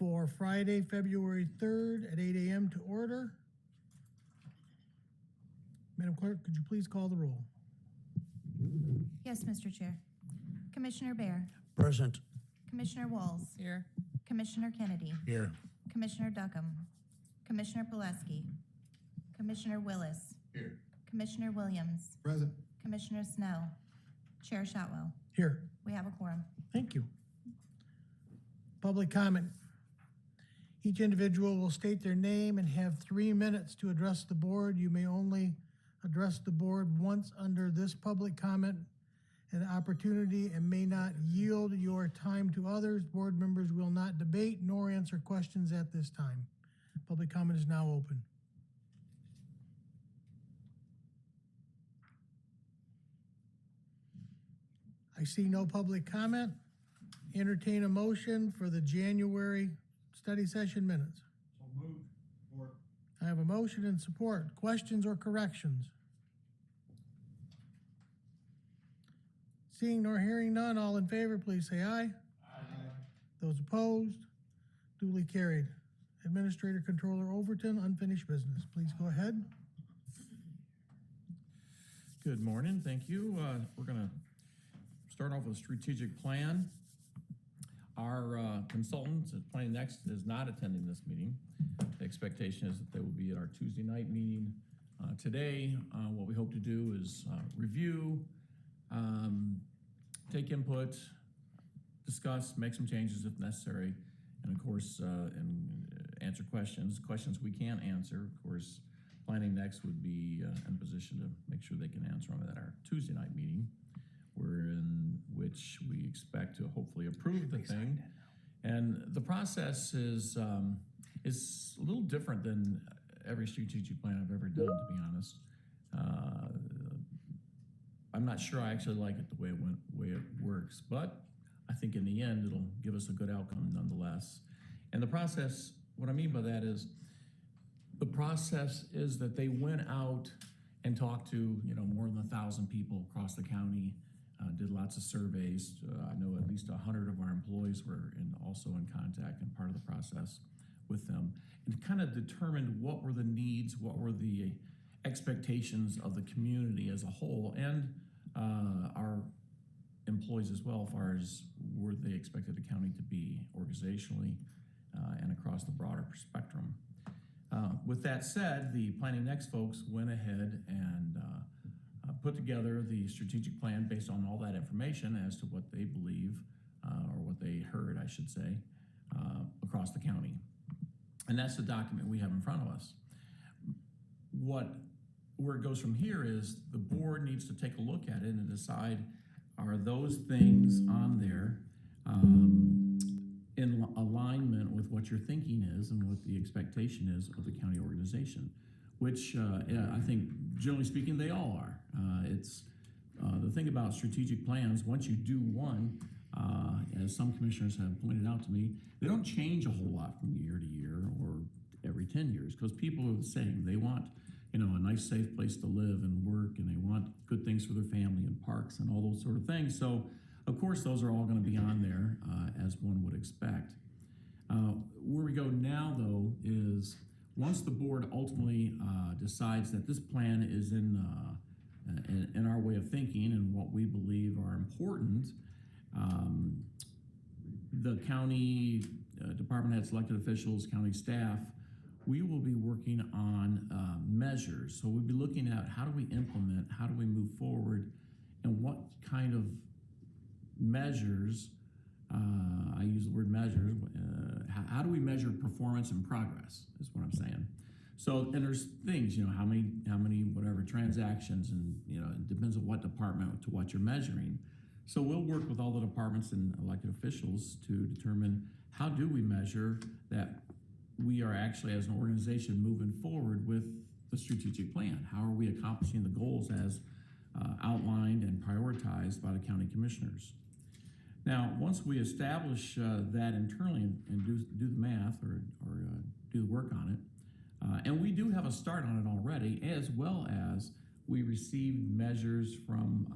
for Friday, February 3rd at 8 a.m. to order. Madam Clerk, could you please call the roll? Yes, Mr. Chair. Commissioner Bear. Present. Commissioner Walls. Here. Commissioner Kennedy. Here. Commissioner Duckham. Commissioner Pileski. Commissioner Willis. Here. Commissioner Williams. Present. Commissioner Snell. Chair Shotwell. Here. We have a quorum. Thank you. Public comment. Each individual will state their name and have 3 minutes to address the board. You may only address the board once under this public comment and opportunity and may not yield your time to others. Board members will not debate nor answer questions at this time. Public comment is now open. I see no public comment. Entertain a motion for the January study session minutes. So moved. Support. I have a motion and support. Questions or corrections? Seeing nor hearing none, all in favor, please say aye. Aye. Those opposed, duly carried. Administrator Controller Overton, unfinished business. Please go ahead. Good morning, thank you. We're gonna start off with a strategic plan. Our consultant at Planning Next is not attending this meeting. The expectation is that they will be at our Tuesday night meeting. Today, what we hope to do is review, take input, discuss, make some changes if necessary, and of course, answer questions we can't answer. Of course, Planning Next would be in a position to make sure they can answer them at our Tuesday night meeting, in which we expect to hopefully approve the thing. And the process is a little different than every strategic plan I've ever done, to be honest. I'm not sure I actually like it the way it works, but I think in the end it'll give us a good outcome nonetheless. And the process, what I mean by that is, the process is that they went out and talked to more than 1,000 people across the county, did lots of surveys. I know at least 100 of our employees were also in contact and part of the process with them, and kind of determined what were the needs, what were the expectations of the community as a whole, and our employees as well, as far as where they expected the county to be organizationally and across the broader spectrum. With that said, the Planning Next folks went ahead and put together the strategic plan based on all that information as to what they believe, or what they heard, I should say, across the county. And that's the document we have in front of us. Where it goes from here is the board needs to take a look at it and decide, are those things on there in alignment with what your thinking is and what the expectation is of the county organization, which I think, generally speaking, they all are. It's the thing about strategic plans, once you do one, as some commissioners have pointed out to me, they don't change a whole lot from year to year or every 10 years, because people are the same. They want a nice, safe place to live and work, and they want good things for their family and parks and all those sort of things. So, of course, those are all going to be on there, as one would expect. Where we go now, though, is once the board ultimately decides that this plan is in our way of thinking and what we believe are important, the county department heads, elected officials, county staff, we will be working on measures. So we'll be looking at how do we implement, how do we move forward, and what kind of measures, I use the word measures, how do we measure performance and progress is what I'm saying. So, and there's things, how many whatever transactions, and it depends on what department to what you're measuring. So we'll work with all the departments and elected officials to determine how do we measure that we are actually, as an organization, moving forward with the strategic plan. How are we accomplishing the goals as outlined and prioritized by the county commissioners? Now, once we establish that internally and do the math or do the work on it, and we do have a start on it already, as well as we received measures from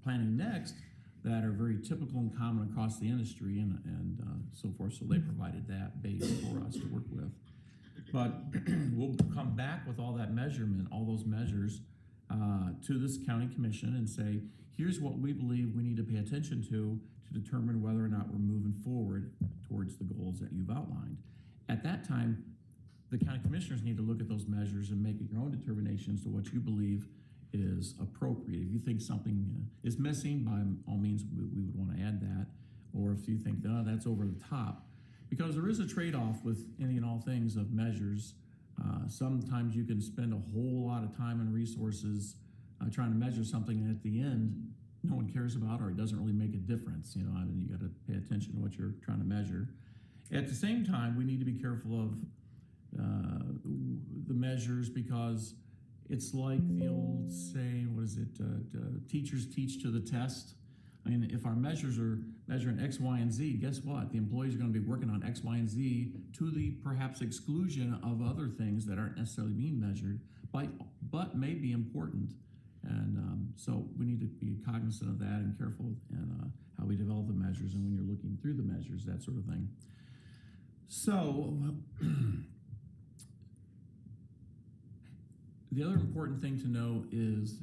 Planning Next that are very typical and common across the industry and so forth. So they provided that base for us to work with. But we'll come back with all that measurement, all those measures, to this county commission and say, here's what we believe we need to pay attention to determine whether or not we're moving forward towards the goals that you've outlined. At that time, the county commissioners need to look at those measures and make your own determinations to what you believe is appropriate. If you think something is missing, by all means, we would want to add that. Or if you think, no, that's over the top. Because there is a trade-off with any and all things of measures. Sometimes you can spend a whole lot of time and resources trying to measure something, and at the end, no one cares about, or it doesn't really make a difference. You know, I mean, you got to pay attention to what you're trying to measure. At the same time, we need to be careful of the measures, because it's like the old saying, what is it? Teachers teach to the test. I mean, if our measures are measuring X, Y, and Z, guess what? The employees are going to be working on X, Y, and Z to the perhaps exclusion of other things that aren't necessarily being measured, but may be important. And so we need to be cognizant of that and careful in how we develop the measures and when you're looking through the measures, that sort of thing. So the other important thing to know is,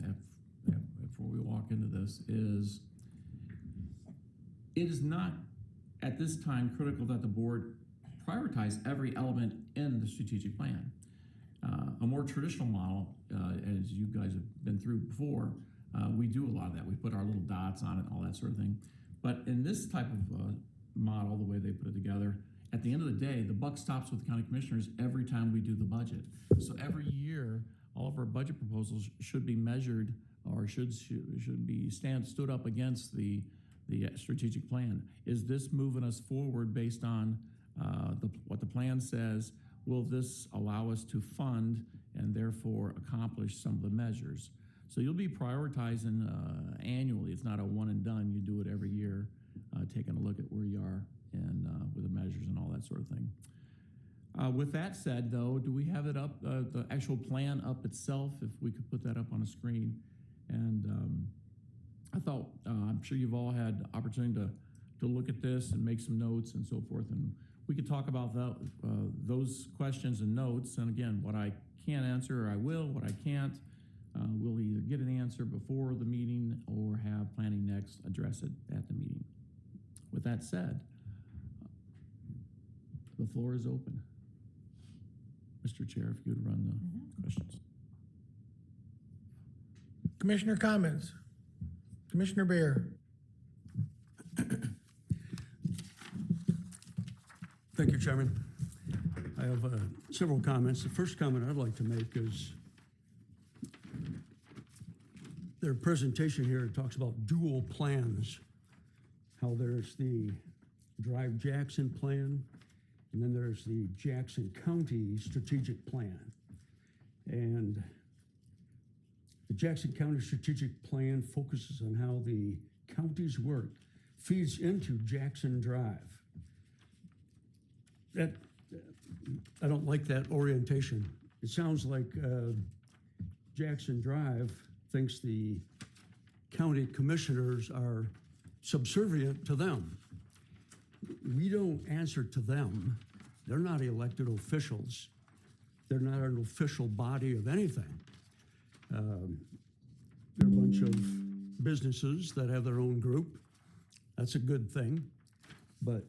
before we walk into this, is it is not at this time critical that the board prioritize every element in the strategic plan. A more traditional model, as you guys have been through before, we do a lot of that. We put our little dots on it, all that sort of thing. But in this type of model, the way they put it together, at the end of the day, the buck stops with the county commissioners every time we do the budget. So every year, all of our budget proposals should be measured, or should be stood up against the strategic plan. Is this moving us forward based on what the plan says? Will this allow us to fund and therefore accomplish some of the measures? So you'll be prioritizing annually. It's not a one and done. You do it every year, taking a look at where you are and with the measures and all that sort of thing. With that said, though, do we have it up, the actual plan up itself, if we could put that up on a screen? And I thought, I'm sure you've all had opportunity to look at this and make some notes and so forth, and we could talk about those questions and notes. And again, what I can't answer, I will. What I can't, we'll either get an answer before the meeting or have planning next address it at the meeting. With that said, the floor is open. Mr. Chair, if you would run the questions. Commissioner comments? Commissioner Bear? Thank you, Chairman. I have several comments. The first comment I'd like to make is their presentation here talks about dual plans, how there's the Drive Jackson plan, and then there's the Jackson County strategic plan. And the Jackson County strategic plan focuses on how the county's work feeds into Jackson Drive. That, I don't like that orientation. It sounds like Jackson Drive thinks the county commissioners are subservient to them. We don't answer to them. They're not elected officials. They're not an official body of anything. They're a bunch of businesses that have their own group. That's a good thing, but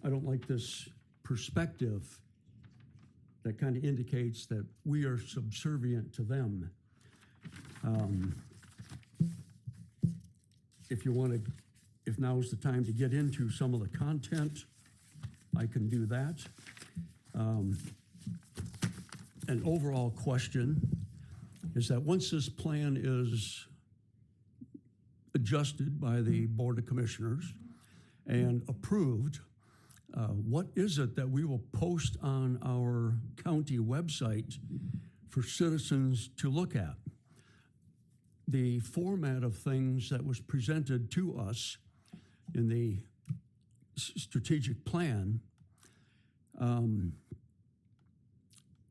I don't like this perspective that kind of indicates that we are subservient to them. If now is the time to get into some of the content, I can do that. An overall question is that once this plan is adjusted by the Board of Commissioners and approved, what is it that we will post on our county website for citizens to look at? The format of things that was presented to us in the strategic plan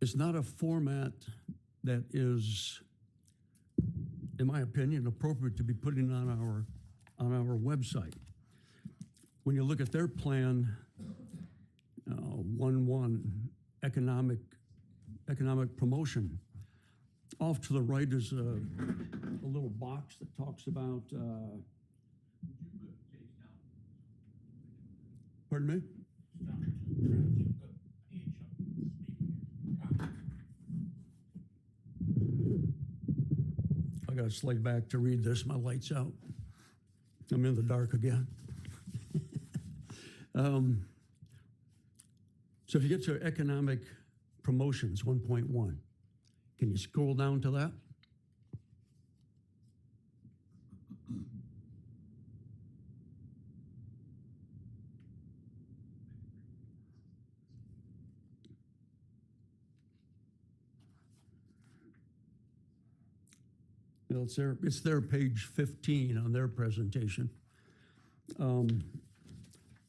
is not a format that is, in my opinion, appropriate to be putting on on our website. When you look at their plan, 1.1, economic promotion, off to the right is a little box that talks about, pardon me? I gotta slide back to read this, my light's out. I'm in the dark again. So if you get to economic promotions, 1.1, can you scroll down to that? You know, it's their page 15 on their presentation.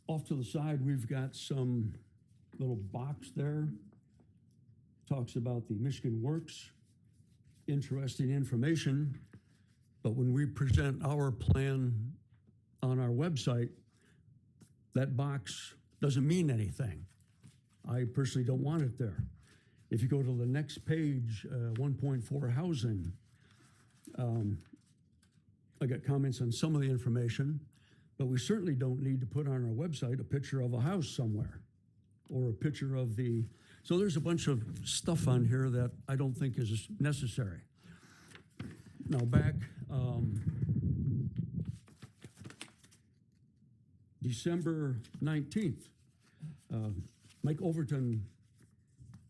Off to the side, we've got some little box there. Talks about the Michigan Works, interesting information. But when we present our plan on our website, that box doesn't mean anything. I personally don't want it there. If you go to the next page, 1.4 housing, I got comments on some of the information, but we certainly don't need to put on our website a picture of a house somewhere or a picture of the, so there's a bunch of stuff on here that I don't think is necessary. Now back, December 19th, Mike Overton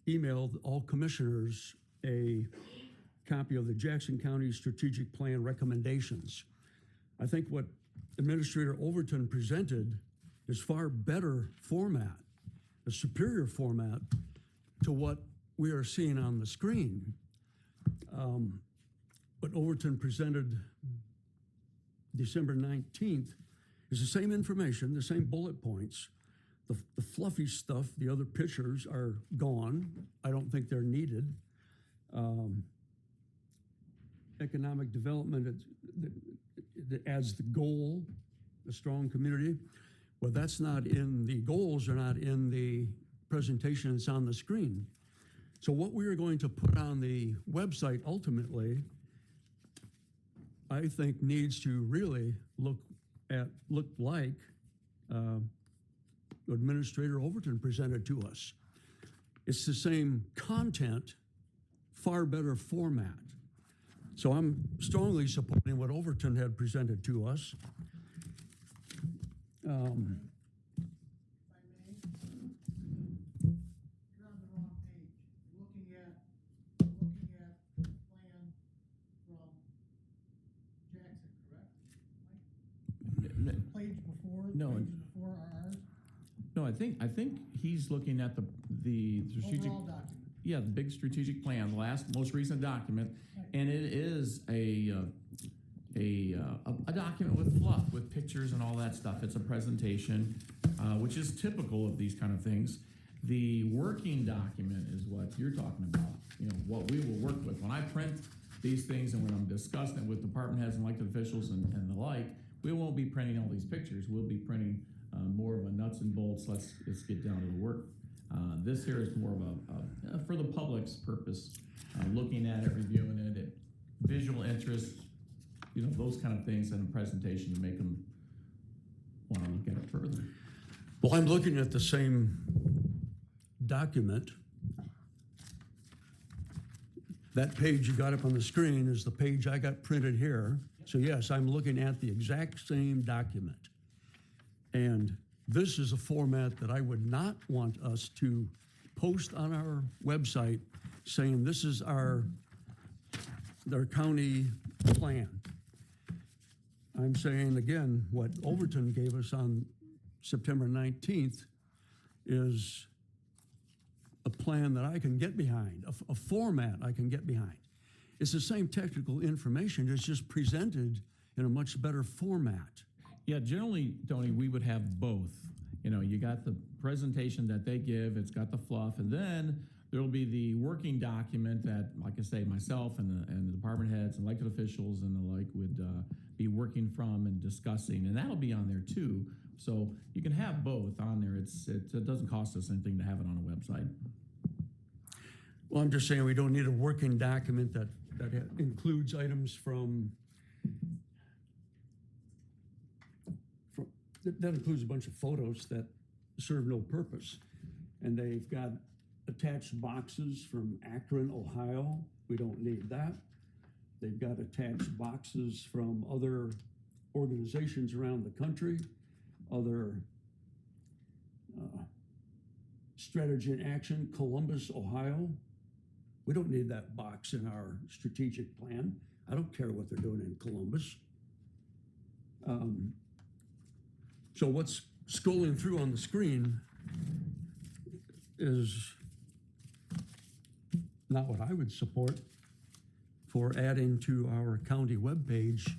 emailed all commissioners a copy of the Jackson County Strategic Plan recommendations. I think what Administrator Overton presented is far better format, a superior format to what we are seeing on the screen. What Overton presented December 19th is the same information, the same bullet points. The fluffy stuff, the other pictures are gone. I don't think they're needed. Economic development, it adds the goal, a strong community. Well, that's not in the goals, are not in the presentation that's on the screen. So what we are going to put on the website ultimately, I think needs to really look like Administrator Overton presented to us. It's the same content, far better format. So I'm strongly supporting what Overton had presented to us. If I may, you're on the wrong page. You're looking at the plan from Jackson, correct? Mike? Page before, No, pages before are ours, No, I think he's looking at the strategic. overall document. Yeah, the big strategic plan, the most recent document, and it is a document with fluff, with pictures and all that stuff. It's a presentation, which is typical of these kind of things. The working document is what you're talking about. You know, what we will work with. When I print these things and when I'm discussing it with department heads and elected officials and the like, we won't be printing all these pictures. We'll be printing more of a nuts and bolts. Let's get down to the work. This here is more of a for the public's purpose, looking at it, reviewing it, visual interest, you know, those kind of things in a presentation to make them want to look at it further. Well, I'm looking at the same document. That page you got up on the screen is the page I got printed here. So yes, I'm looking at the exact same document. And this is a format that I would not want us to post on our website saying this is our county plan. I'm saying again, what Overton gave us on September 19th is a plan that I can get behind, a format I can get behind. It's the same technical information, it's just presented in a much better format. Yeah, generally, Tony, we would have both. You know, you got the presentation that they give, it's got the fluff, and then There'll be the working document that, like I say, myself and the department heads and elected officials and the like would be working from and discussing, and that'll be on there too. So you can have both on there. It doesn't cost us anything to have it on a website. Well, I'm just saying we don't need a working document that includes items that includes a bunch of photos that serve no purpose. And they've got attached boxes from Akron, Ohio. We don't need that. They've got attached boxes from other organizations around the country, other Strategy in Action, Columbus, Ohio. We don't need that box in our strategic plan. I don't care what they're doing in Columbus. So what's scrolling through on the screen is not what I would support for adding to our county webpage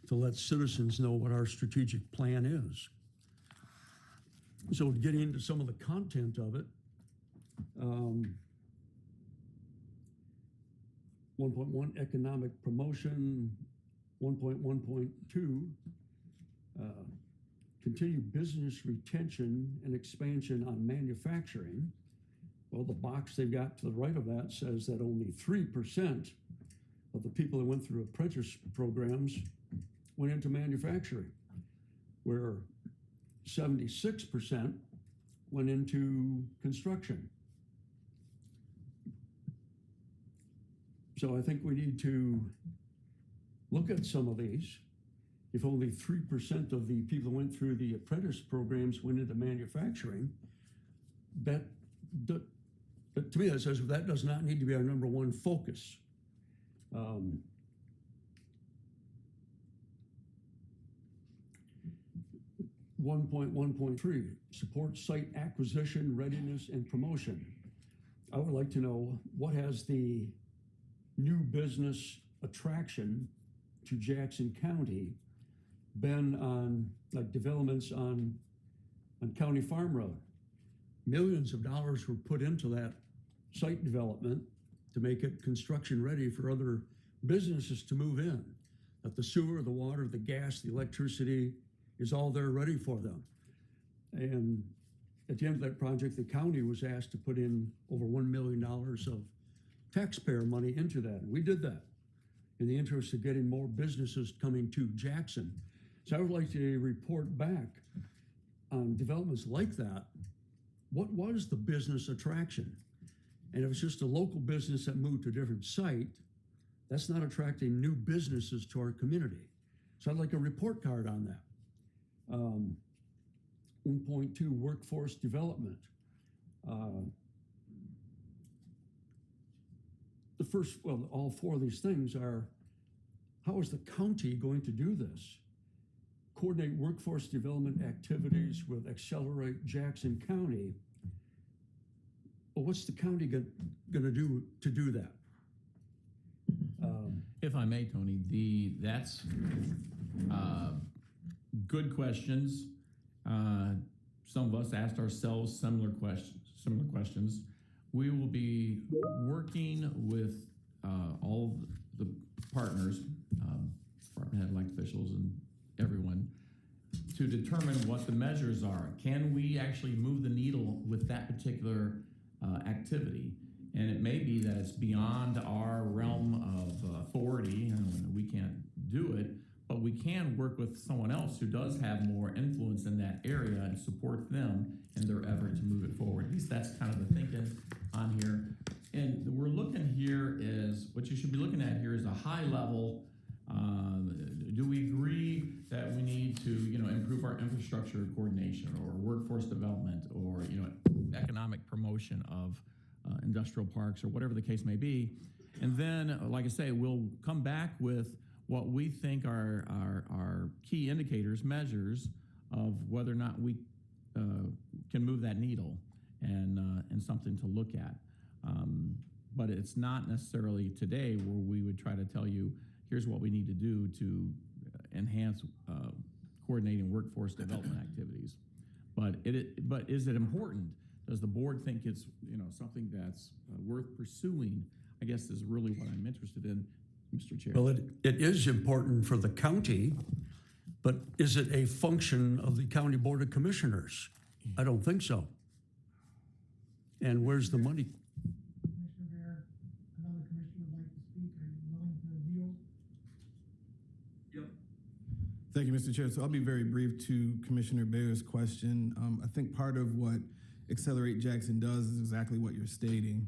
to let citizens know what our strategic plan is. So getting into some of the content of it, 1.1 economic promotion, 1.1.2 continue business retention and expansion on manufacturing. Well, the box they've got to the right of that says that only 3% of the people that went through apprentice programs went into manufacturing, where 76% went into construction. So I think we need to look at some of these. If only 3% of the people who went through the apprentice programs went into manufacturing, that to me, that says that does not need to be our number one focus. 1.1.3, support site acquisition, readiness, and promotion. I would like to know what has the new business attraction to Jackson County been on, like developments on County Farm Road. Millions of dollars were put into that site development to make it construction ready for other businesses to move in. That the sewer, the water, the gas, the electricity is all there ready for them. And at the end of that project, the county was asked to put in over $1 million of taxpayer money into that. And we did that in the interest of getting more businesses coming to Jackson. So I would like to report back on developments like that. What was the business attraction? And if it's just a local business that moved to a different site, that's not attracting new businesses to our community. So I'd like a report card on that. 1.2 workforce development. All four of these things are, how is the county going to do this? Coordinate workforce development activities with Accelerate Jackson County. Well, what's the county going to do that? If I may, Tony, that's good questions. Some of us asked ourselves similar questions. We will be working with all the partners, department head, elected officials, and everyone to determine what the measures are. Can we actually move the needle with that particular activity? And it may be that it's beyond our realm of authority, and we can't do it, but we can work with someone else who does have more influence in that area and support them in their effort to move it forward. At least that's kind of the thinking on here. And we're looking here is, what you should be looking at here is a high level. Do we agree that we need to, improve our infrastructure coordination or workforce development or, economic promotion of industrial parks or whatever the case may be? And then, like I say, we'll come back with what we think are key indicators, measures of whether or not we can move that needle and something to look at. But it's not necessarily today where we would try to tell you, here's what we need to do to enhance coordinating workforce development activities. But is it important? does the board think it's, something that's worth pursuing? I guess is really what I'm interested in, Mr. Chair. Well, it is important for the county, but is it a function of the County Board of Commissioners? I don't think so. And where's the money? Commissioner Bear, another commissioner would like to speak. Are you willing to yield? Thank you, Mr. Chair. So I'll be very brief to Commissioner Bear's question. I think part of what Accelerate Jackson does is exactly what you're stating.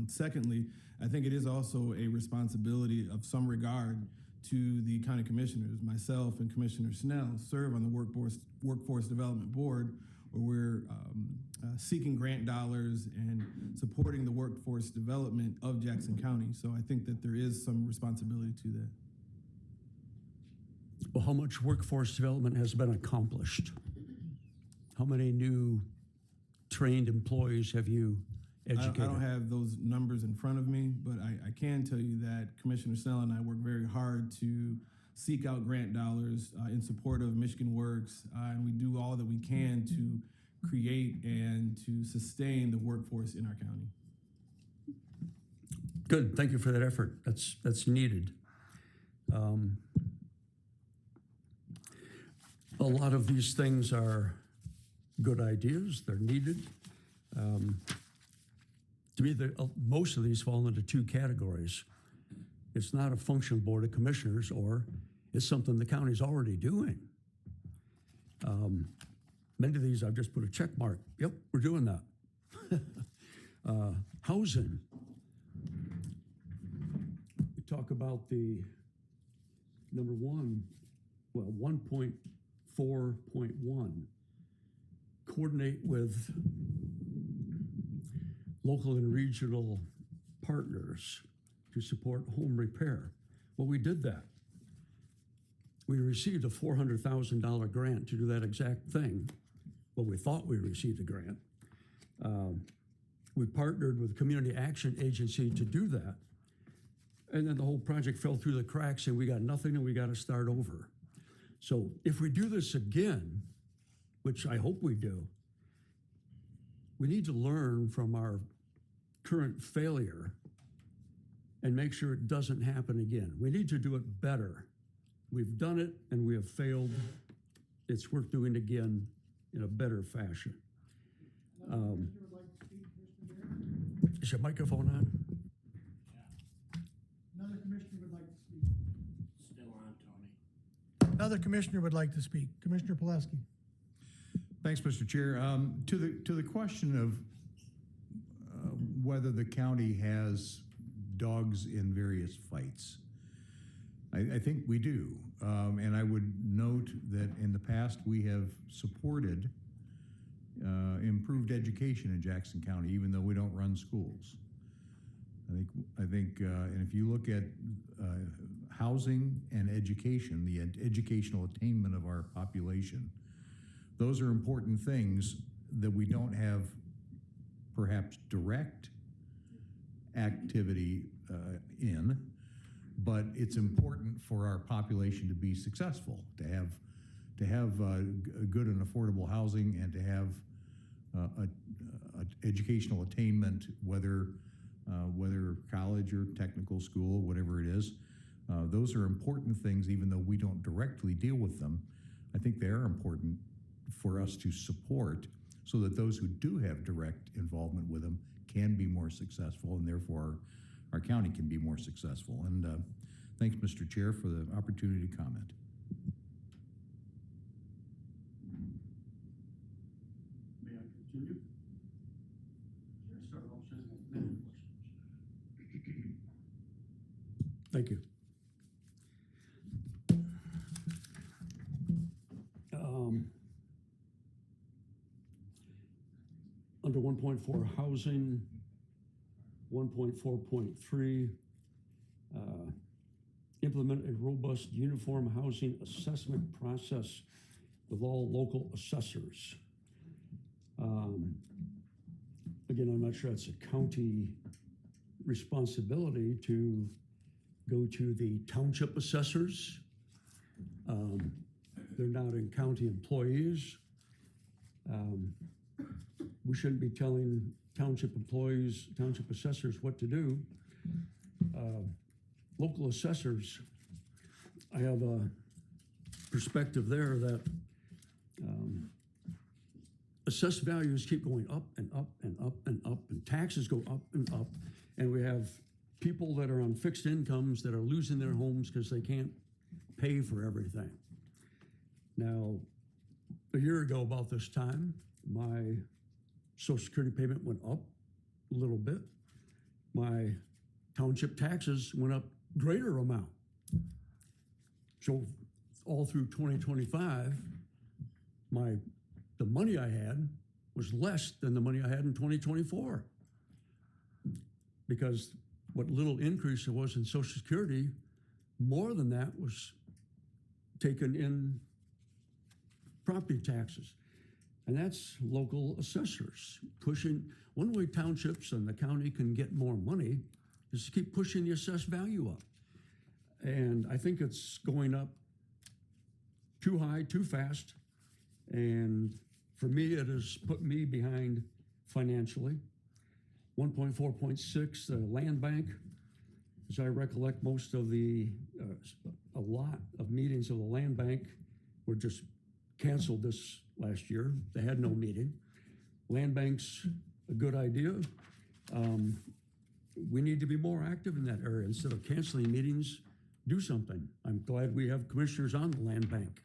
Secondly, I think it is also a responsibility of some regard to the county commissioners. Myself and Commissioner Snell serve on the Workforce Development Board, where we're seeking grant dollars and supporting the workforce development of Jackson County. So I think that there is some responsibility to that. Well, how much workforce development has been accomplished? How many new trained employees have you educated? I don't have those numbers in front of me, but I can tell you that Commissioner Snell and I work very hard to seek out grant dollars in support of Michigan Works, and we do all that we can to create and to sustain the workforce in our county. Good, thank you for that effort. That's needed. A lot of these things are good ideas, they're needed. To me, most of these fall into two categories. It's not a function of Board of Commissioners, or it's something the county's already doing. Many of these, I've just put a check mark. Yep, we're doing that. Housing. We talk about the number one, 1.4.1. Coordinate with local and regional partners to support home repair. Well, we did that. We received a $400,000 grant to do that exact thing. Well, we thought we received a grant. We partnered with the Community Action Agency to do that. And then the whole project fell through the cracks and we got nothing and we got to start over. So if we do this again, which I hope we do, we need to learn from our current failure and make sure it doesn't happen again. We need to do it better. We've done it and we have failed. It's worth doing again in a better fashion. Is your microphone on? Another commissioner would like to speak. Still on, Tony. Another commissioner would like to speak. Commissioner Pileski. Thanks, Mr. Chair. To the question of whether the county has dogs in various fights, I think we do. And I would note that in the past, we have supported improved education in Jackson County, even though we don't run schools. I think, and if you look at housing and education, the educational attainment of our population, those are important things that we don't have perhaps direct activity in, but it's important for our population to be successful, to have good and affordable housing, and to have educational attainment, whether college or technical school, whatever it is. Those are important things, even though we don't directly deal with them. I think they are important for us to support, so that those who do have direct involvement with them can be more successful, and therefore our county can be more successful. And thanks, Mr. Chair, for the opportunity to comment. May I continue? Start off saying that. Thank you. Under 1.4 housing, 1.4.3, implement a robust uniform housing assessment process with all local assessors. Again, I'm not sure it's a county responsibility to go to the township assessors. They're not in county employees. we shouldn't be telling township employees, township assessors what to do. Local assessors, I have a perspective there that assessed values keep going up and up and up and up, and taxes go up and up. And we have people that are on fixed incomes that are losing their homes because they can't pay for everything. Now, a year ago about this time, my Social Security payment went up a little bit. My township taxes went up greater amount. So all through 2025, the money I had was less than the money I had in 2024. Because what little increase there was in Social Security, more than that was taken in property taxes. And that's local assessors pushing. One way townships and the county can get more money is to keep pushing the assessed value up. And I think it's going up too high, too fast. And for me, it has put me behind financially. 1.4.6, the land bank, as I recollect, most of a lot of meetings of the land bank were just canceled this last year. They had no meeting. Land bank's a good idea. We need to be more active in that area. Instead of canceling meetings, do something. I'm glad we have commissioners on the land bank.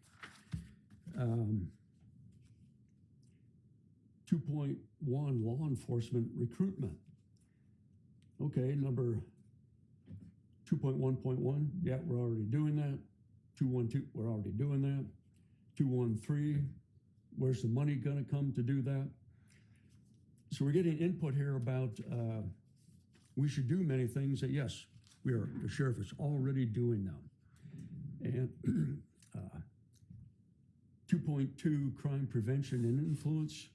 2.1, law enforcement recruitment. Okay, number 2.1.1, yeah, we're already doing that. 2.12, we're already doing that. 2.13, where's the money gonna come to do that? So we're getting input here about we should do many things that, yes, the sheriff is already doing them. And 2.2, crime prevention and influence.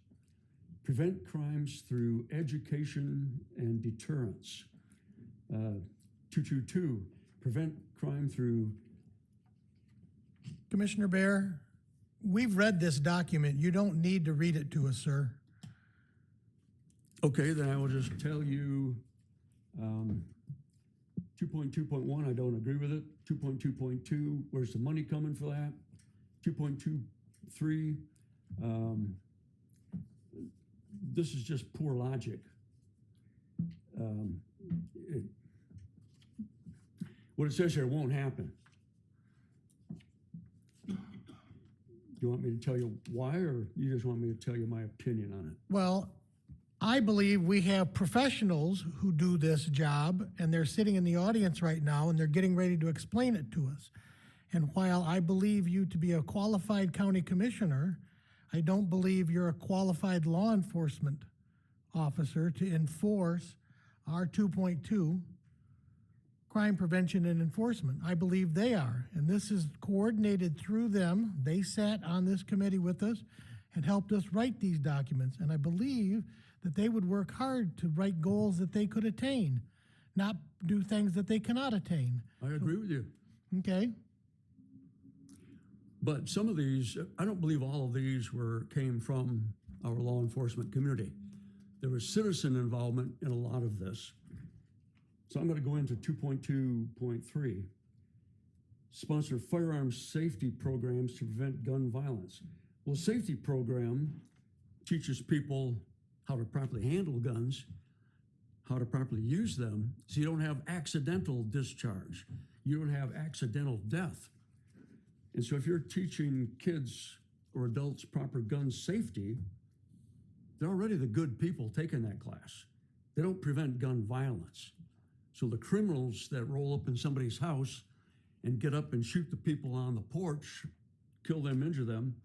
Prevent crimes through education and deterrence. 2.2.2, prevent crime through. Commissioner Bear, we've read this document. You don't need to read it to us, sir. Okay, then I will just tell you 2.2.1, I don't agree with it. 2.2.2, where's the money coming for that? 2.23, this is just poor logic. What it says here won't happen. Do you want me to tell you why, or you just want me to tell you my opinion on it? Well, I believe we have professionals who do this job, and they're sitting in the audience right now, and they're getting ready to explain it to us. And while I believe you to be a qualified county commissioner, I don't believe you're a qualified law enforcement officer to enforce our 2.2, crime prevention and enforcement. I believe they are, and this is coordinated through them. They sat on this committee with us and helped us write these documents, and I believe that they would work hard to write goals that they could attain, not do things that they cannot attain. I agree with you. Okay? But some of these, I don't believe all of these came from our law enforcement community. There was citizen involvement in a lot of this. So I'm going to go into 2.2.3. Sponsor firearms safety programs to prevent gun violence. Well, safety program teaches people how to properly handle guns, how to properly use them, so you don't have accidental discharge. You don't have accidental death. And so if you're teaching kids or adults proper gun safety, they're already the good people taking that class. They don't prevent gun violence. So the criminals that roll up in somebody's house and get up and shoot the people on the porch, kill them, injure them,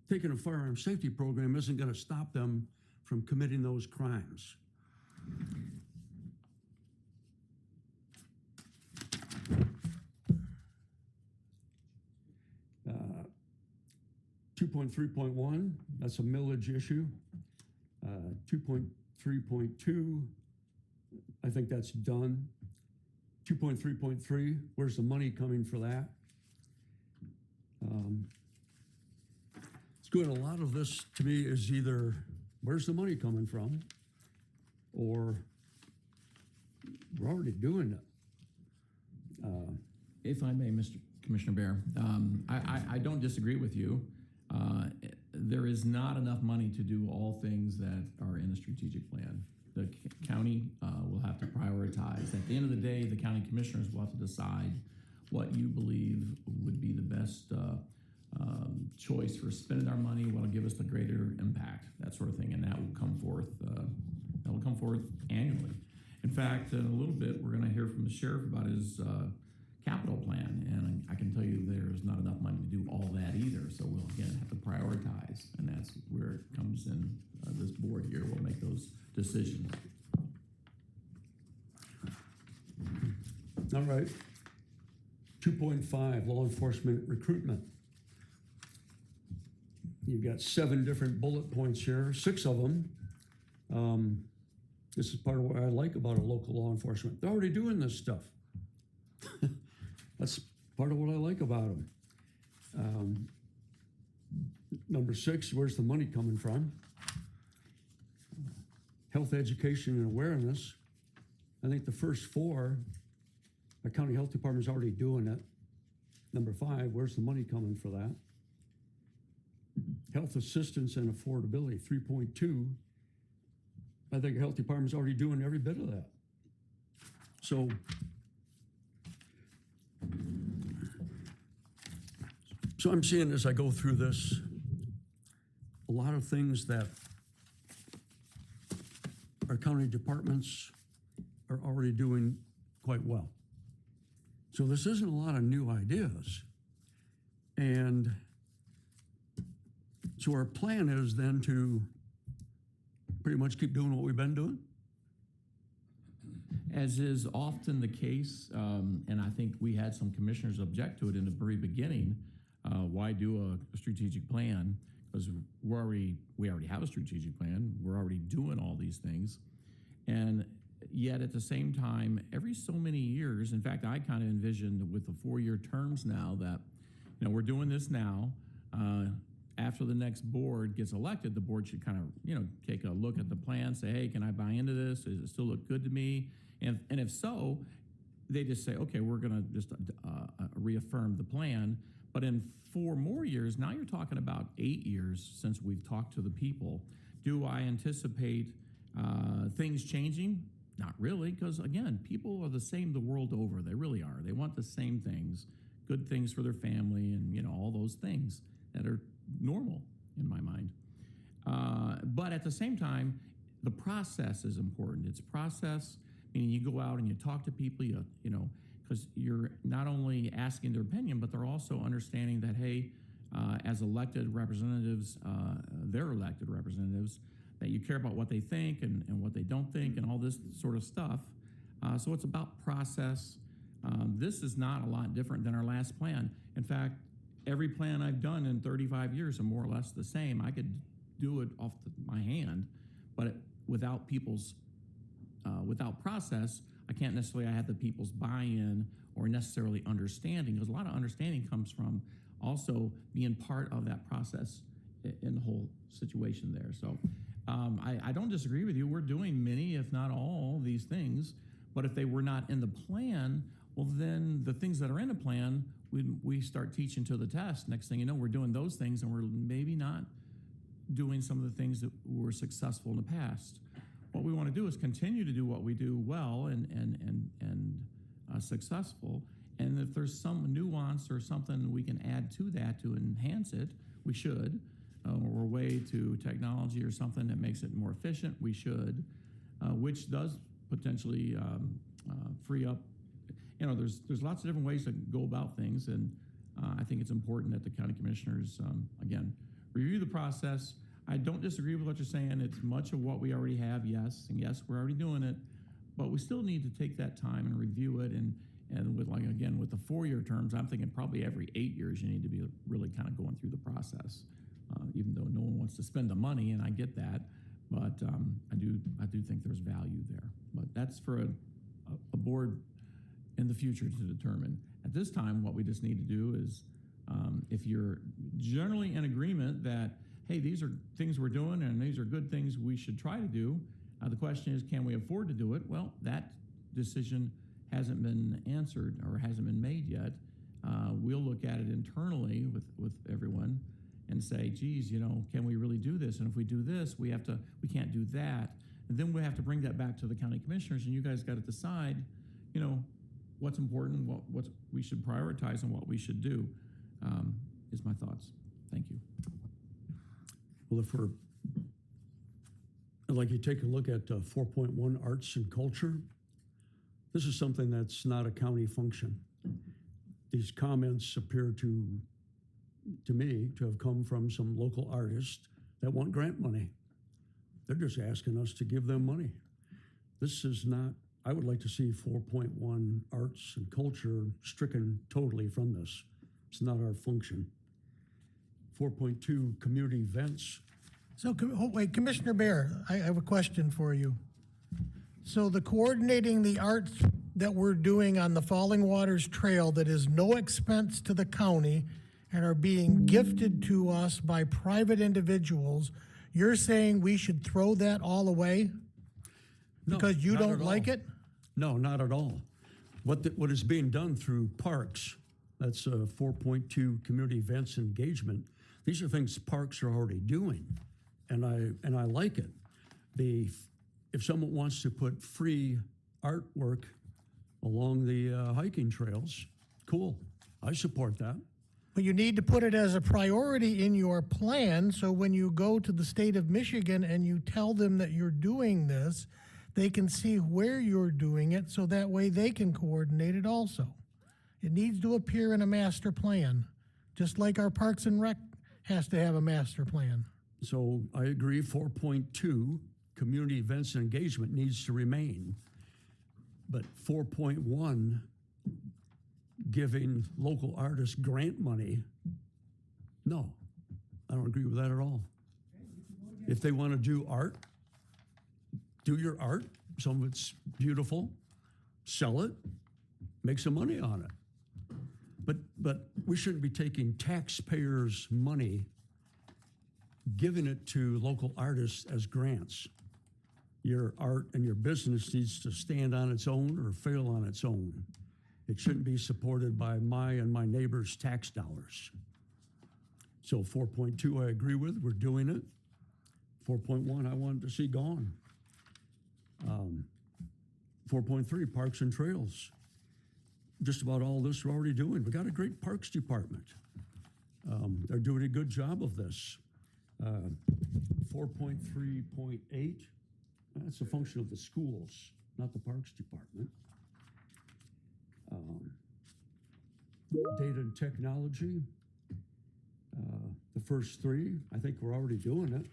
taking a firearm safety program isn't going to stop them from committing those crimes. 2.3.1, that's a millage issue. 2.3.2, I think that's done. 2.3.3, where's the money coming for that? It's good. A lot of this to me is either where's the money coming from, or we're already doing it. If I may, Mr. Commissioner Bear, I don't disagree with you. There is not enough money to do all things that are in the strategic plan. The county will have to prioritize. At the end of the day, the county commissioners will have to decide what you believe would be the best choice for spending our money, what will give us the greater impact, that sort of thing, and that will come forth annually. In fact, in a little bit, we're going to hear from the sheriff about his capital plan, and I can tell you there's not enough money to do all that either. So we'll again have to prioritize, and that's where it comes in. This board here will make those decisions. All right. 2.5, law enforcement recruitment. You've got 7 different bullet points here, 6 of them. This is part of what I like about a local law enforcement. They're already doing this stuff. That's part of what I like about them. Number 6, where's the money coming from? Health education and awareness. I think the first 4, the county health department's already doing it. Number 5, where's the money coming for that? Health assistance and affordability, 3.2. I think the health department's already doing every bit of that. So I'm seeing as I go through this, a lot of things that our county departments are already doing quite well. So this isn't a lot of new ideas. And so our plan is then to pretty much keep doing what we've been doing. As is often the case, and I think we had some commissioners object to it in the very beginning, why do a strategic plan? Because we already have a strategic plan. We're already doing all these things. And yet at the same time, every so many years, in fact, I kind of envisioned with the 4-year terms now that, we're doing this now. After the next board gets elected, the board should kind of, take a look at the plan, say, hey, can I buy into this? Does it still look good to me? And if so, they just say, okay, we're going to just reaffirm the plan. But in 4 more years, now you're talking about 8 years since we've talked to the people. Do I anticipate things changing? Not really, because again, people are the same the world over. They really are. They want the same things, good things for their family and, all those things that are normal in my mind. But at the same time, the process is important. It's process, meaning you go out and you talk to people, because you're not only asking their opinion, but they're also understanding that, hey, as elected representatives, they're elected representatives, that you care about what they think and what they don't think and all this sort of stuff. So it's about process. This is not a lot different than our last plan. In fact, every plan I've done in 35 years are more or less the same. I could do it off my hand, but without people's, without process, I can't necessarily have the people's buy-in or necessarily understanding, because a lot of understanding comes from also being part of that process in the whole situation there. So I don't disagree with you. We're doing many, if not all, these things, but if they were not in the plan, well, then the things that are in the plan, we start teaching to the test. Next thing you know, we're doing those things and we're maybe not doing some of the things that were successful in the past. What we want to do is continue to do what we do well and successful. And if there's some nuance or something we can add to that to enhance it, we should. Or a way to technology or something that makes it more efficient, we should, which does potentially free up. There's lots of different ways to go about things, and I think it's important that the county commissioners, again, review the process. I don't disagree with what you're saying. It's much of what we already have, yes, and yes, we're already doing it, but we still need to take that time and review it. And with with the 4-year terms, I'm thinking probably every 8 years you need to be really kind of going through the process. Even though no one wants to spend the money, and I get that, but I do think there's value there. But that's for a board in the future to determine. At this time, what we just need to do is, if you're generally in agreement that, hey, these are things we're doing and these are good things we should try to do. The question is, can we afford to do it? Well, that decision hasn't been answered or hasn't been made yet. We'll look at it internally with everyone and say, geez, you know, can we really do this? And if we do this, we can't do that. And then we have to bring that back to the county commissioners, and you guys got to decide, you know, what's important, what we should prioritize, and what we should do, is my thoughts. Thank you. Well, I'd like you to take a look at 4.1 arts and culture. This is something that's not a county function. These comments appear to me to have come from some local artists that want grant money. They're just asking us to give them money. This is not, I would like to see 4.1 arts and culture stricken totally from this. It's not our function. 4.2 community events. So, wait, Commissioner Bear, I have a question for you. So the coordinating the arts that we're doing on the Falling Waters Trail that is no expense to the county and are being gifted to us by private individuals, you're saying we should throw that all away? No, Because you not don't at like all. it? No, not at all. What is being done through parks, that's 4.2 community events and engagement. These are things parks are already doing, and I like it. If someone wants to put free artwork along the hiking trails, cool. I support that. But you need to put it as a priority in your plan, so when you go to the state of Michigan and you tell them that you're doing this, they can see where you're doing it, so that way they can coordinate it also. It needs to appear in a master plan, just like our Parks and Rec has to have a master plan. So I agree, 4.2, community events and engagement needs to remain. But 4.1, giving local artists grant money, no, I don't agree with that at all. If they want to do art, do your art. Some of it's beautiful, sell it, make some money on it. But we shouldn't be taking taxpayers' money, giving it to local artists as grants. Your art and your business needs to stand on its own or fail on its own. It shouldn't be supported by my and my neighbor's tax dollars. So 4.2 I agree with, we're doing it. 4.1 I wanted to see gone. 4.3 parks and trails. Just about all this we're already doing. We got a great parks department. They're doing a good job of this. 4.3.8, that's a function of the schools, not the parks department. Data and technology, the first three, I think we're already doing it.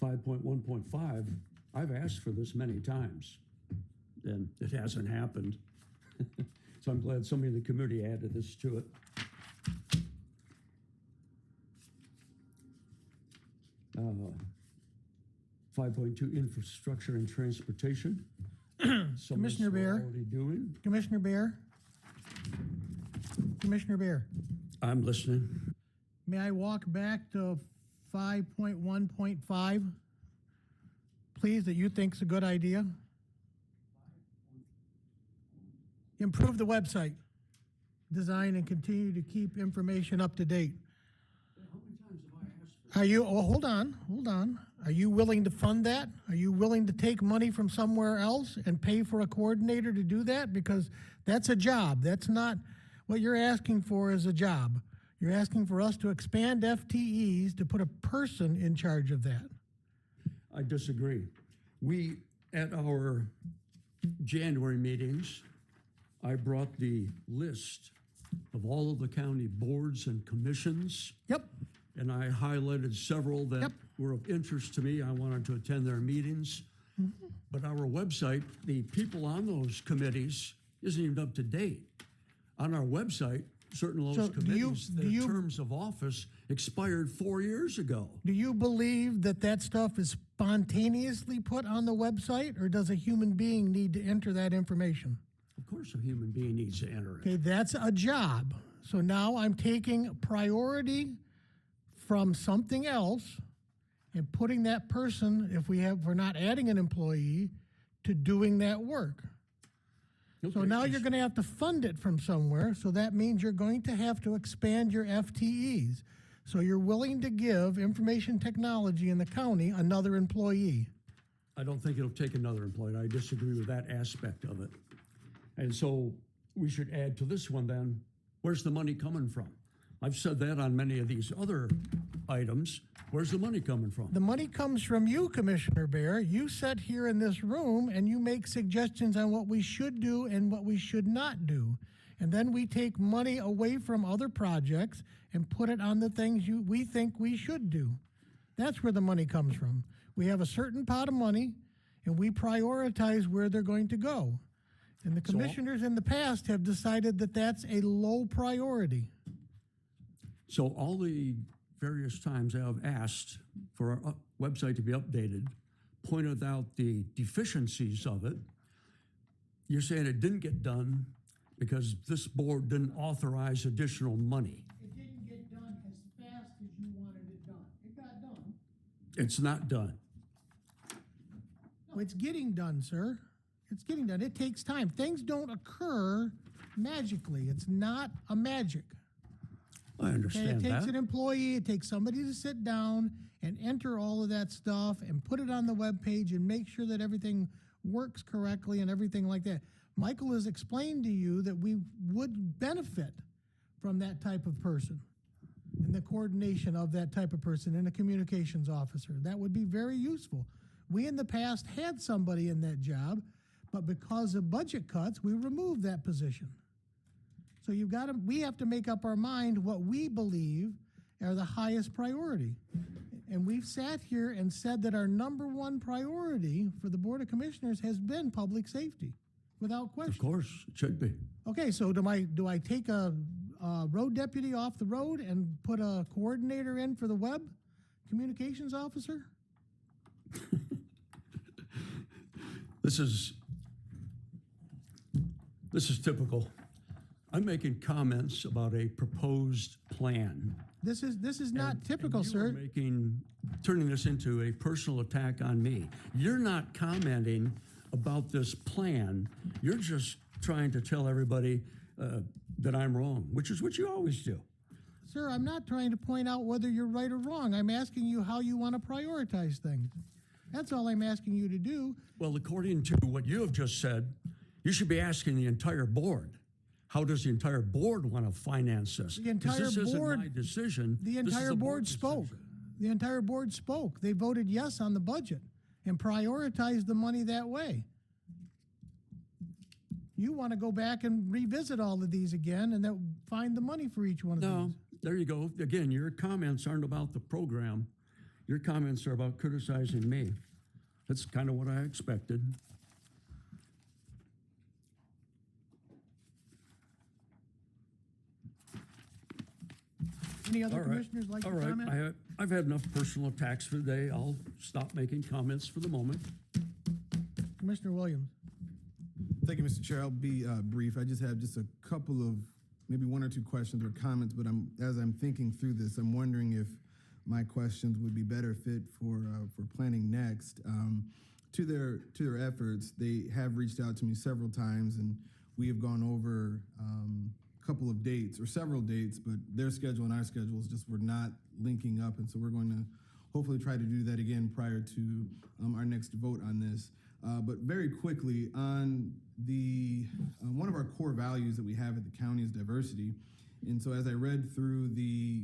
5.1.5, I've asked for this many times, and it hasn't happened. So I'm glad somebody in the committee added this to it. Uh, 5.2, infrastructure and transportation. Some of Commissioner this we're Bear? already doing. Commissioner Bear? Commissioner Bear, I'm listening. may I walk back to 5.1.5, please, that you think's a good idea? Improve the website, design and continue to keep information up to date. Are you, oh, hold on. Are you willing to fund that? Are you willing to take money from somewhere else and pay for a coordinator to do that? Because that's a job. That's not, what you're asking for is a job. You're asking for us to expand FTEs to put a person in charge of that. I disagree. We, at our January meetings, I brought the list of all of the county boards and commissions, Yep, and I highlighted several that Yep. were of interest to me. I wanted to attend their meetings. But our website, the people on those committees isn't even up to date. On our website, certain of So those do you- committees, do their you- terms of office expired 4 years ago. Do you believe that that stuff is spontaneously put on the website, or does a human being need to enter that information? Of course, a human being needs to enter it. Okay, that's a job. So now I'm taking priority from something else and putting that person, if we're not adding an employee, to doing that work. So Okay, now just- you're gonna have to fund it from somewhere, so that means you're going to have to expand your FTEs. So you're willing to give information technology in the county another employee. I don't think it'll take another employee. I disagree with that aspect of it. And so we should add to this one then, where's the money coming from? I've said that on many of these other items. Where's the money coming from? The money comes from you, Commissioner Bear. You sit here in this room and you make suggestions on what we should do and what we should not do. And then we take money away from other projects and put it on the things we think we should do. That's where the money comes from. We have a certain pot of money and we prioritize where they're going to go. And the commissioners in the past have decided that that's a low priority. So all the various times I have asked for our website to be updated, pointed out the deficiencies of it. You're saying it didn't get done because this board didn't authorize additional money. It didn't get done as fast as you wanted it done. It got done. It's not done. No, it's getting done, sir. It's getting done. It takes time. Things don't occur magically. It's not a magic. I Okay, understand it takes that. an employee, it takes somebody to sit down and enter all of that stuff and put it on the webpage and make sure that everything works correctly and everything like that. Michael has explained to you that we would benefit from that type of person and the coordination of that type of person and a communications officer. That would be very useful. We in the past had somebody in that job, but because of budget cuts, we removed that position. So we have to make up our mind what we believe are the highest priority. And we've sat here and said that our number one priority for the Board of Commissioners has been public safety, without Of question. course, it should be. Okay, so do I take a road deputy off the road and put a coordinator in for the web communications officer? This is typical. I'm making comments about a proposed plan. This is not And typical, you are sir. turning this into a personal attack on me. You're not commenting about this plan. You're just trying to tell everybody that I'm wrong, which is what you always do. Sir, I'm not trying to point out whether you're right or wrong. I'm asking you how you want to prioritize things. That's all I'm asking you to do. Well, according to what you have just said, you should be asking the entire board. How does the entire board want to finance this? The 'Cause entire this isn't board- my decision. The This is entire board board's spoke. decision. The entire board spoke. They voted yes on the budget and prioritized the money that way. You want to go back and revisit all of these again and then find the money for each one of No, these. there you go. Again, your comments aren't about the program. Your comments are about criticizing me. That's kind of what I expected. Any other All right. commissioners like to All right. comment? I've had enough personal attacks for the day. I'll stop making comments for the moment. Commissioner Williams. Thank you, Mr. Chair. I'll be brief. I just have just a couple of maybe one or two questions or comments, but as I'm thinking through this, I'm wondering if my questions would be better fit for planning next. To their efforts, they have reached out to me several times, and we have gone over a couple of dates or several dates, but their schedule and our schedules just were not linking up, and so we're going to hopefully try to do that again prior to our next vote on this. But very quickly, on the one of our core values that we have at the county is diversity. And so as I read through the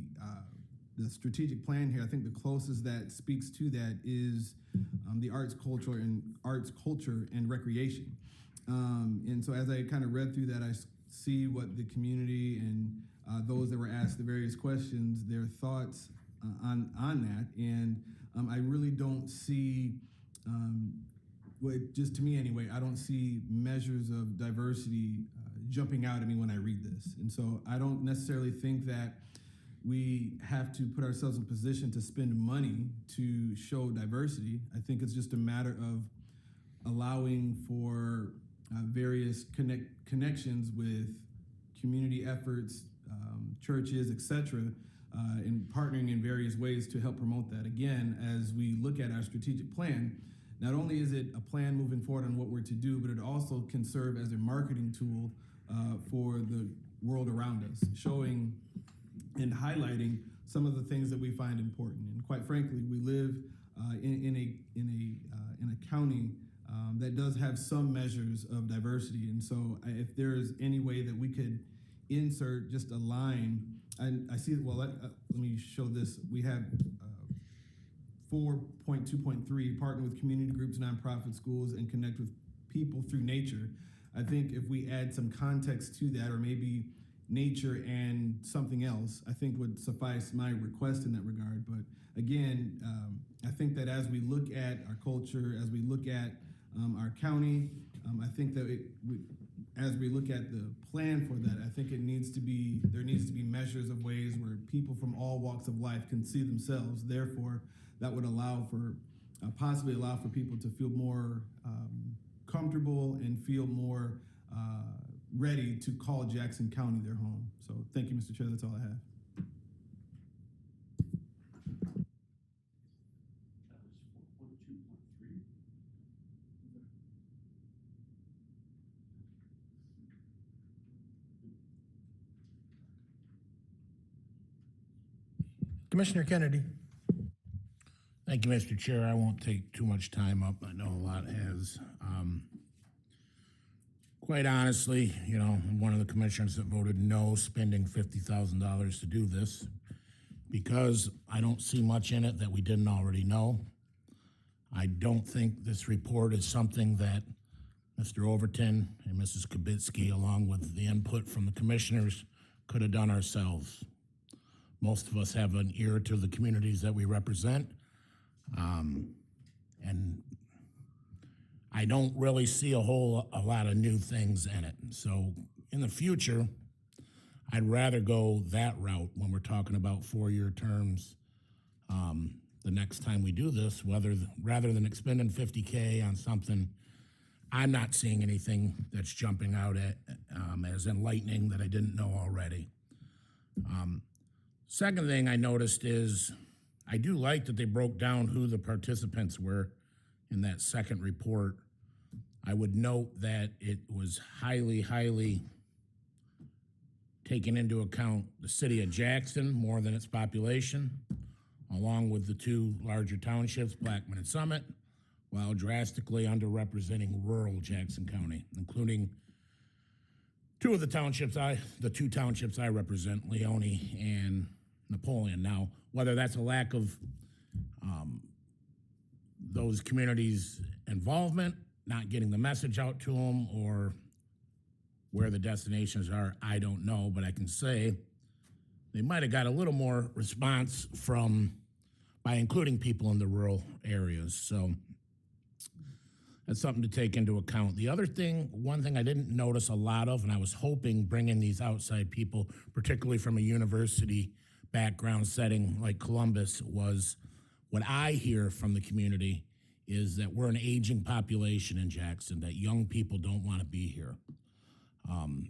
strategic plan here, I think the closest that speaks to that is the arts, culture, and recreation. And so as I kind of read through that, I see what the community and those that were asked the various questions, their thoughts on that. And I really don't see well, just to me anyway, I don't see measures of diversity jumping out at me when I read this. And so I don't necessarily think that we have to put ourselves in a position to spend money to show diversity. I think it's just a matter of allowing for various connections with community efforts, churches, etc., and partnering in various ways to help promote that. Again, as we look at our strategic plan, not only is it a plan moving forward on what we're to do, but it also can serve as a marketing tool for the world around us, showing and highlighting some of the things that we find important. And quite frankly, we live in a county that does have some measures of diversity. And so if there is any way that we could insert just a line, and I see, well, let me show this. We have 4.2.3, partner with community groups, nonprofit schools, and connect with people through nature. I think if we add some context to that, or maybe nature and something else, I think would suffice my request in that regard. But again, I think that as we look at our culture, as we look at our county, I think that as we look at the plan for that, I think there needs to be measures of ways where people from all walks of life can see themselves. Therefore, that would possibly allow for people to feel more comfortable and feel more ready to call Jackson County their home. So thank you, Mr. Chair. That's all I have. Commissioner Kennedy. Thank you, Mr. Chair. I won't take too much time up. I know a lot has. Quite honestly, you know, I'm one of the commissioners that voted no spending $50,000 to do this because I don't see much in it that we didn't already know. I don't think this report is something that Mr. Overton and Mrs. Kibitsky, along with the input from the commissioners, could have done ourselves. Most of us have an ear to the communities that we represent, and I don't really see a lot of new things in it. So in the future, I'd rather go that route when we're talking about 4-year terms. The next time we do this, rather than expending $50K on something, I'm not seeing anything that's jumping out at as enlightening that I didn't know already. Second thing I noticed is I do like that they broke down who the participants were in that second report. I would note that it was highly taking into account the city of Jackson more than its population, along with the two larger townships, Blackman and Summit, while drastically underrepresenting rural Jackson County, including two townships I represent, Leone and Napoleon. Now, whether that's a lack of those communities' involvement, not getting the message out to them, or where the destinations are, I don't know, but I can say they might have got a little more response by including people in the rural areas. So that's something to take into account. The other thing, one thing I didn't notice a lot of, and I was hoping bringing these outside people, particularly from a university background setting like Columbus, was what I hear from the community is that we're an aging population in Jackson, that young people don't want to be here,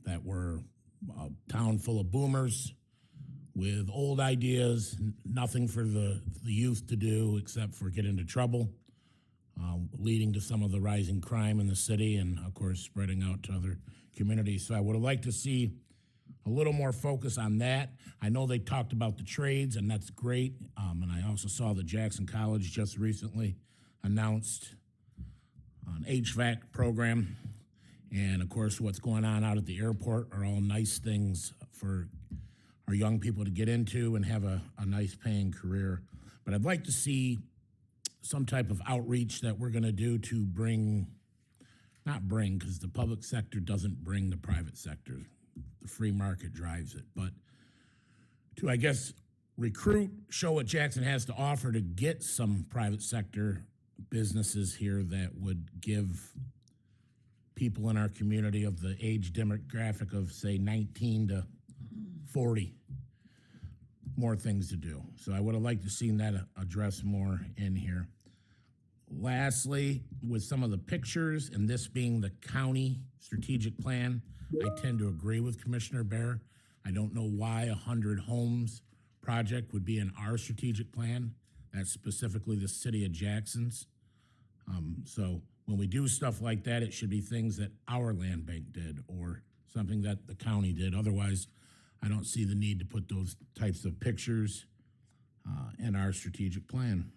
that we're a town full of boomers with old ideas, nothing for the youth to do except for get into trouble, leading to some of the rising crime in the city and, of course, spreading out to other communities. So I would have liked to see a little more focus on that. I know they talked about the trades, and that's great. And I also saw that Jackson College just recently announced an HVAC program. And of course, what's going on out at the airport are all nice things for our young people to get into and have a nice paying career. But I'd like to see some type of outreach that we're gonna do to because the public sector doesn't bring the private sector. The free market drives it. But to, I guess, recruit, show what Jackson has to offer to get some private sector businesses here that would give people in our community of the age demographic of, say, 19 to 40 more things to do. So I would have liked to seen that addressed more in here. Lastly, with some of the pictures, and this being the county strategic plan, I tend to agree with Commissioner Bear. I don't know why a 100 homes project would be in our strategic plan. That's specifically the city of Jackson's. So when we do stuff like that, it should be things that our land bank did or something that the county did. Otherwise, I don't see the need to put those types of pictures in our strategic plan.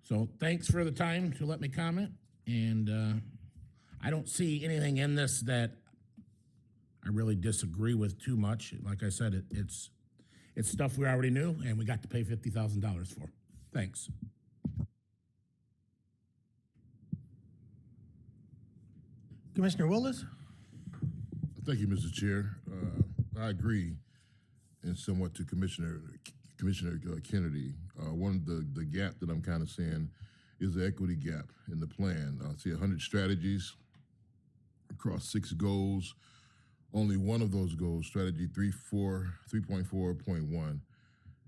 So thanks for the time to let me comment. And I don't see anything in this that I really disagree with too much. Like I said, it's stuff we already knew and we got to pay $50,000 for. Thanks. Commissioner Willis? Thank you, Mr. Chair. I agree and somewhat to Commissioner Kennedy. One of the gap that I'm kind of seeing is the equity gap in the plan. I see 100 strategies across 6 goals. Only one of those goals, strategy 3.4.1,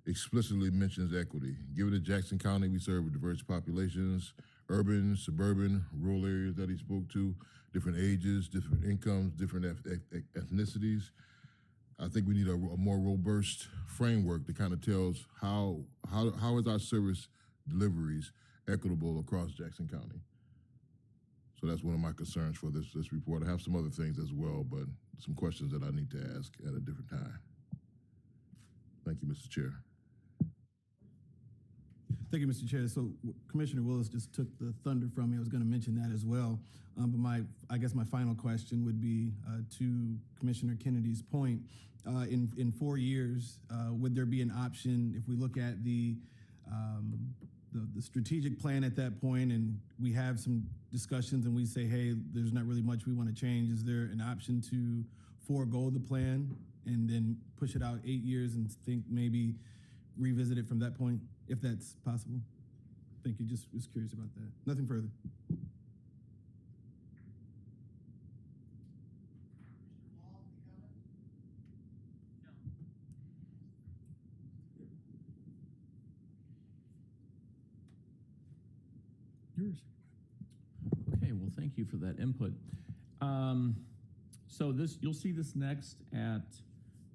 explicitly mentions equity. Given that Jackson County, we serve diverse populations, urban, suburban, rural areas that he spoke to, different ages, different incomes, different ethnicities. I think we need a more robust framework that kind of tells how is our service deliveries equitable across Jackson County. So that's one of my concerns for this report. I have some other things as well, but some questions that I need to ask at a different time. Thank you, Mr. Chair. Thank you, Mr. Chair. So Commissioner Willis just took the thunder from me. I was going to mention that as well. But I guess my final question would be to Commissioner Kennedy's point. In 4 years, would there be an option if we look at the strategic plan at that point and we have some discussions and we say, hey, there's not really much we want to change, is there an option to forego the plan and then push it out 8 years and think maybe revisit it from that point, if that's possible? Thank you, just was curious about that. Nothing further. Yours. Okay, well, thank you for that input. So you'll see this next at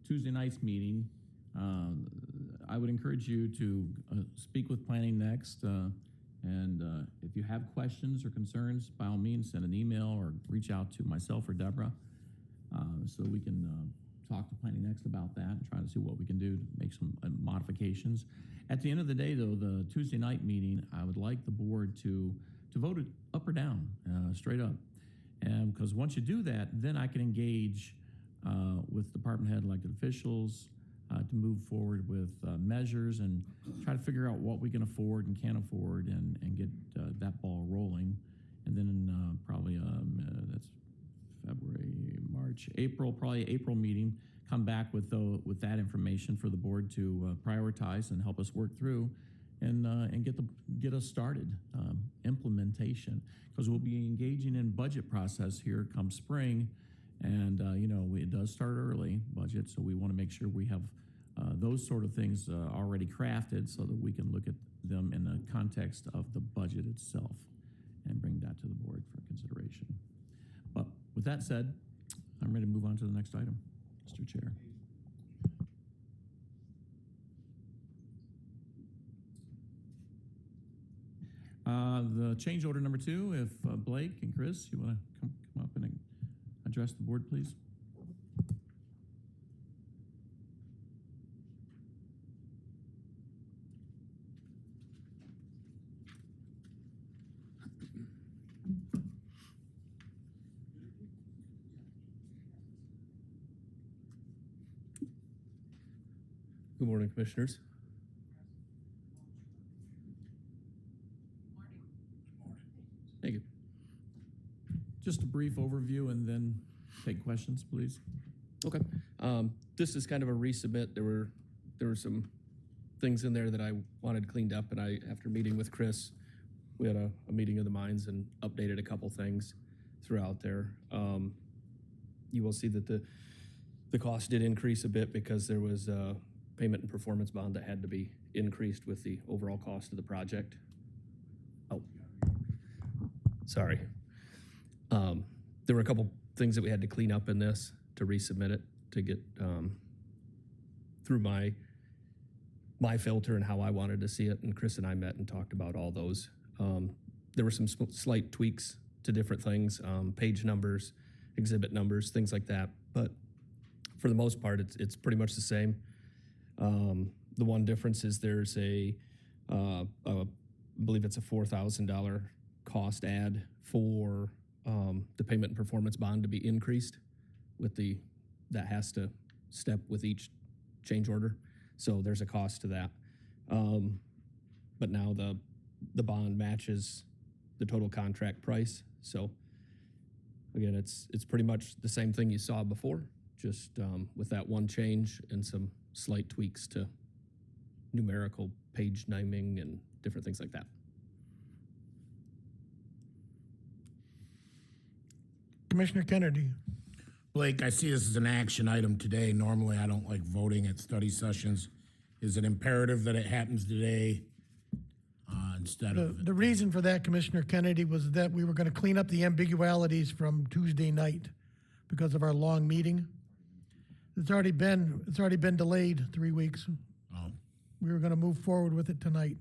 Tuesday night's meeting. I would encourage you to speak with planning next. And if you have questions or concerns, by all means, send an email or reach out to myself or Deborah so we can talk to planning next about that and try to see what we can do to make some modifications. At the end of the day, though, the Tuesday night meeting, I would like the board to vote it up or down, straight up. And because once you do that, then I can engage with department head elected officials to move forward with measures and try to figure out what we can afford and can't afford and get that ball rolling. And then probably that's February, March, April, probably April meeting, come back with that information for the board to prioritize and help us work through and get us started, implementation, because we'll be engaging in budget process here come spring. And, it does start early, budget, so we want to make sure we have those sort of things already crafted so that we can look at them in the context of the budget itself and bring that to the board for consideration. But with that said, I'm ready to move on to the next item, Mr. Chair. The change order number 2, if Blake and Chris, you want to come up and address the board, please. Good morning, Commissioners. Thank you. Just a brief overview and then take questions, please. Okay. This is kind of a resubmit. There were some things in there that I wanted cleaned up, and after meeting with Chris, we had a meeting of the minds and updated a couple things. throughout there. You will see that the cost did increase a bit because there was a payment and performance bond that had to be increased with the overall cost of the project. Oh, sorry. There were a couple things that we had to clean up in this to resubmit it to get through my filter and how I wanted to see it. And Chris and I met and talked about all those. There were some slight tweaks to different things, page numbers, exhibit numbers, things like that. But for the most part, it's pretty much the same. The one difference is there's I believe it's a $4,000 cost add for the payment and performance bond to be increased with that has to step with each change order. So there's a cost to that. But now the bond matches the total contract price. So again, it's pretty much the same thing you saw before, just with that one change and some slight tweaks to numerical page naming and different things like that. Commissioner Kennedy. Blake, I see this as an action item today. Normally, I don't like voting at study sessions. Is it imperative that it happens today instead of? The reason for that, Commissioner Kennedy, was that we were going to clean up the ambiguities from Tuesday night because of our long meeting. It's already been delayed 3 weeks. Oh, We were going to move forward with it tonight.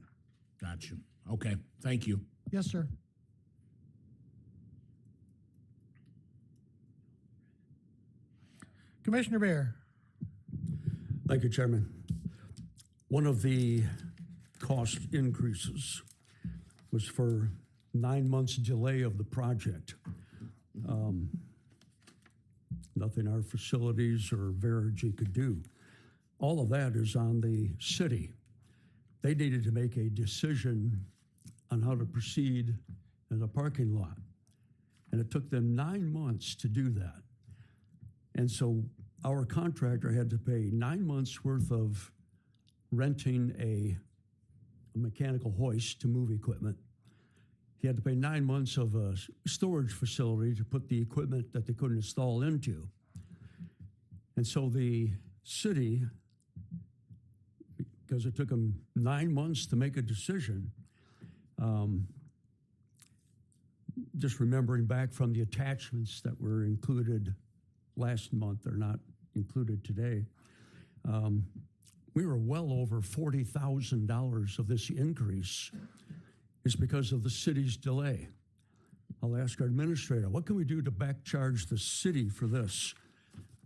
got you. Okay, thank you. Yes, sir. Commissioner Bear. Thank you, Chairman. One of the cost increases was for 9 months delay of the project. Nothing our facilities or Verigy could do. All of that is on the city. They needed to make a decision on how to proceed in the parking lot. And it took them 9 months to do that. And so our contractor had to pay 9 months worth of renting a mechanical hoist to move equipment. He had to pay 9 months of a storage facility to put the equipment that they couldn't install into. And so the city, because it took them 9 months to make a decision, just remembering back from the attachments that were included last month, they're not included today. We were well over $40,000 of this increase is because of the city's delay. I'll ask our administrator, what can we do to back charge the city for this?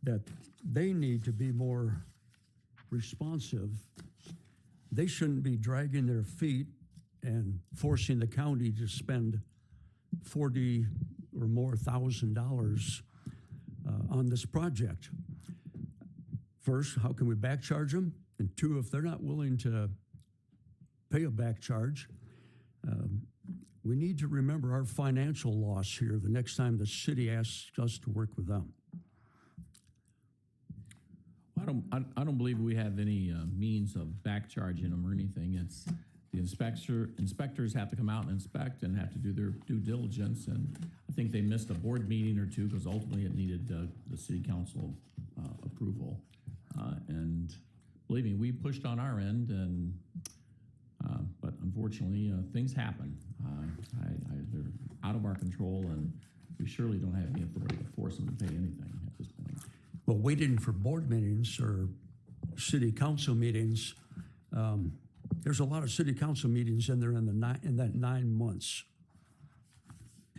That they need to be more responsive. They shouldn't be dragging their feet and forcing the county to spend $40 or more thousand dollars on this project. First, how can we back charge them? And two, if they're not willing to pay a back charge, we need to remember our financial loss here the next time the city asks us to work with them. I don't believe we have any means of back charging them or anything. It's the inspectors have to come out and inspect and have to do their due diligence. And I think they missed a board meeting or two because ultimately it needed the city council approval. And believe me, we pushed on our end, and but unfortunately things happen. They're out of our control, and we surely don't have any authority to force them to pay anything at this point. Well, waiting for board meetings or city council meetings, there's a lot of city council meetings in there in that 9 months.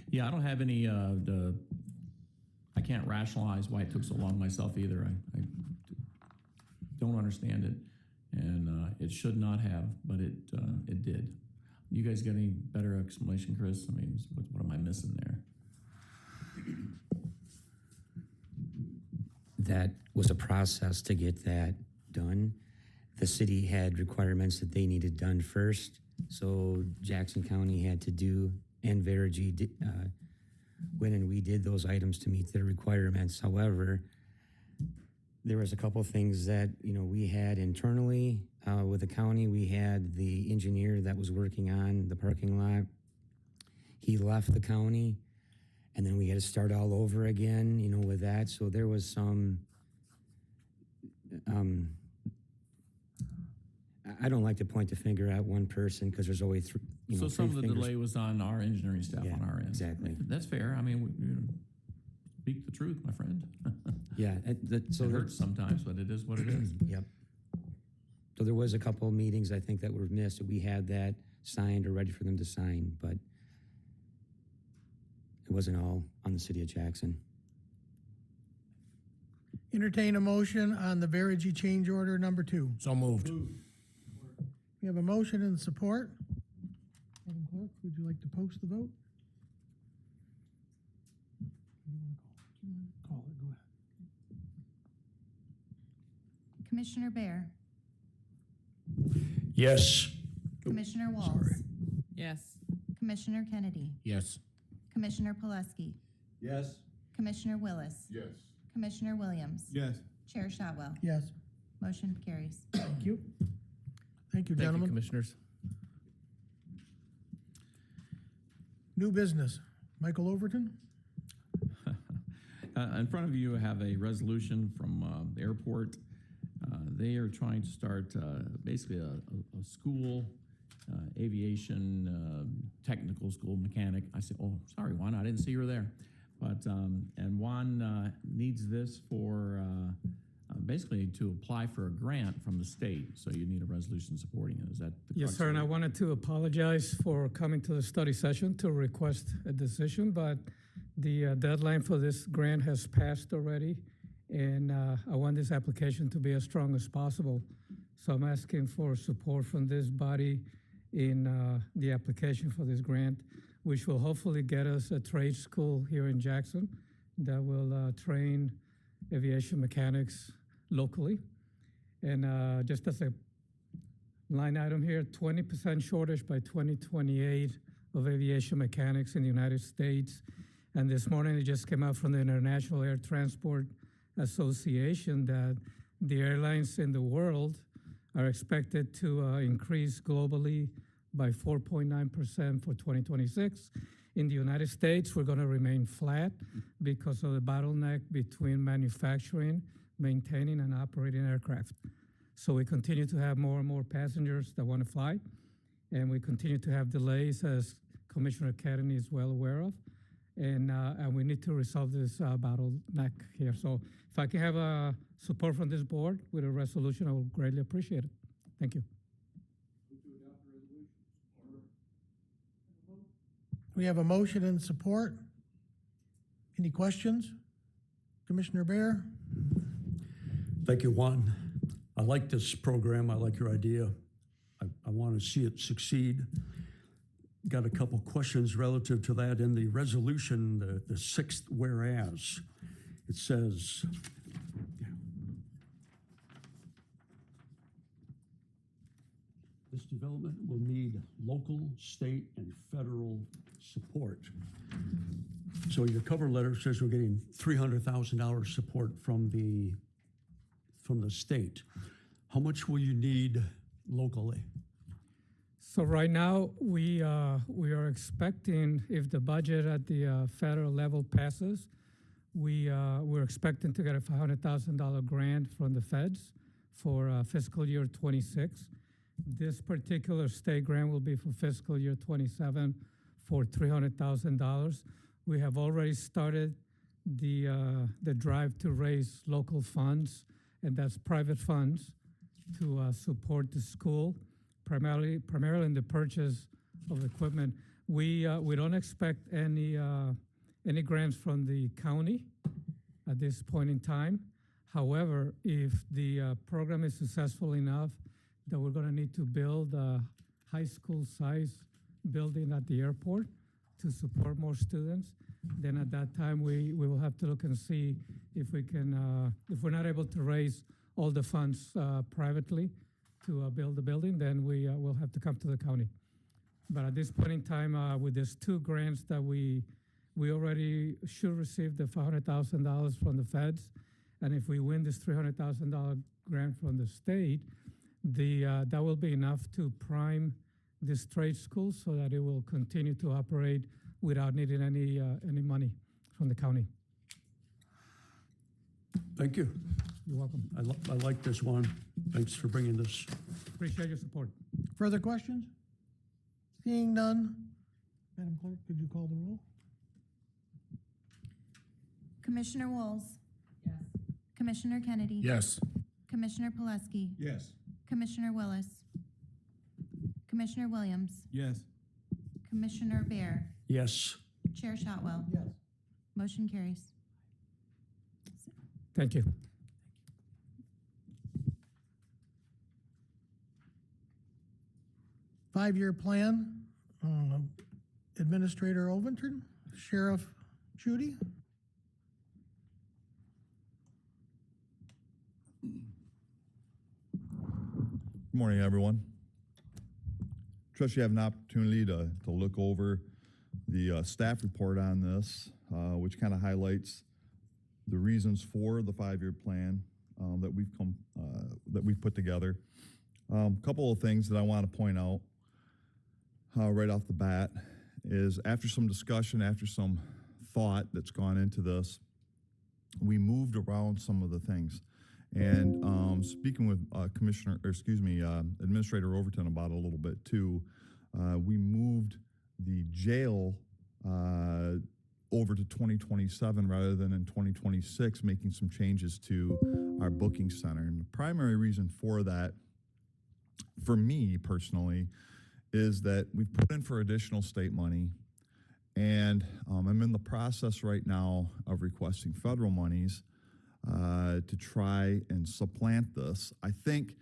Yeah, I don't have any, I can't rationalize why it took so long myself either. I don't understand it, and it should not have, but it did. You guys got any better explanation, Chris? I mean, what am I missing there? That was a process to get that done. The city had requirements that they needed done first, so Jackson County had to do, and Verigy went and we did those items to meet their requirements. However, there was a couple things that we had internally with the county. We had the engineer that was working on the parking lot. He left the county, And then we had to start all over again, you know, with that. So there was some, I don't like to point the finger at one person because there's always, So some of the fingers. delay was on our engineering staff Yeah, on our end. exactly. That's fair. I mean, speak the truth, my friend. Yeah. So It hurts sometimes, but it is what it is. Yep. So there was a couple of meetings, I think, that were missed. We had that signed or ready for them to sign, but it wasn't all on the city of Jackson. Entertain a motion on the Verigy change order number 2. So moved. We have a motion and support. Madam Clerk, would you like to post the vote? Call it, go ahead. Commissioner Bear, Yes. Commissioner Walls, Yes. Commissioner Kennedy, Yes. Commissioner Pileski, Yes. Commissioner Willis, Yes. Commissioner Williams, Yes. Chair Shotwell. Yes, Motion carries. thank you. Thank you, Thank you, gentlemen. Commissioners. New business. Michael Overton? In front of you, I have a resolution from the airport. They are trying to start basically a school, aviation, technical school mechanic. I said, oh, sorry, Juan, I didn't see you were there. But, and Juan needs this for basically to apply for a grant from the state. So you need a resolution supporting it. Is that the Yes, crux sir, of and I it? wanted to apologize for coming to the study session to request a decision, but the deadline for this grant has passed already, and I want this application to be as strong as possible. So I'm asking for support from this body in the application for this grant, which will hopefully get us a trade school here in Jackson that will train aviation mechanics locally. And just as a line item here, 20% shortage by 2028 of aviation mechanics in the United States. And this morning, it just came out from the International Air Transport Association that the airlines in the world are expected to increase globally by 4.9% for 2026. In the United States, we're going to remain flat because of the bottleneck between manufacturing, maintaining, and operating aircraft. So we continue to have more and more passengers that want to fly, and we continue to have delays, as Commissioner Kennedy is well aware of, and we need to resolve this bottleneck here. So if I can have support from this board with a resolution, I would greatly appreciate it. Thank you. We have a motion and support. Any questions? Commissioner Bear? Thank you, Juan. I like this program. I like your idea. I want to see it succeed. Got a couple questions relative to that. In the resolution, the sixth whereas, it says, this development will need local, state, and federal support. So your cover letter says we're getting $300,000 support from the state. How much will you need locally? So right now, we are expecting, if the budget at the federal level passes, we're expecting to get a $500,000 grant from the feds for fiscal year 26. This particular state grant will be for fiscal year 27 for $300,000. We have already started the drive to raise local funds, and that's private funds to support the school, primarily in the purchase of equipment. We don't expect any grants from the county at this point in time. However, if the program is successful enough that we're going to need to build a high school size building at the airport to support more students, then at that time we will have to look and see if we can, if we're not able to raise all the funds privately to build the building, then we will have to come to the county. But at this point in time, with these two grants that we already should receive the $500,000 from the feds, and if we win this $300,000 grant from the state, that will be enough to prime this trade school so that it will continue to operate without needing any money. from the county. Thank you. You're welcome. I like this one. Thanks for bringing this. Appreciate your support. Further questions? Seeing none, Madam Clerk, could you call the roll? Commissioner Wolves? Yes. Commissioner Kennedy? Yes. Commissioner Pileski? Yes. Commissioner Willis? Commissioner Williams? Yes. Commissioner Bear? Yes. Chair Shotwell? Yes. Motion carries. Thank you. Five-year plan, Administrator Overton, Sheriff Judy. Good morning, everyone. Trust you have an opportunity to look over the staff report on this, which kind of highlights the reasons for the five-year plan that we've put together. Couple of things that I want to point out right off the bat is after some discussion, after some thought that's gone into this, we moved around some of the things. And speaking with Administrator Overton about it a little bit too, we moved the jail over to 2027 rather than in 2026, making some changes to our booking center. And the primary reason for that, for me personally, is that we've put in for additional state money, and I'm in the process right now of requesting federal monies to try and supplant this. I think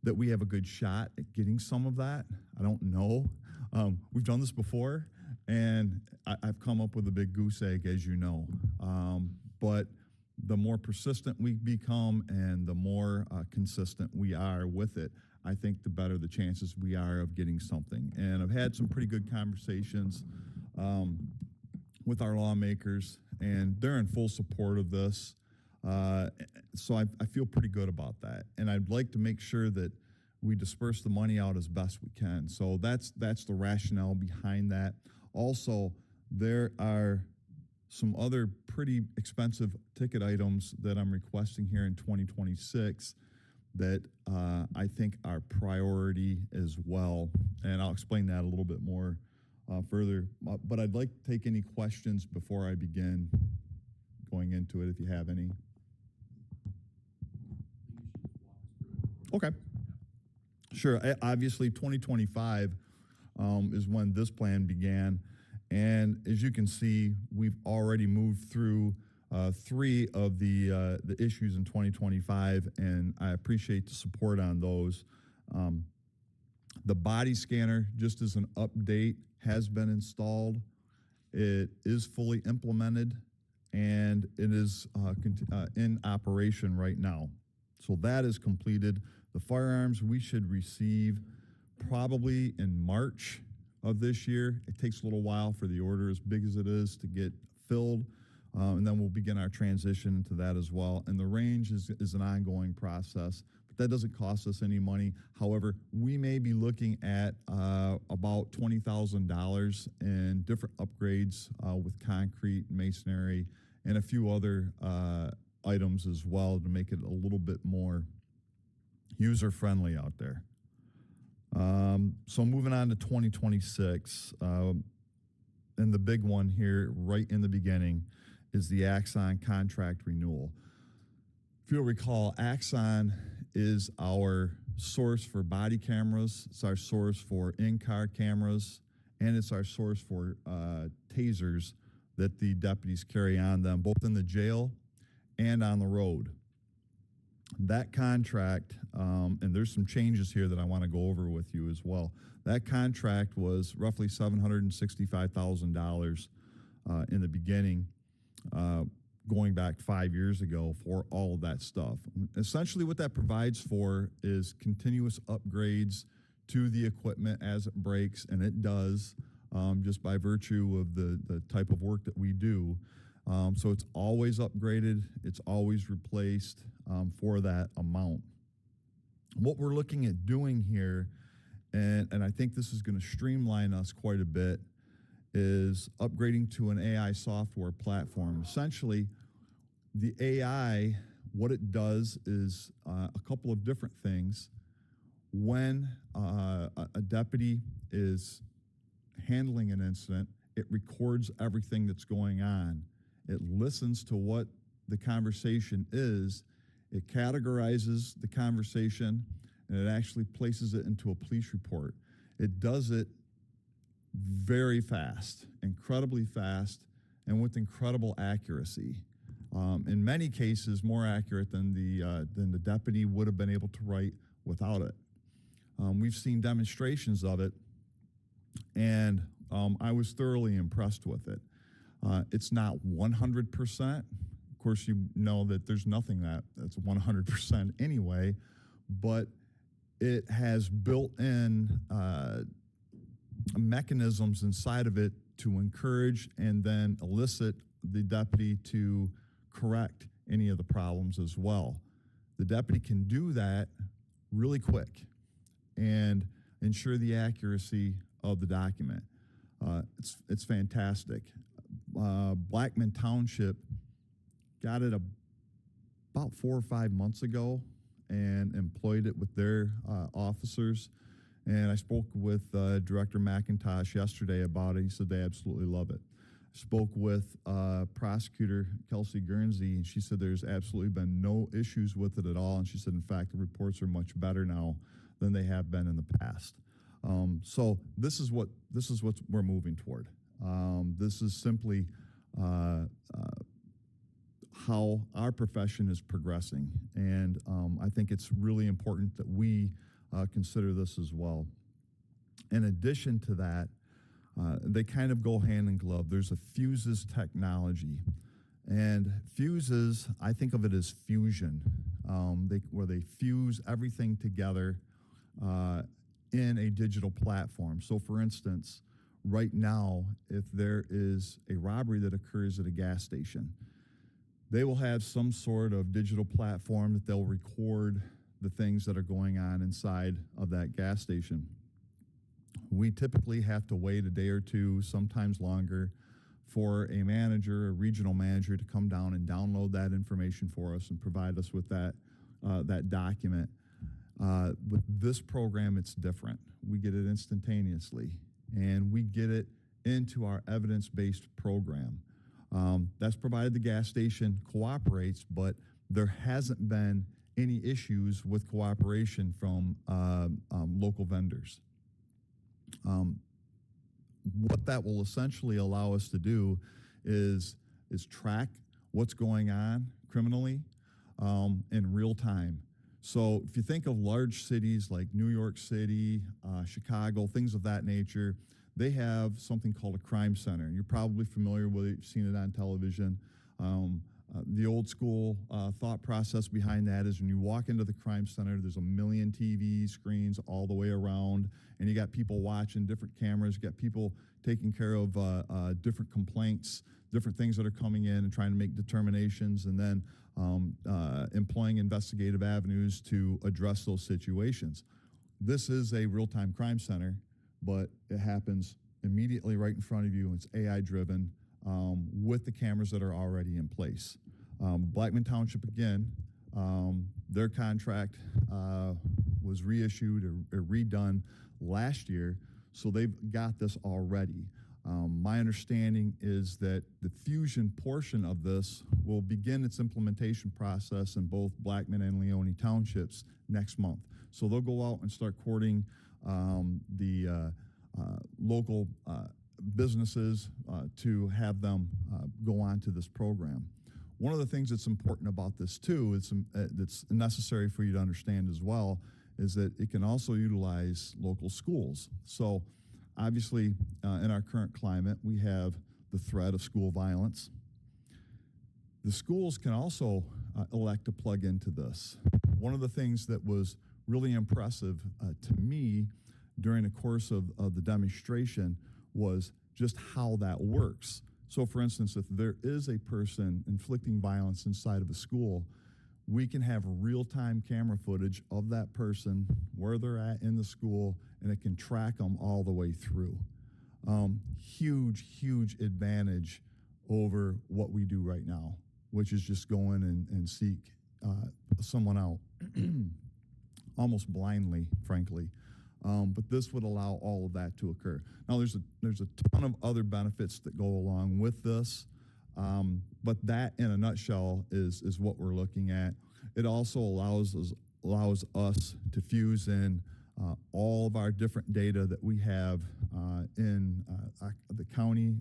that we have a good shot at getting some of that. I don't know. We've done this before, and I've come up with a big goose egg, as you know. But the more persistent we become and the more consistent we are with it, I think the better the chances we are of getting something. And I've had some pretty good conversations with our lawmakers, and they're in full support of this. So I feel pretty good about that. And I'd like to make sure that we disperse the money out as best we can. So that's the rationale behind that. Also, there are some other pretty expensive ticket items that I'm requesting here in 2026 that I think are priority as well. And I'll explain that a little bit more further. But I'd like to take any questions before I begin going into it, if you have any. Okay. Sure. Obviously, 2025 is when this plan began. And as you can see, we've already moved through three of the issues in 2025, and I appreciate the support on those. The body scanner, just as an update, has been installed. It is fully implemented, and it is in operation right now. So that is completed. The firearms we should receive probably in March of this year. It takes a little while for the order, as big as it is, to get filled. And then we'll begin our transition into that as well. And the range is an ongoing process, but that doesn't cost us any money. However, we may be looking at about $20,000 in different upgrades with concrete, masonry, and a few other items as well to make it a little bit more user-friendly out there. So moving on to 2026, and the big one here right in the beginning is the Axon contract renewal. If you'll recall, Axon is our source for body cameras, it's our source for in-car cameras, and it's our source for tasers that the deputies carry on them, both in the jail and on the road. That contract, and there's some changes here that I want to go over with you as well. That contract was roughly $765,000 in the beginning, going back 5 years ago for all of that stuff. Essentially what that provides for is continuous upgrades to the equipment as it breaks, and it does, just by virtue of the type of work that we do. So it's always upgraded, it's always replaced for that amount. What we're looking at doing here, and I think this is going to streamline us quite a bit, is upgrading to an AI software platform. Essentially, the AI, what it does is a couple of different things. When a deputy is handling an incident, it records everything that's going on. It listens to what the conversation is, it categorizes the conversation, and it actually places it into a police report. It does it very fast, incredibly fast, and with incredible accuracy. In many cases, more accurate than the deputy would have been able to write without it. We've seen demonstrations of it, and I was thoroughly impressed with it. It's not 100%. Of course, you know that there's nothing that's 100% anyway, but it has built-in mechanisms inside of it to encourage and then elicit the deputy to correct any of the problems as well. The deputy can do that really quick and ensure the accuracy of the document. It's fantastic. Blackman Township got it about 4 or 5 months ago and employed it with their officers. And I spoke with Director McIntosh yesterday about it. He said they absolutely love it. Spoke with Prosecutor Kelsey Guernsey, and she said there's absolutely been no issues with it at all. And she said, in fact, the reports are much better now than they have been in the past. So this is what we're moving toward. This is simply how our profession is progressing, and I think it's really important that we consider this as well. In addition to that, they kind of go hand in glove. There's a fuses technology, and fuses, I think of it as fusion, where they fuse everything together in a digital platform. So for instance, right now, if there is a robbery that occurs at a gas station, they will have some sort of digital platform that they'll record the things that are going on inside of that gas station. We typically have to wait a day or two, sometimes longer, for a manager, a regional manager, to come down and download that information for us and provide us with that document. With this program, it's different. We get it instantaneously, and we get it into our evidence-based program. That's provided the gas station cooperates, but there hasn't been any issues with cooperation from local vendors. What that will essentially allow us to do is track what's going on criminally in real time. So if you think of large cities like New York City, Chicago, things of that nature, they have something called a crime center. You're probably familiar with it, you've seen it on television. The old school thought process behind that is when you walk into the crime center, there's a million TV screens all the way around, and you got people watching, different cameras, you got people taking care of different complaints, different things that are coming in and trying to make determinations, and then employing investigative avenues to address those situations. This is a real-time crime center, but it happens immediately right in front of you. It's AI-driven with the cameras that are already in place. Blackman Township, again, their contract was reissued or redone last year, so they've got this already. My understanding is that the fusion portion of this will begin its implementation process in both Blackman and Leone Townships next month. So they'll go out and start courting the local businesses to have them go on to this program. One of the things that's important about this too, that's necessary for you to understand as well, is that it can also utilize local schools. So obviously, in our current climate, we have the threat of school violence. The schools can also elect to plug into this. One of the things that was really impressive to me during the course of the demonstration was just how that works. So for instance, if there is a person inflicting violence inside of a school, we can have real-time camera footage of that person, where they're at in the school, and it can track them all the way through. Huge advantage over what we do right now, which is just go in and seek someone out almost blindly, frankly. But this would allow all of that to occur. Now, there's a ton of other benefits that go along with this, but that, in a nutshell, is what we're looking at. It also allows us to fuse in all of our different data that we have in the county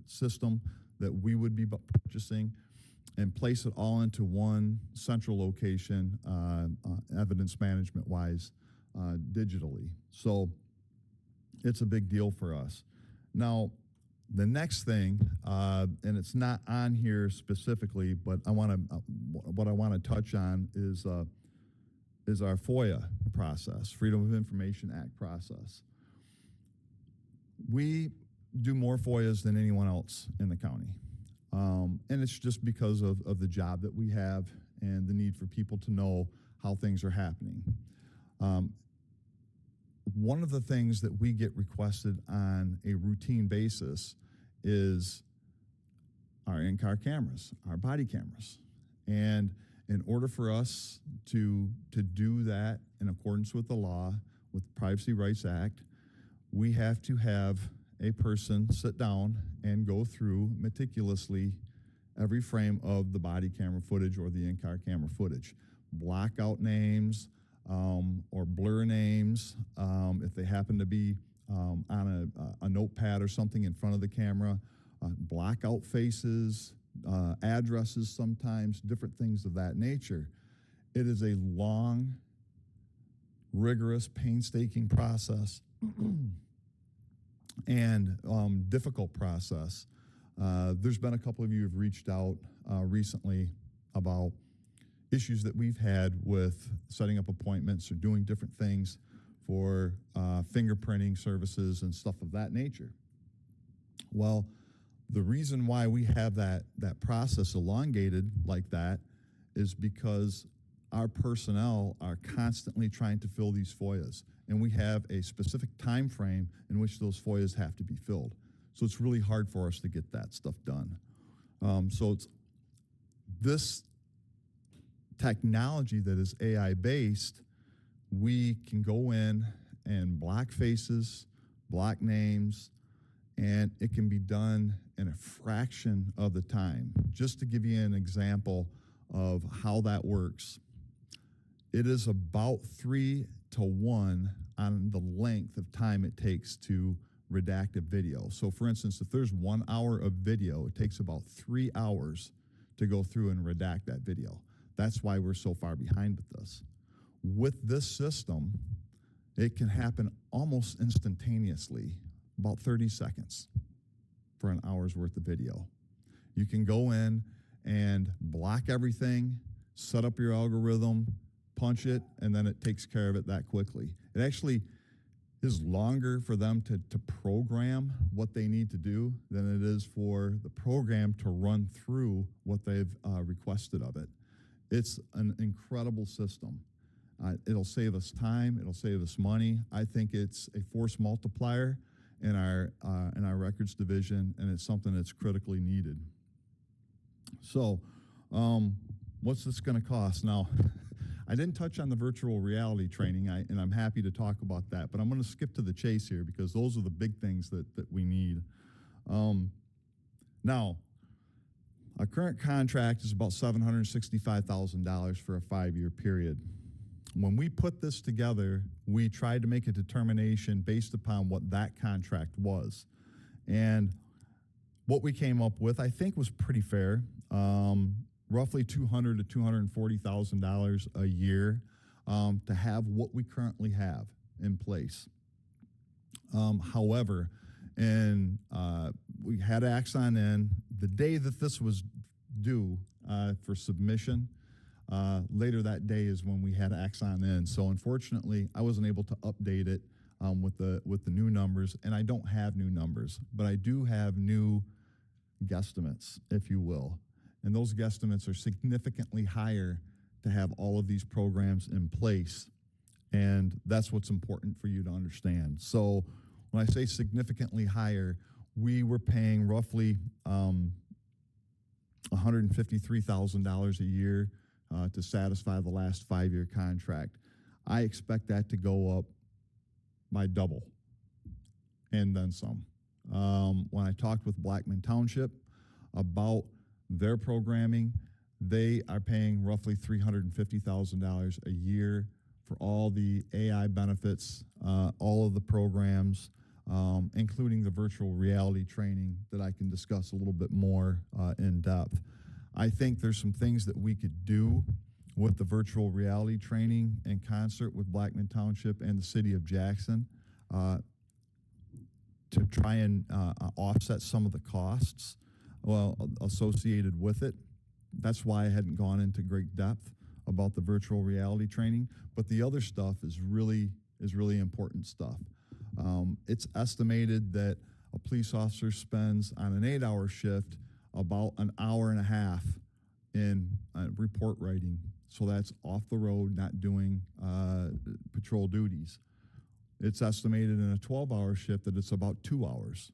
system that we would be purchasing, and place it all into one central location, evidence management wise, digitally. So it's a big deal for us. Now, the next thing, and it's not on here specifically, but what I want to touch on is our FOIA process, Freedom of Information Act process. We do more FOIAs than anyone else in the county. And it's just because of the job that we have and the need for people to know how things are happening. One of the things that we get requested on a routine basis is our in-car cameras, our body cameras. And in order for us to do that in accordance with the law, with the Privacy Rights Act, we have to have a person sit down and go through meticulously every frame of the body camera footage or the in-car camera footage. Block out names or blur names if they happen to be on a notepad or something in front of the camera. Block out faces, addresses sometimes, different things of that nature. It is a long, rigorous, painstaking process and difficult process. There's been a couple of you who have reached out recently about issues that we've had with setting up appointments or doing different things for fingerprinting services and stuff of that nature. Well, the reason why we have that process elongated like that is because our personnel are constantly trying to fill these FOIAs, and we have a specific time frame in which those FOIAs have to be filled. So it's really hard for us to get that stuff done. So it's this technology that is AI-based, we can go in and block faces, block names, and it can be done in a fraction of the time. Just to give you an example of how that works, it is about 3 to 1 on the length of time it takes to redact a video. So for instance, if there's 1 hour of video, it takes about 3 hours to go through and redact that video. That's why we're so far behind with this. With this system, it can happen almost instantaneously, about 30 seconds for an hour's worth of video. You can go in and block everything, set up your algorithm, punch it, and then it takes care of it that quickly. It actually is longer for them to program what they need to do than it is for the program to run through what they've requested of it. It's an incredible system. It'll save us time. It'll save us money. I think it's a force multiplier in our records division, and it's something that's critically needed. So, what's this going to cost? Now, I didn't touch on the virtual reality training, and I'm happy to talk about that, but I'm going to skip to the chase here because those are the big things that we need. Now, our current contract is about $765,000 for a 5-year period. When we put this together, we tried to make a determination based upon what that contract was. And what we came up with, I think, was pretty fair. Roughly $200,000 to $240,000 a year to have what we currently have in place. However, we had Axon in the day that this was due for submission. Later that day is when we had Axon in. So unfortunately, I wasn't able to update it with the new numbers, and I don't have new numbers, but I do have new guesstimates, if you will. And those guesstimates are significantly higher to have all of these programs in place. And that's what's important for you to understand. So When I say significantly higher, we were paying roughly $153,000 a year to satisfy the last 5-year contract. I expect that to go up by double and then some. When I talked with Blackman Township about their programming, they are paying roughly $350,000 a year for all the AI benefits, all of the programs, including the virtual reality training that I can discuss a little bit more in depth. I think there's some things that we could do with the virtual reality training in concert with Blackman Township and the city of Jackson to try and offset some of the costs associated with it. That's why I hadn't gone into great depth about the virtual reality training, but the other stuff is really important stuff. It's estimated that a police officer spends on an 8-hour shift about an hour and a half in report writing. So that's off the road, not doing patrol duties. It's estimated in a 12-hour shift that it's about 2 hours.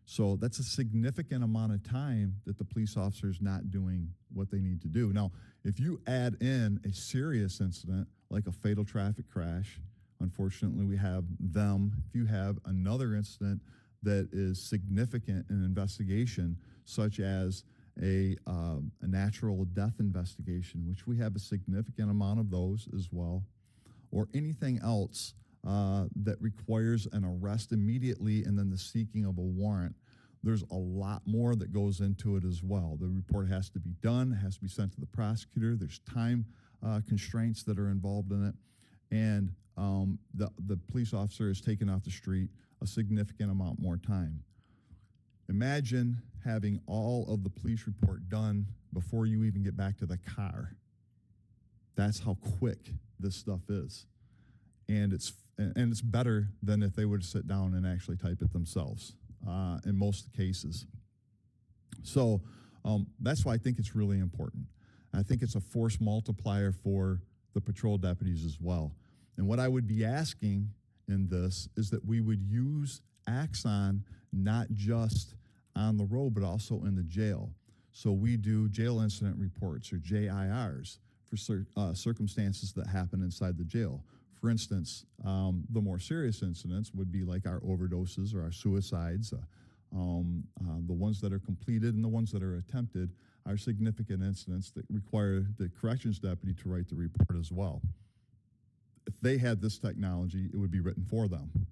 So that's a significant amount of time that the police officer is not doing what they need to do. Now, if you add in a serious incident like a fatal traffic crash, unfortunately we have them. If you have another incident that is significant in investigation, such as a natural death investigation, which we have a significant amount of those as well, or anything else that requires an arrest immediately and then the seeking of a warrant, there's a lot more that goes into it as well. The report has to be done, it has to be sent to the prosecutor. There's time constraints that are involved in it. And the police officer is taken off the street a significant amount more time. Imagine having all of the police report done before you even get back to the car. That's how quick this stuff is. And it's better than if they would sit down and actually type it themselves in most cases. So that's why I think it's really important. I think it's a force multiplier for the patrol deputies as well. And what I would be asking in this is that we would use Axon not just on the road, but also in the jail. So we do jail incident reports or JIRs for circumstances that happen inside the jail. For instance, the more serious incidents would be like our overdoses or our suicides. The ones that are completed and the ones that are attempted are significant incidents that require the corrections deputy to write the report as well. If they had this technology, it would be written for them.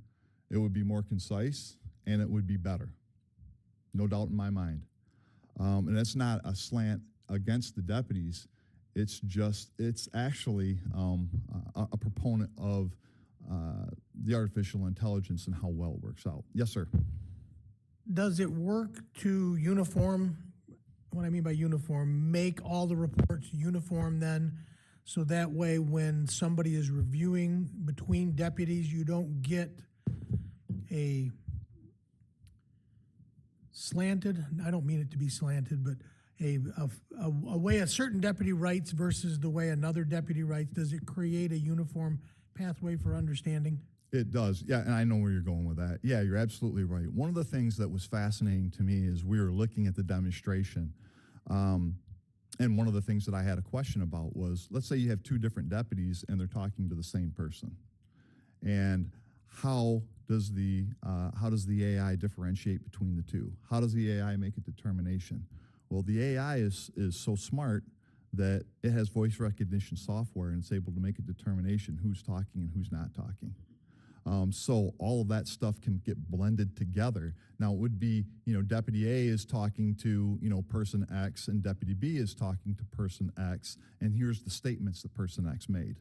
It would be more concise and it would be better. No doubt in my mind. And it's not a slant against the deputies. It's actually a proponent of the artificial intelligence and how well it works out. Yes, sir. Does it work to uniform, what I mean by uniform, make all the reports uniform then, so that way when somebody is reviewing between deputies, you don't get a slanted, I don't mean it to be slanted, but a way a certain deputy writes versus the way another deputy writes? Does it create a uniform pathway for understanding? It does. Yeah, and I know where you're going with that. Yeah, you're absolutely right. One of the things that was fascinating to me is we were looking at the demonstration. And one of the things that I had a question about was, let's say you have two different deputies and they're talking to the same person. And how does the AI differentiate between the two? How does the AI make a determination? Well, the AI is so smart that it has voice recognition software and it's able to make a determination who's talking and who's not talking. So all of that stuff can get blended together. Now it would be, Deputy A is talking to, person X and Deputy B is talking to person X, and here's the statements that person X made.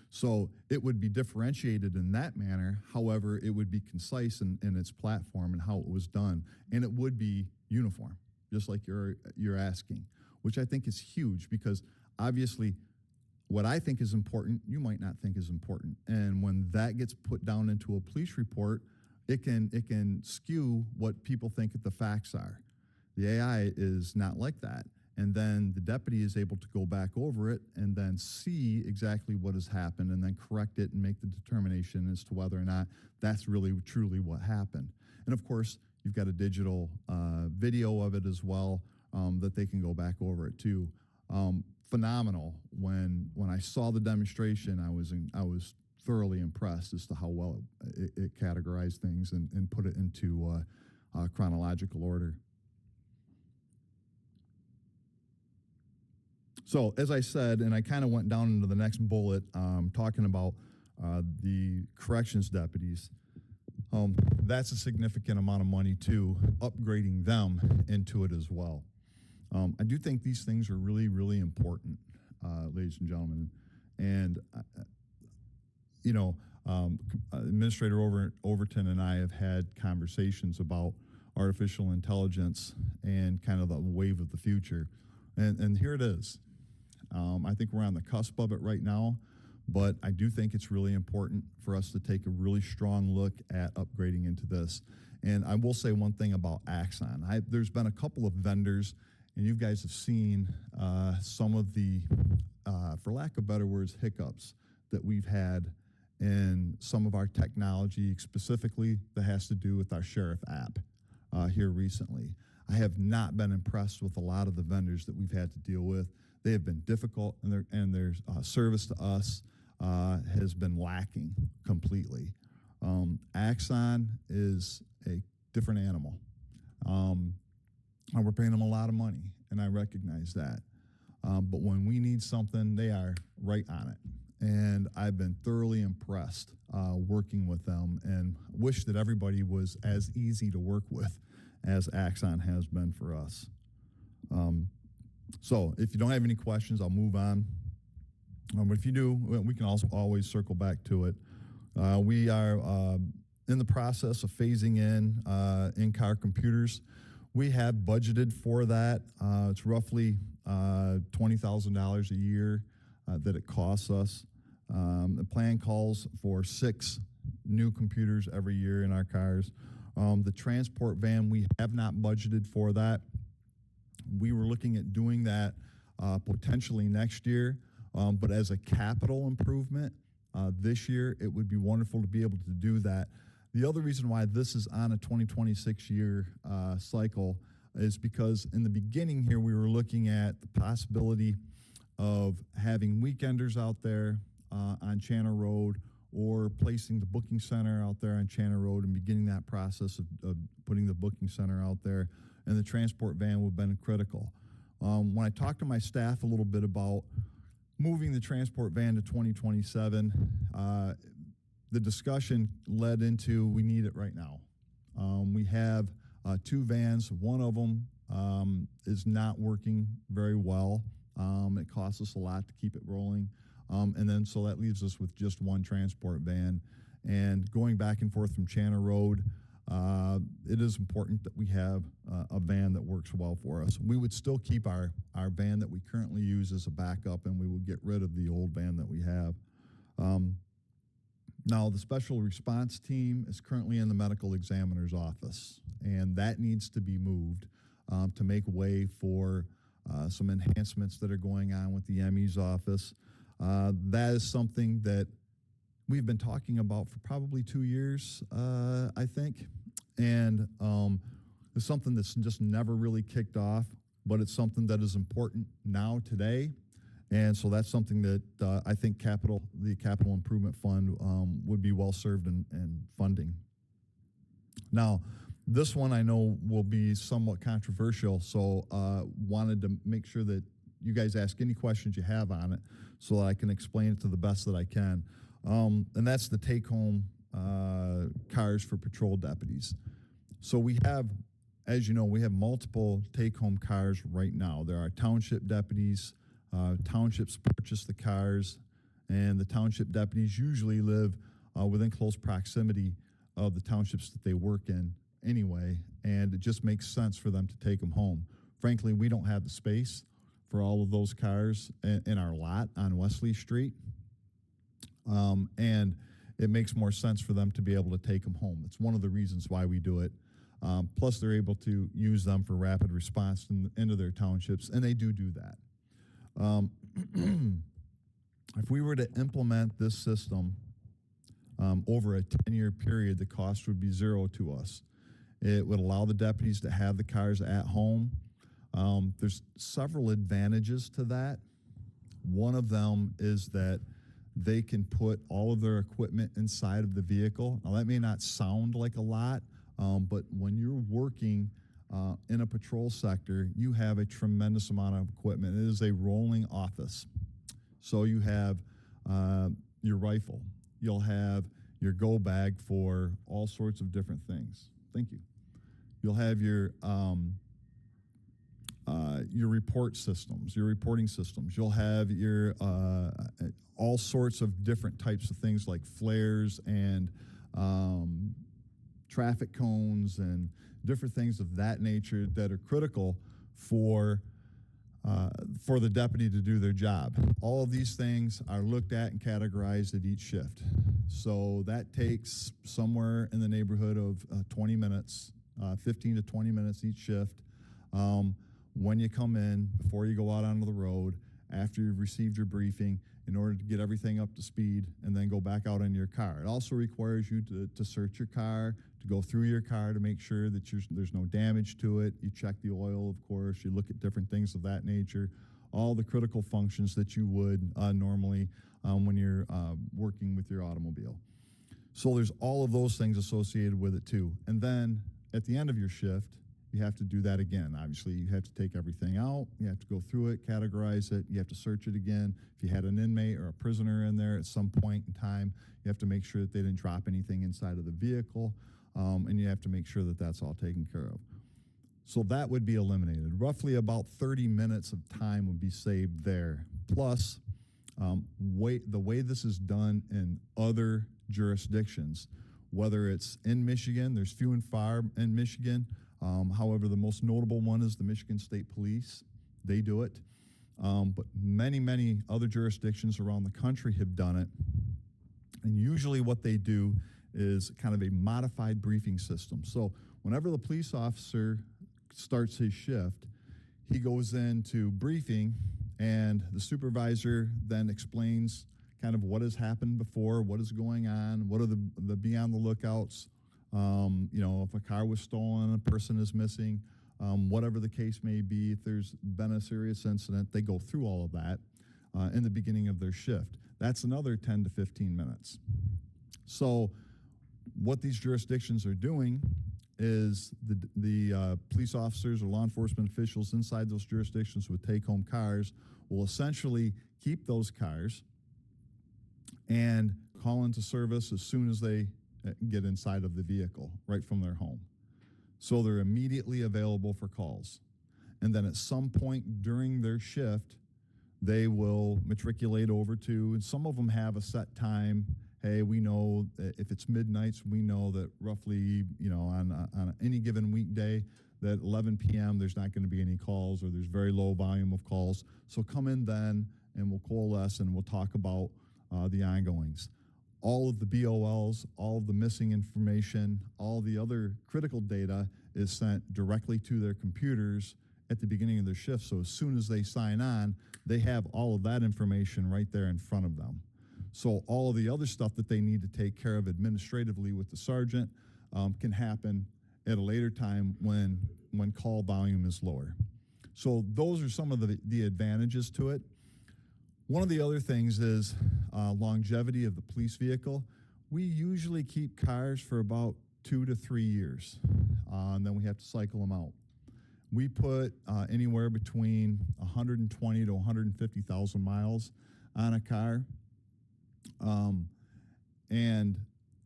So it would be differentiated in that manner. However, it would be concise in its platform and how it was done. And it would be uniform, just like you're asking, which I think is huge because obviously what I think is important, you might not think is important. And when that gets put down into a police report, it can skew what people think the facts are. The AI is not like that. And then the deputy is able to go back over it and then see exactly what has happened and then correct it and make the determination as to whether or not that's really truly what happened. And of course, you've got a digital video of it as well that they can go back over it too. Phenomenal. When I saw the demonstration, I was thoroughly impressed as to how well it categorized things and put it into chronological order. So as I said, and I kind of went down into the next bullet, talking about the corrections deputies. That's a significant amount of money too, upgrading them into it as well. I do think these things are really, really important, ladies and gentlemen. And, Administrator Overton and I have had conversations about artificial intelligence and kind of the wave of the future. And here it is. I think we're on the cusp of it right now, but I do think it's really important for us to take a really strong look at upgrading into this. And I will say one thing about Axon. There's been a couple of vendors, and you guys have seen some of the, for lack of better words, hiccups that we've had in some of our technology, specifically that has to do with our sheriff app here recently. I have not been impressed with a lot of the vendors that we've had to deal with. They have been difficult, and their service to us has been lacking completely. Axon is a different animal. And we're paying them a lot of money, and I recognize that. But when we need something, they are right on it. And I've been thoroughly impressed working with them and wish that everybody was as easy to work with as Axon has been for us. So if you don't have any questions, I'll move on. But if you do, we can also always circle back to it. We are in the process of phasing in-car computers. We have budgeted for that. It's roughly $20,000 a year that it costs us. The plan calls for 6 new computers every year in our cars. The transport van, we have not budgeted for that. We were looking at doing that potentially next year, but as a capital improvement this year, it would be wonderful to be able to do that. The other reason why this is on a 2026 year cycle is because in the beginning here, we were looking at the possibility of having weekenders out there on Channer Road, or placing the booking center out there on Channer Road and beginning that process of putting the booking center out there, and the transport van would have been critical. When I talked to my staff a little bit about moving the transport van to 2027, the discussion led into we need it right now. We have 2 vans. One of them is not working very well. It costs us a lot to keep it rolling. And then so that leaves us with just 1 transport van. And going back and forth from Channer Road, it is important that we have a van that works well for us. We would still keep our van that we currently use as a backup, and we would get rid of the old van that we have. Now, the special response team is currently in the medical examiner's office, and that needs to be moved to make way for some enhancements that are going on with the ME's office. That is something that we've been talking about for probably 2 years, I think. And it's something that's just never really kicked off, but it's something that is important now, today. And so that's something that I think the Capital Improvement Fund would be well served in funding. Now, this one I know will be somewhat controversial, so wanted to make sure that you guys ask any questions you have on it so that I can explain it to the best that I can. And that's the take-home cars for patrol deputies. So we have, as you know, we have multiple take-home cars right now. There are township deputies. Townships purchase the cars, and the township deputies usually live within close proximity of the townships that they work in anyway, and it just makes sense for them to take them home. Frankly, we don't have the space for all of those cars in our lot on Wesley Street, and it makes more sense for them to be able to take them home. It's one of the reasons why we do it. Plus, they're able to use them for rapid response into their townships, and they do that. If we were to implement this system over a 10-year period, the cost would be zero to us. It would allow the deputies to have the cars at home. There's several advantages to that. One of them is that they can put all of their equipment inside of the vehicle. Now, that may not sound like a lot, but when you're working in a patrol sector, you have a tremendous amount of equipment. It is a rolling office. So you have your rifle. You'll have your go bag for all sorts of different things. Thank you. You'll have your report systems, your reporting systems. You'll have your all sorts of different types of things like flares and traffic cones and different things of that nature that are critical for the deputy to do their job. All of these things are looked at and categorized at each shift. So that takes somewhere in the neighborhood of 20 minutes, 15 to 20 minutes each shift. When you come in, before you go out onto the road, after you've received your briefing, in order to get everything up to speed and then go back out in your car. It also requires you to search your car, to go through your car to make sure that there's no damage to it. You check the oil, of course. You look at different things of that nature. All the critical functions that you would normally when you're working with your automobile. So there's all of those things associated with it too. And then at the end of your shift, you have to do that again. Obviously, you have to take everything out. You have to go through it, categorize it. You have to search it again. If you had an inmate or a prisoner in there at some point in time, you have to make sure that they didn't drop anything inside of the vehicle, and you have to make sure that that's all taken care of. So that would be eliminated. Roughly about 30 minutes of time would be saved there. Plus, the way this is done in other jurisdictions, whether it's in Michigan, there's few and far in Michigan. However, the most notable one is the Michigan State Police. They do it. But many, many other jurisdictions around the country have done it. And usually what they do is kind of a modified briefing system. So whenever the police officer starts his shift, he goes into briefing, and the supervisor then explains kind of what has happened before, what is going on, what are the be on the lookouts. If a car was stolen, a person is missing, whatever the case may be, if there's been a serious incident, they go through all of that in the beginning of their shift. That's another 10 to 15 minutes. So what these jurisdictions are doing is the police officers or law enforcement officials inside those jurisdictions with take-home cars will essentially keep those cars and call into service as soon as they get inside of the vehicle, right from their home. So they're immediately available for calls. And then at some point during their shift, they will matriculate over to, and some of them have a set time. Hey, we know that if it's midnights, we know that roughly, on any given weekday, that 11 p.m. there's not going to be any calls, or there's very low volume of calls. So come in then, and we'll coalesce and we'll talk about the ongoings. All of the BOLs, all of the missing information, all the other critical data is sent directly to their computers at the beginning of their shift. So as soon as they sign on, they have all of that information right there in front of them. So all of the other stuff that they need to take care of administratively with the sergeant can happen at a later time when call volume is lower. So those are some of the advantages to it. One of the other things is longevity of the police vehicle. We usually keep cars for about 2 to 3 years, and then we have to cycle them out. We put anywhere between 120 to 150,000 miles on a car, and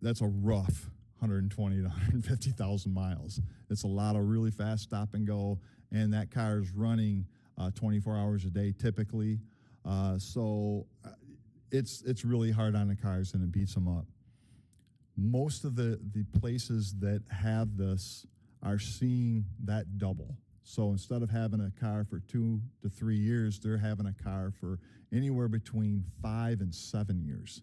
that's a rough 120 to 150,000 miles. It's a lot of really fast stop and go, and that car is running 24 hours a day typically. So it's really hard on the cars, and it beats them up. Most of the places that have this are seeing that double. So instead of having a car for 2 to 3 years, they're having a car for anywhere between 5 and 7 years.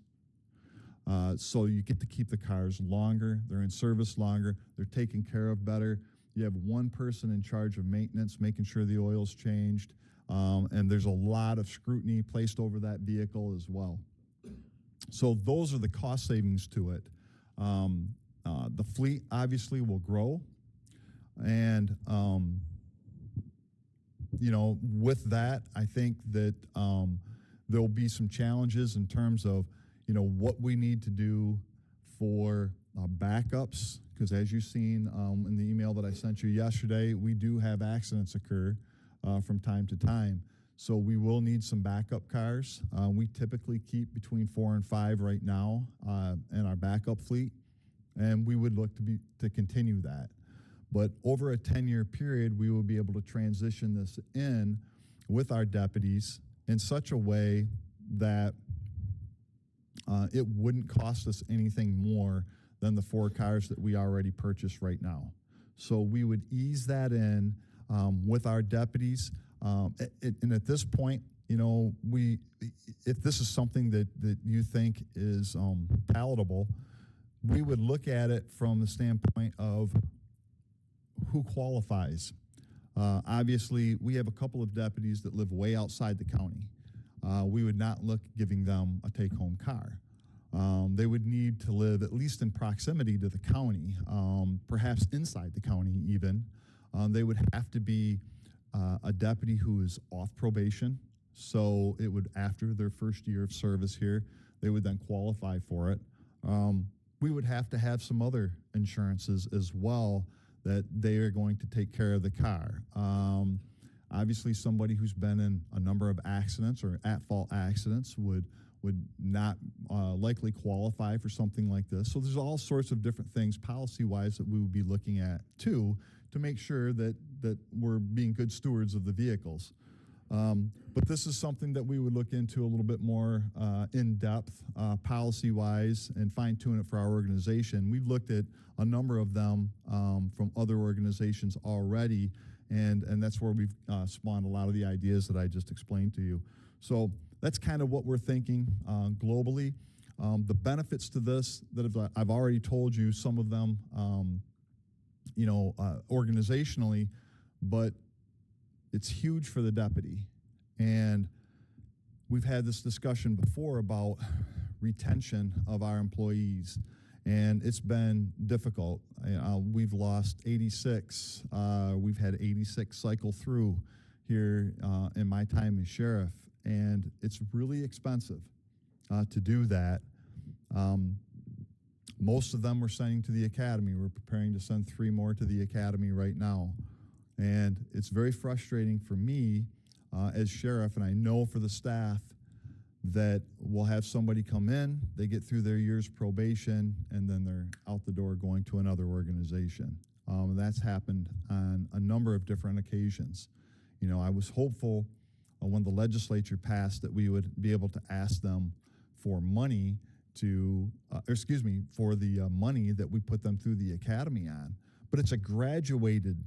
So you get to keep the cars longer, they're in service longer, they're taken care of better. You have one person in charge of maintenance, making sure the oil's changed, and there's a lot of scrutiny placed over that vehicle as well. So those are the cost savings to it. The fleet obviously will grow, and with that, I think that there'll be some challenges in terms of what we need to do for backups, because as you've seen in the email that I sent you yesterday, we do have accidents occur from time to time. So we will need some backup cars. We typically keep between 4 and 5 right now in our backup fleet, and we would look to continue that. But over a 10-year period, we will be able to transition this in with our deputies in such a way that it wouldn't cost us anything more than the 4 cars that we already purchased right now. So we would ease that in with our deputies. And at this point, if this is something that you think is palatable, we would look at it from the standpoint of who qualifies. Obviously, we have a couple of deputies that live way outside the county. We would not look giving them a take-home car. They would need to live at least in proximity to the county, perhaps inside the county even. They would have to be a deputy who is off probation, so it would, after their first year of service here, they would then qualify for it. We would have to have some other insurances as well that they are going to take care of the car. Obviously, somebody who's been in a number of accidents or at-fault accidents would not likely qualify for something like this. So there's all sorts of different things policy-wise that we would be looking at too to make sure that we're being good stewards of the vehicles. But this is something that we would look into a little bit more in-depth policy-wise and fine-tune it for our organization. We've looked at a number of them from other organizations already, and that's where we've spawned a lot of the ideas that I just explained to you. So that's kind of what we're thinking globally. The benefits to this that I've already told you, some of them, organizationally, but it's huge for the deputy. And we've had this discussion before about retention of our employees, and it's been difficult. We've lost 86. We've had 86 cycle through here in my time as sheriff, and it's really expensive to do that. Most of them we're sending to the academy. We're preparing to send 3 more to the academy right now. And it's very frustrating for me as sheriff, and I know for the staff, that we'll have somebody come in, they get through their year's probation, and then they're out the door going to another organization. That's happened on a number of different occasions. I was hopeful when the legislature passed that we would be able to ask them for money for the money that we put them through the academy on. But it's a graduated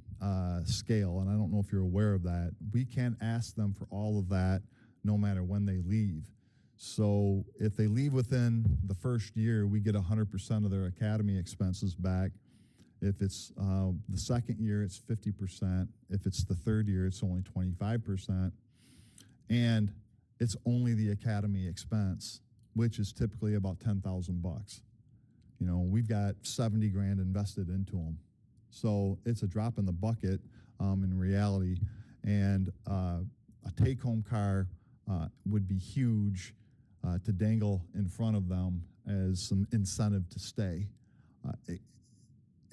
scale, and I don't know if you're aware of that. We can't ask them for all of that no matter when they leave. So if they leave within the first year, we get 100% of their academy expenses back. If it's the second year, it's 50%. If it's the third year, it's only 25%. And it's only the academy expense, which is typically about $10,000. We've got 70 grand invested into them. So it's a drop in the bucket in reality. And a take-home car would be huge to dangle in front of them as some incentive to stay.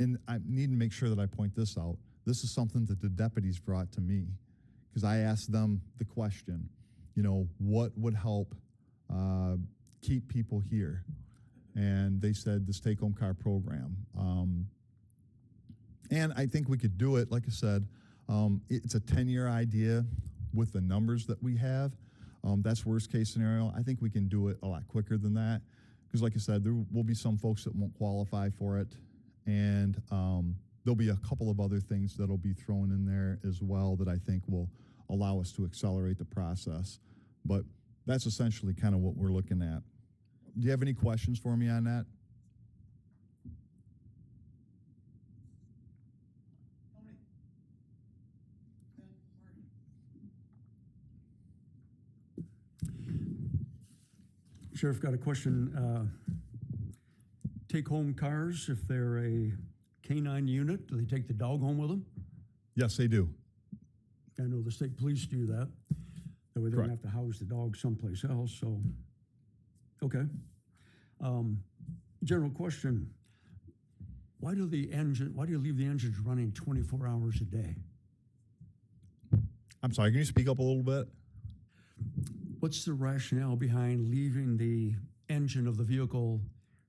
And I need to make sure that I point this out. This is something that the deputies brought to me, because I asked them the question, what would help keep people here? And they said this take-home car program. And I think we could do it. Like I said, it's a 10-year idea with the numbers that we have. That's worst case scenario. I think we can do it a lot quicker than that, because like I said, there will be some folks that won't qualify for it, and there'll be a couple of other things that'll be thrown in there as well that I think will allow us to accelerate the process. But that's essentially kind of what we're looking at. do you have any questions for me on that? Sheriff, got a question. Take-home cars, if they're a canine unit, do they take the dog home with them? Yes, they do. I know the state police do that. That way they don't Correct. have to house the dog someplace else, so, okay. General question, why do you leave the engines running 24 hours a day? I'm sorry, can you speak up a little bit? What's the rationale behind leaving the engine of the vehicle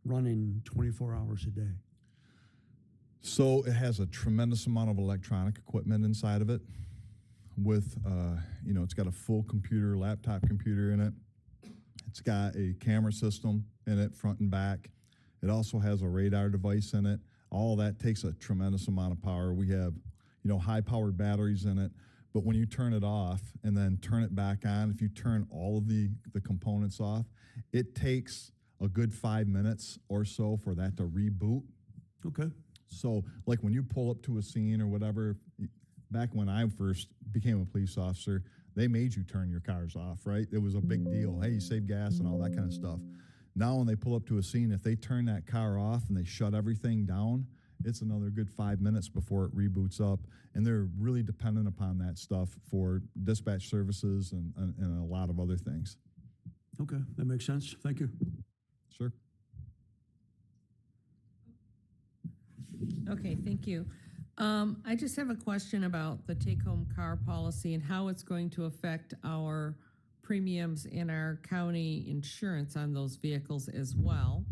running 24 hours a day? So it has a tremendous amount of electronic equipment inside of it with, it's got a full computer, laptop computer in it. It's got a camera system in it, front and back. It also has a radar device in it. All that takes a tremendous amount of power. We have, high-powered batteries in it. But when you turn it off and then turn it back on, if you turn all of the components off, it takes a good 5 minutes or so for that to reboot. Okay. So, like when you pull up to a scene or whatever, back when I first became a police officer, they made you turn your cars off, right? It was a big deal. Hey, you save gas and all that kind of stuff. Now, when they pull up to a scene, if they turn that car off and they shut everything down, it's another good 5 minutes before it reboots up. And they're really dependent upon that stuff for dispatch services and a lot of other things. Okay, that makes sense. Thank you. Sure. Okay, thank you. I just have a question about the take-home car policy and how it's going to affect our premiums and our county insurance on those vehicles as well.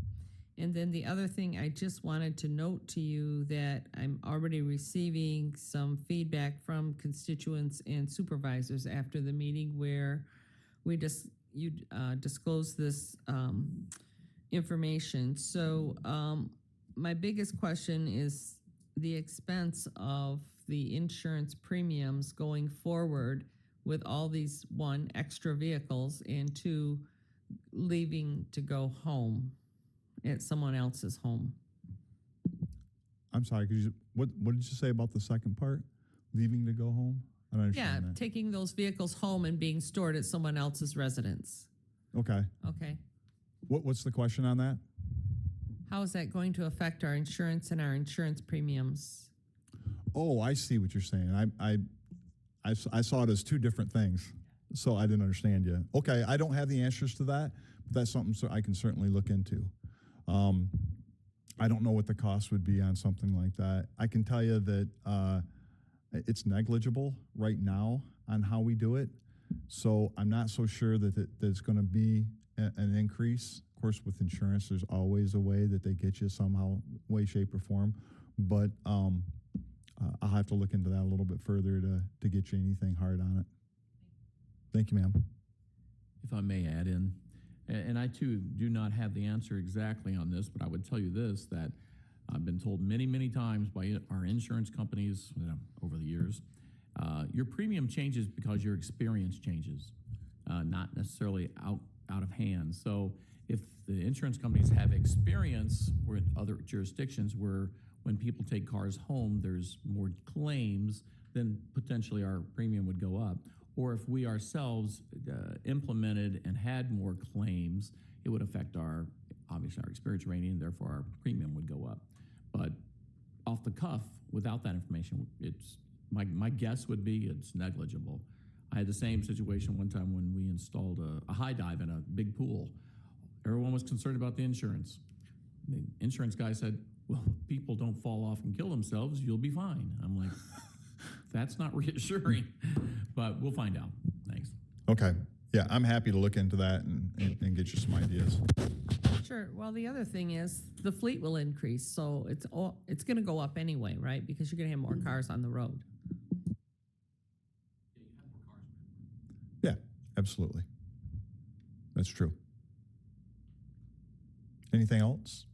And then the other thing, I just wanted to note to you that I'm already receiving some feedback from constituents and supervisors after the meeting where you disclosed this information. So my biggest question is the expense of the insurance premiums going forward with all these, one, extra vehicles, and two, leaving to go home at someone else's home. I'm sorry, what did you say about the second part? Leaving to go home? I don't Yeah, understand that. taking those vehicles home and being stored at someone else's residence. Okay. Okay. What's What's the question on that? How is that going to affect our insurance and our insurance premiums? Oh, I see what you're saying. I saw it as two different things, so I didn't understand you. Okay, I don't have the answers to that, but that's something I can certainly look into. I don't know what the cost would be on something like that. I can tell you that it's negligible right now on how we do it, so I'm not so sure that it's going to be an increase. Of course, with insurance, there's always a way that they get you somehow, way, shape, or form, but I'll have to look into that a little bit further to get you anything hard on it. Thank you, ma'am. If I may add in, and I too do not have the answer exactly on this, but I would tell you this, that I've been told many, many times by our insurance companies over the years, your premium changes because your experience changes, not necessarily out of hand. So if the insurance companies have experience with other jurisdictions where when people take cars home, there's more claims, then potentially our premium would go up. Or if we ourselves implemented and had more claims, it would affect obviously our experience rating, and therefore our premium would go up. But off the cuff, without that information, it's my guess would be it's negligible. I had the same situation one time when we installed a high dive in a big pool. Everyone was concerned about the insurance. The insurance guy said, well, if people don't fall off and kill themselves, you'll be fine. I'm like, that's not reassuring, but we'll find out. Thanks. Okay. Yeah, I'm happy to look into that and get you some ideas. Sure. Well, the other thing is the fleet will increase, so it's going to go up anyway, right? Because you're going to have more cars on the road. Yeah, absolutely. That's true. Anything else?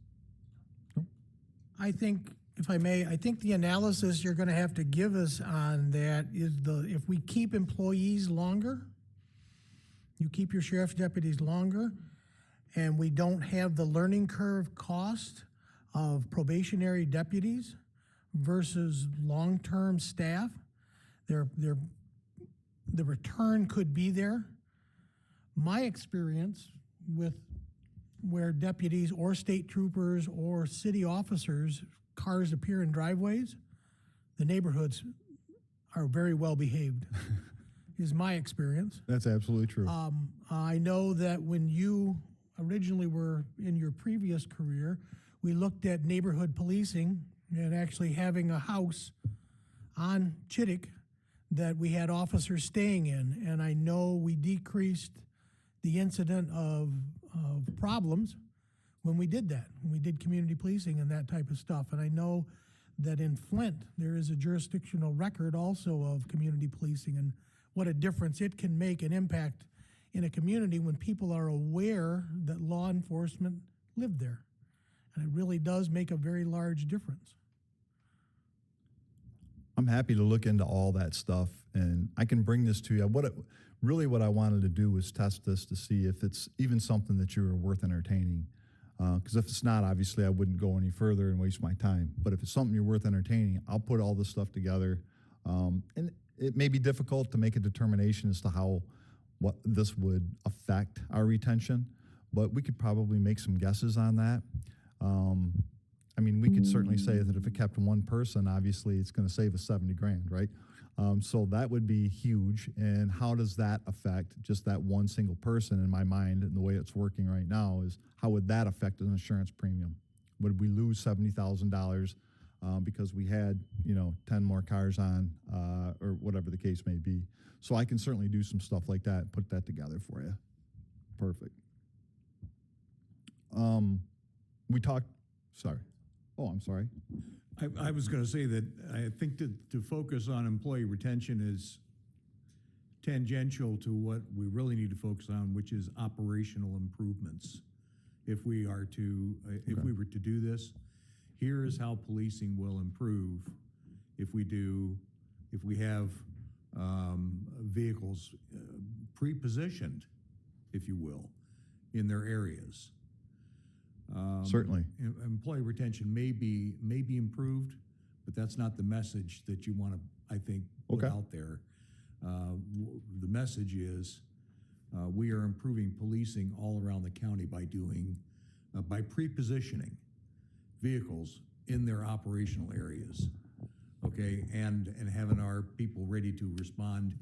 I think, if I may, I think the analysis you're gonna have to give us on that is if we keep employees longer, you keep your sheriff's deputies longer, and we don't have the learning curve cost of probationary deputies versus long-term staff. The return could be there. My experience with where deputies or state troopers or city officers, cars appear in driveways, the neighborhoods are very well behaved, is my experience. That's absolutely true. I know that when you originally were in your previous career, we looked at neighborhood policing and actually having a house on Chittick that we had officers staying in. And I know we decreased the incident of problems when we did that, when we did community policing and that type of stuff. And I know that in Flint, there is a jurisdictional record also of community policing and what a difference it can make an impact in a community when people are aware that law enforcement live there. And it really does make a very large difference. I'm happy to look into all that stuff, and I can bring this to you. What I wanted to do was test this to see if it's even something that you were worth entertaining. Because if it's not, obviously I wouldn't go any further and waste my time. But if it's something you're worth entertaining, I'll put all this stuff together. And it may be difficult to make a determination as to what this would affect our retention, but we could probably make some guesses on that. I mean, we could certainly say that if it kept one person, obviously it's going to save us 70 grand, right? So that would be huge. And how does that affect just that one single person in my mind? And the way it's working right now is how would that affect an insurance premium? Would we lose $70,000 because we had, 10 more cars on or whatever the case may be? So I can certainly do some stuff like that and put that together for you. Perfect. We talked, sorry. Oh, I'm sorry. I was going to say that I think to focus on employee retention is tangential to what we really need to focus on, which is operational improvements. If we were to do this, here is how policing will improve if we have vehicles pre-positioned, if you will, in their areas. Certainly. Employee retention may be improved, but that's not the message that you want to, I think, put out there. The message is we are improving policing all around the county by pre-positioning vehicles in their operational areas, okay, and having our people ready to respond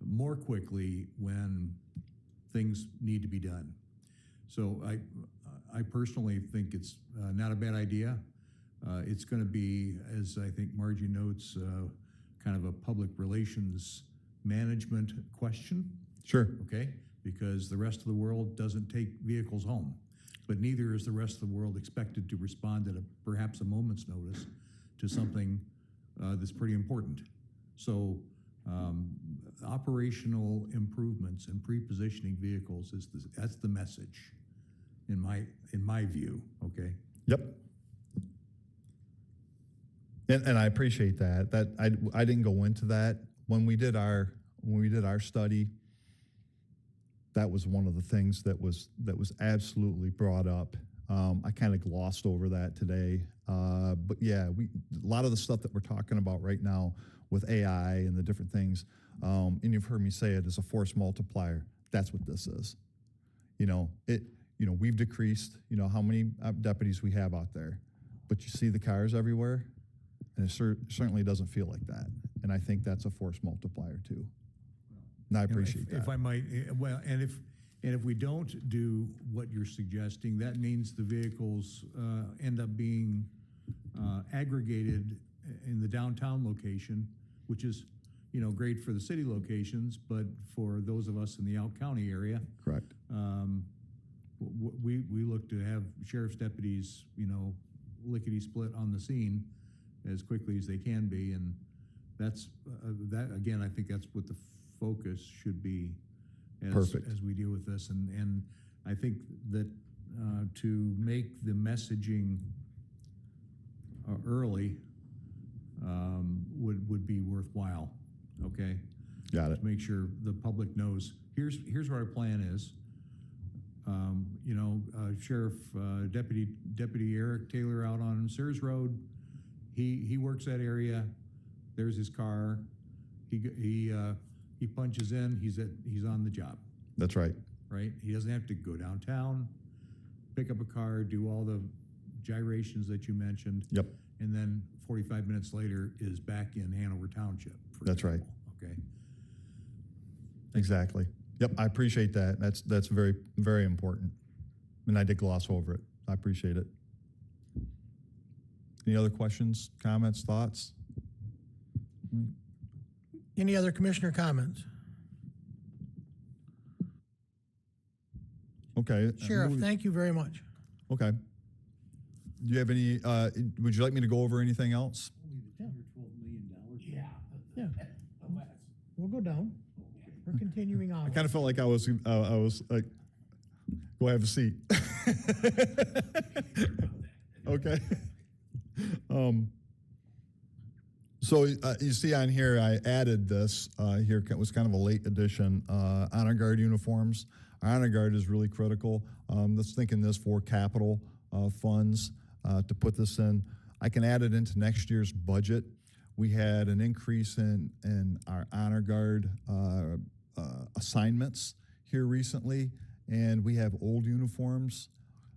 more quickly when things need to be done. So I personally think it's not a bad idea. It's going to be, as I think Margie notes, kind of a public relations management question. Sure. Okay, because the rest of the world doesn't take vehicles home, but neither is the rest of the world expected to respond at perhaps a moment's notice to something that's pretty important. So operational improvements and pre-positioning vehicles that's the message in my view. Okay. Yep. And I appreciate that. I didn't go into that when we did our study. That was one of the things that was absolutely brought up. I kind of glossed over that today, but yeah, a lot of the stuff that we're talking about right now with AI and the different things, and you've heard me say it as a force multiplier. That's what this is. We've decreased, how many deputies we have out there, but you see the cars everywhere, and it certainly doesn't feel like that. And I think that's a force multiplier too. And I appreciate that. If I might, and if we don't do what you're suggesting, that means the vehicles end up being aggregated in the downtown location, which is, great for the city locations, but for those of us in the out county area, Correct. We look to have sheriff's deputies, lickety split on the scene as quickly as they can be, and that's that again. I think that's what the focus should be as we deal with this, and I think that to make the messaging early would be worthwhile. Okay. Got it. To make sure the public knows here's what our plan is. Sheriff, Deputy Eric Taylor out on Sears Road, he works that area. There's his car. He punches in, he's on the job, That's right. right? He doesn't have to go downtown, pick up a car, do all the gyrations that you mentioned. Yep. And then 45 minutes later is back in Hanover Township. for That's right. example, Okay. Exactly. Yep, I appreciate that. That's very, very important. And I did gloss over it. I appreciate it. Any other questions, comments, thoughts? Any other commissioner comments? Okay. Sheriff, moving- thank you very much. Okay. Do you have any, would you like me to go over anything else? Yeah. We'll go down. We're continuing on. I kind of felt like I was like, go have a seat. Okay. So you see on here, I added this here. It was kind of a late addition. Honor Guard uniforms. Our Honor Guard is really critical. Let's think in this for capital funds to put this in. I can add it into next year's budget. We had an increase in our Honor Guard assignments here recently, and we have old uniforms.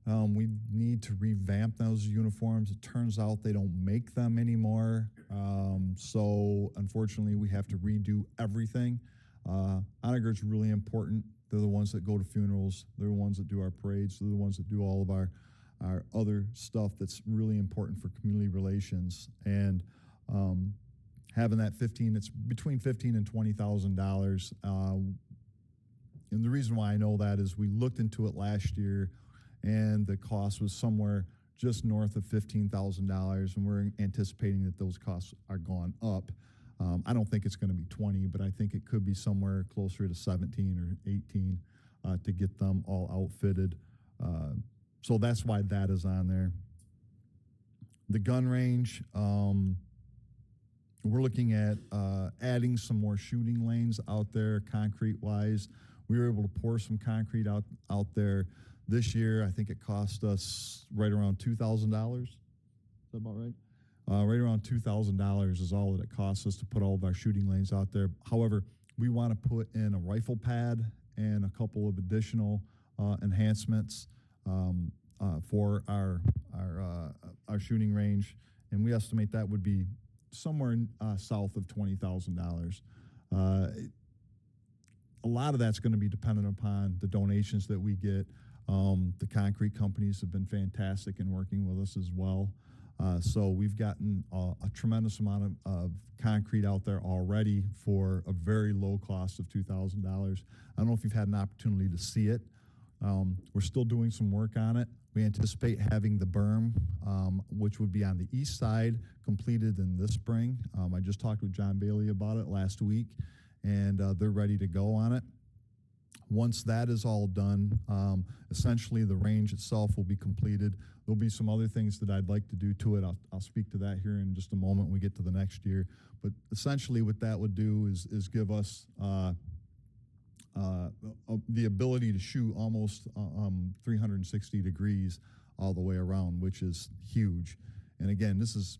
We need to revamp those uniforms. It turns out they don't make them anymore. So unfortunately, we have to redo everything. Honor Guard's really important. They're the ones that go to funerals. They're the ones that do our parades. They're the ones that do all of our other stuff that's really important for community relations. And having that it's between $15,000 and $20,000. And the reason why I know that is we looked into it last year, and the cost was somewhere just north of $15,000, and we're anticipating that those costs are gone up. I don't think it's going to be 20, but I think it could be somewhere closer to 17 or 18 to get them all outfitted. So that's why that is on there. The gun range, we're looking at adding some more shooting lanes out there, concrete-wise. We were able to pour some concrete out there this year. I think it cost us right around $2,000. Is that about right? Right around $2,000 is all that it costs us to put all of our shooting lanes out there. However, we want to put in a rifle pad and a couple of additional enhancements for our shooting range, and we estimate that would be somewhere south of $20,000. A lot of that's going to be dependent upon the donations that we get. The concrete companies have been fantastic in working with us as well. So we've gotten a tremendous amount of concrete out there already for a very low cost of $2,000. I don't know if you've had an opportunity to see it. We're still doing some work on it. We anticipate having the berm, which would be on the east side, completed in this spring. I just talked with John Bailey about it last week, and they're ready to go on it. Once that is all done, essentially the range itself will be completed. There'll be some other things that I'd like to do to it. I'll speak to that here in just a moment when we get to the next year. But essentially what that would do is give us the ability to shoot almost 360 degrees all the way around, which is huge. And again, this is,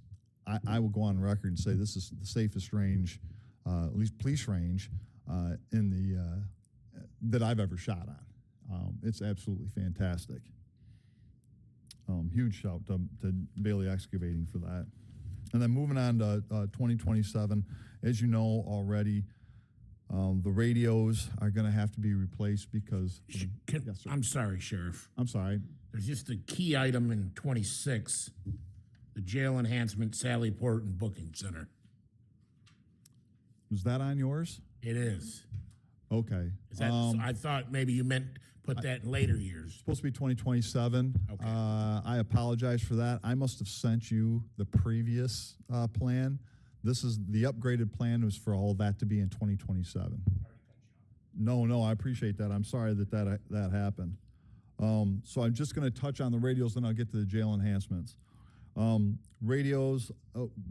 I will go on record and say this is the safest range, at least police range, in the that I've ever shot on. It's absolutely fantastic. Huge shout to Bailey Excavating for that. And then moving on to 2027, as you know already, the radios are going to have to be replaced because. Yes, sir. I'm sorry, Sheriff. I'm sorry. There's just a key item in 26, the jail enhancement, Sally Port and Booking Center. Was that on yours? It is. Okay. Is that, I thought maybe you meant put that in later years. Supposed to be 2027. Okay. I apologize for that. I must have sent you the previous plan. This is the upgraded plan was for all of that to be in 2027. No, I appreciate that. I'm sorry that happened. So I'm just going to touch on the radios, then I'll get to the jail enhancements. Radios,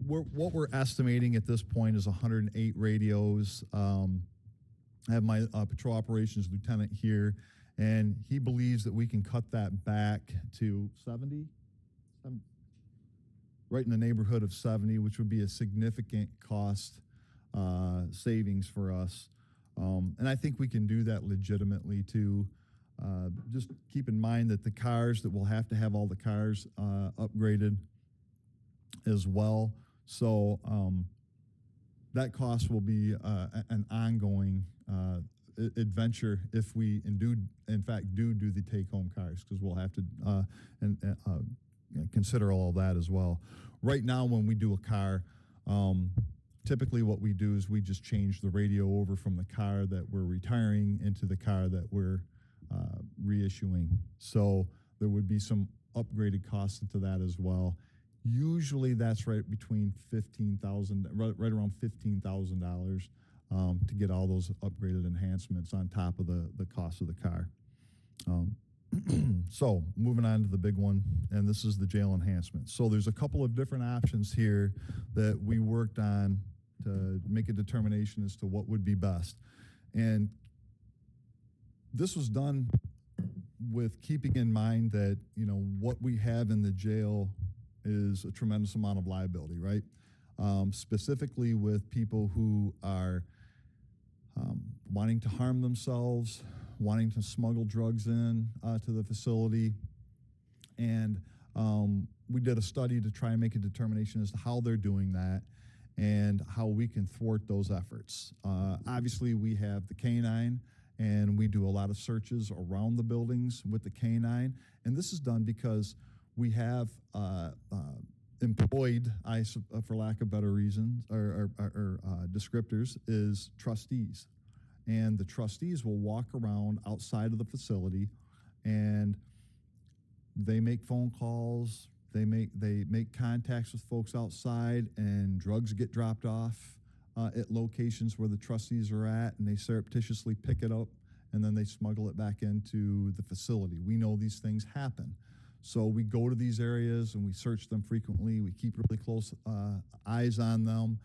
what we're estimating at this point is 108 radios. I have my patrol operations lieutenant here, And he believes that we can cut that back to 70, right in the neighborhood of 70, which would be a significant cost savings for us. And I think we can do that legitimately too. Just keep in mind that the cars, that we'll have to have all the cars upgraded as well. So that cost will be an ongoing adventure if we in fact do the take-home cars, because we'll have to consider all that as well. Right now, when we do a car, typically what we do is we just change the radio over from the car that we're retiring into the car that we're reissuing. So there would be some upgraded costs into that as well. Usually that's right between right around $15,000 to get all those upgraded enhancements on top of the cost of the car. So moving on to the big one, and this is the jail enhancement. So there's a couple of different options here that we worked on to make a determination as to what would be best. And this was done with keeping in mind that, you know, what we have in the jail is a tremendous amount of liability, right? Specifically with people who are wanting to harm themselves, wanting to smuggle drugs in to the facility. And we did a study to try and make a determination as to how they're doing that and how we can thwart those efforts. Obviously, we have the K-9, and we do a lot of searches around the buildings with the K-9. And this is done because we have employed, for lack of better reasons or descriptors, is trustees. And the trustees will walk around outside of the facility, and they make phone calls, they make contacts with folks outside, and drugs get dropped off at locations where the trustees are at, and they surreptitiously pick it up, and then they smuggle it back into the facility. We know these things happen. So we go to these areas and we search them frequently. We keep really close eyes on them,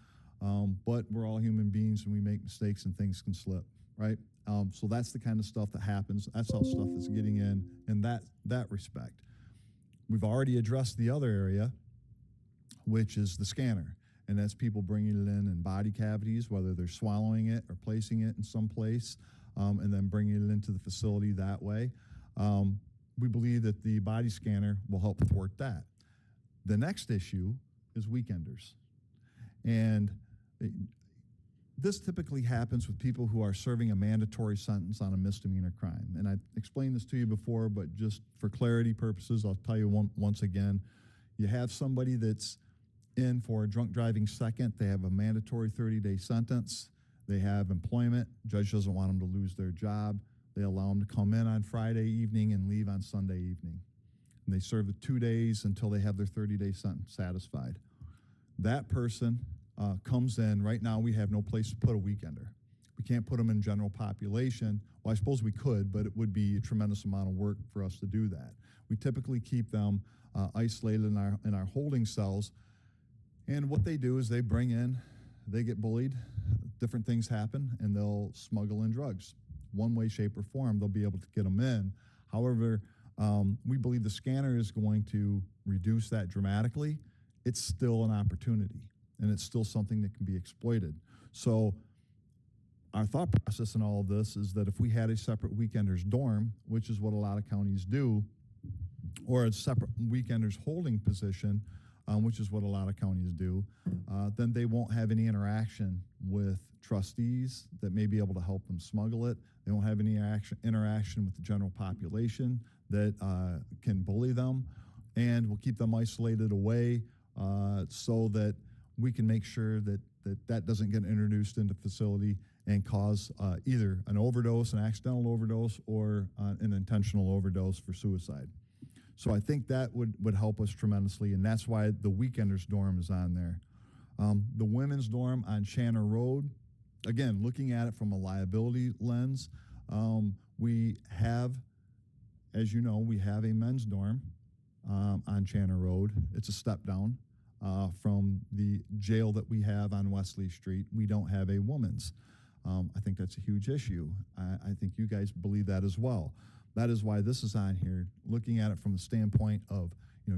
but we're all human beings and we make mistakes and things can slip, right? So that's the kind of stuff that happens. That's how stuff is getting in that respect. We've already addressed the other area, which is the scanner. And that's people bringing it in body cavities, whether they're swallowing it or placing it in some place, and then bringing it into the facility that way. We believe that the body scanner will help thwart that. The next issue is weekenders. And this typically happens with people who are serving a mandatory sentence on a misdemeanor crime. And I explained this to you before, but just for clarity purposes, I'll tell you once again. You have somebody that's in for a drunk driving second. They have a mandatory 30-day sentence. They have employment. Judge doesn't want them to lose their job. They allow them to come in on Friday evening and leave on Sunday evening. And they serve the 2 days until they have their 30-day sentence satisfied. That person comes in. Right now, we have no place to put a weekender. We can't put them in general population. Well, I suppose we could, but it would be a tremendous amount of work for us to do that. We typically keep them isolated in our holding cells. And what they do is they bring in, they get bullied, different things happen, and they'll smuggle in drugs. One way, shape, or form, they'll be able to get them in. However, we believe the scanner is going to reduce that dramatically. It's still an opportunity, and it's still something that can be exploited. So our thought process in all of this is that if we had a separate weekenders dorm, which is what a lot of counties do, or a separate weekenders holding position, which is what a lot of counties do, then they won't have any interaction with trustees that may be able to help them smuggle it. They won't have any interaction with the general population that can bully them, and we'll keep them isolated away so that we can make sure that doesn't get introduced into the facility and cause either an overdose, an accidental overdose, or an intentional overdose for suicide. So I think that would help us tremendously, and that's why the weekenders dorm is on there. The women's dorm on Shanner Road, again, looking at it from a liability lens, we have, as you know, we have a men's dorm on Shanner Road. It's a step down from the jail that we have on Wesley Street. We don't have a woman's. I think that's a huge issue. I think you guys believe that as well. That is why this is on here, looking at it from the standpoint of,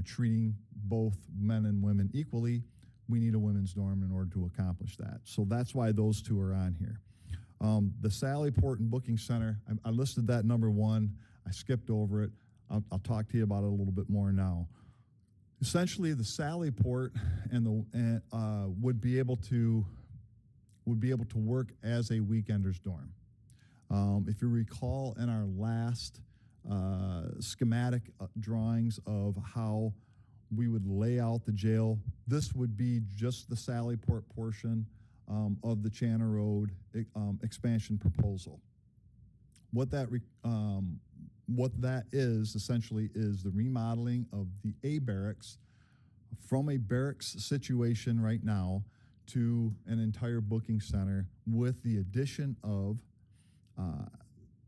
treating both men and women equally. We need a women's dorm in order to accomplish that. So that's why those two are on here. The Sallyport and Booking Center, I listed that number one. I skipped over it. I'll talk to you about it a little bit more now. Essentially, the Sallyport would be able to work as a weekender's dorm. If you recall, in our last schematic drawings of how we would lay out the jail, this would be just the Sallyport portion of the Channer Road expansion proposal. What that is essentially is the remodeling of the A barracks from a barracks situation right now to an entire booking center with the addition of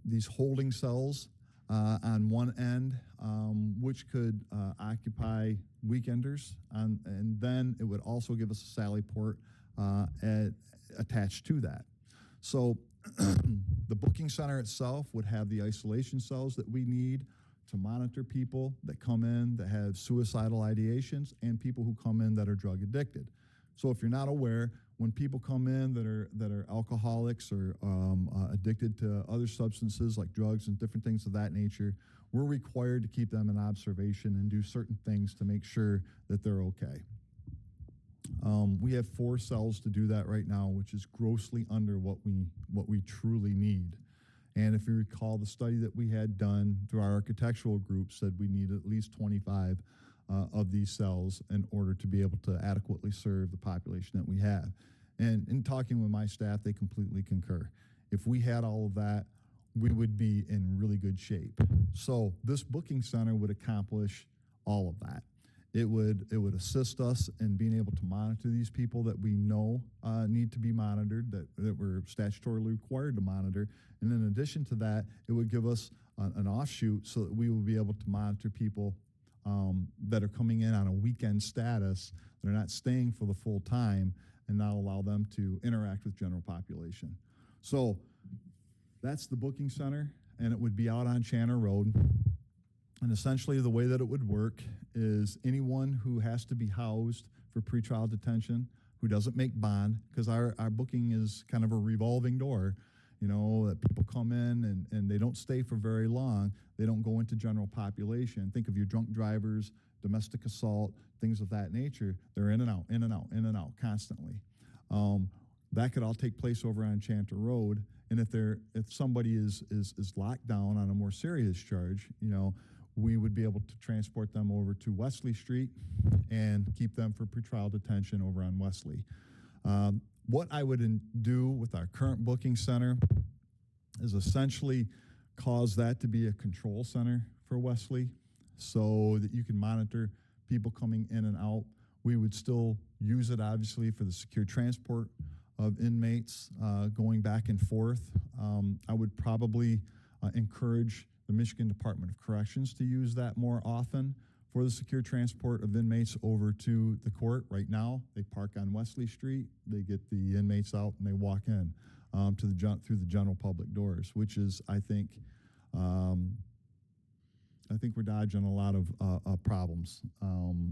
these holding cells on one end, which could occupy weekenders, and then it would also give us a Sallyport attached to that. So the booking center itself would have the isolation cells that we need to monitor people that come in that have suicidal ideations and people who come in that are drug addicted. So if you're not aware, when people come in that are alcoholics or addicted to other substances like drugs and different things of that nature, we're required to keep them in observation and do certain things to make sure that they're okay. We have 4 cells to do that right now, which is grossly under what we truly need. And if you recall, the study that we had done through our architectural group said we need at least 25 of these cells in order to be able to adequately serve the population that we have. And in talking with my staff, they completely concur. If we had all of that, we would be in really good shape. So this booking center would accomplish all of that. It would assist us in being able to monitor these people that we know need to be monitored, that we're statutorily required to monitor. And in addition to that, it would give us an offshoot so that we will be able to monitor people that are coming in on a weekend status. They're not staying for the full time and not allow them to interact with general population. So that's the booking center, and it would be out on Channer Road. And essentially the way that it would work is anyone who has to be housed for pretrial detention, who doesn't make bond, because our booking is kind of a revolving door, that people come in and they don't stay for very long. They don't go into general population. Think of your drunk drivers, domestic assault, things of that nature. They're in and out, in and out, in and out constantly. That could all take place over on Chanter Road. And if somebody is locked down on a more serious charge, we would be able to transport them over to Wesley Street and keep them for pretrial detention over on Wesley. What I would do with our current booking center is essentially cause that to be a control center for Wesley so that you can monitor people coming in and out. We would still use it, obviously, for the secure transport of inmates going back and forth. I would probably encourage the Michigan Department of Corrections to use that more often for the secure transport of inmates over to the court. Right now, they park on Wesley Street, they get the inmates out, and they walk in through the general public doors, which is, I think we're dodging a lot of problems.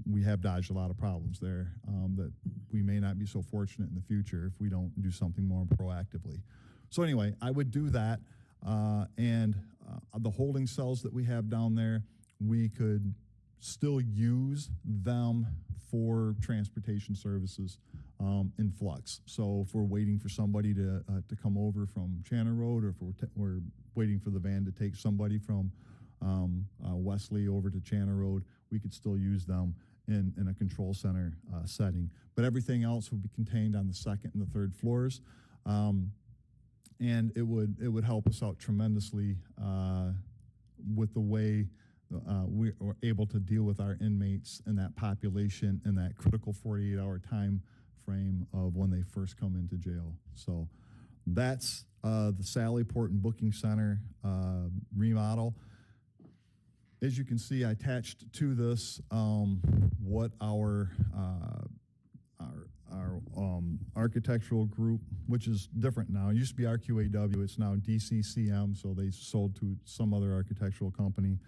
We have dodged a lot of problems there that we may not be so fortunate in the future if we don't do something more proactively. So anyway, I would do that, and the holding cells that we have down there, we could still use them for transportation services in flux. So if we're waiting for somebody to come over from Channer Road, or if we're waiting for the van to take somebody from Wesley over to Channer Road, we could still use them in a control center setting. But everything else would be contained on the second and the third floors. And it would help us out tremendously with the way we are able to deal with our inmates and that population in that critical 48-hour time frame of when they first come into jail. So that's the Sallyport and Booking Center remodel. As you can see, I attached to this what our architectural group, which is different now. It used to be RQAW, it's now DCCM, so they sold to some other architectural company.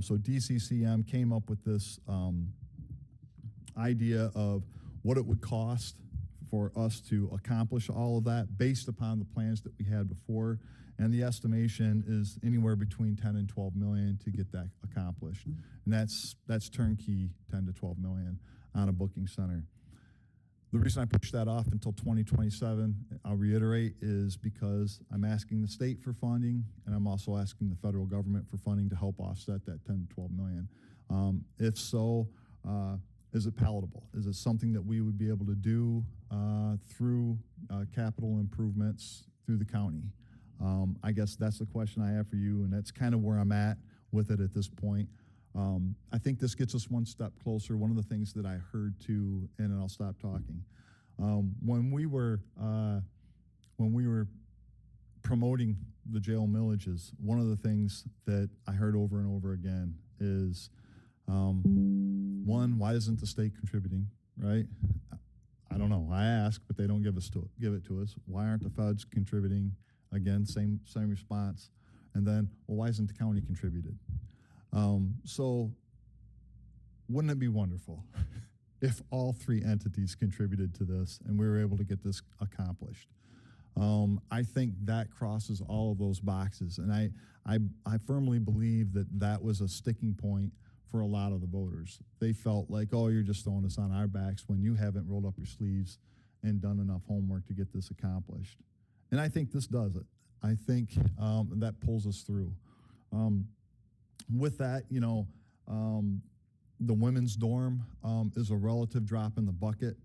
So DCCM came up with this idea of what it would cost for us to accomplish all of that based upon the plans that we had before. And the estimation is anywhere between 10 and 12 million to get that accomplished. And that's turnkey 10 to 12 million on a booking center. The reason I pushed that off until 2027, I'll reiterate, is because I'm asking the state for funding, and I'm also asking the federal government for funding to help offset that 10 to 12 million. If so, is it palatable? Is it something that we would be able to do through capital improvements through the county? I guess that's the question I have for you, and that's kind of where I'm at with it at this point. I think this gets us one step closer. One of the things that I heard too, and I'll stop talking, when we were promoting the jail millages, one of the things that I heard over and over again is, one, why isn't the state contributing, right? I don't know. I ask, but they don't give it to us. Why aren't the feds contributing? Again, same response. And then, well, why isn't the county contributed? So wouldn't it be wonderful if all three entities contributed to this and we were able to get this accomplished? I think that crosses all of those boxes. And I firmly believe that that was a sticking point for a lot of the voters. They felt like, oh, you're just throwing this on our backs when you haven't rolled up your sleeves and done enough homework to get this accomplished. And I think this does it. I think that pulls us through. With that, you know, the women's dorm is a relative drop in the bucket.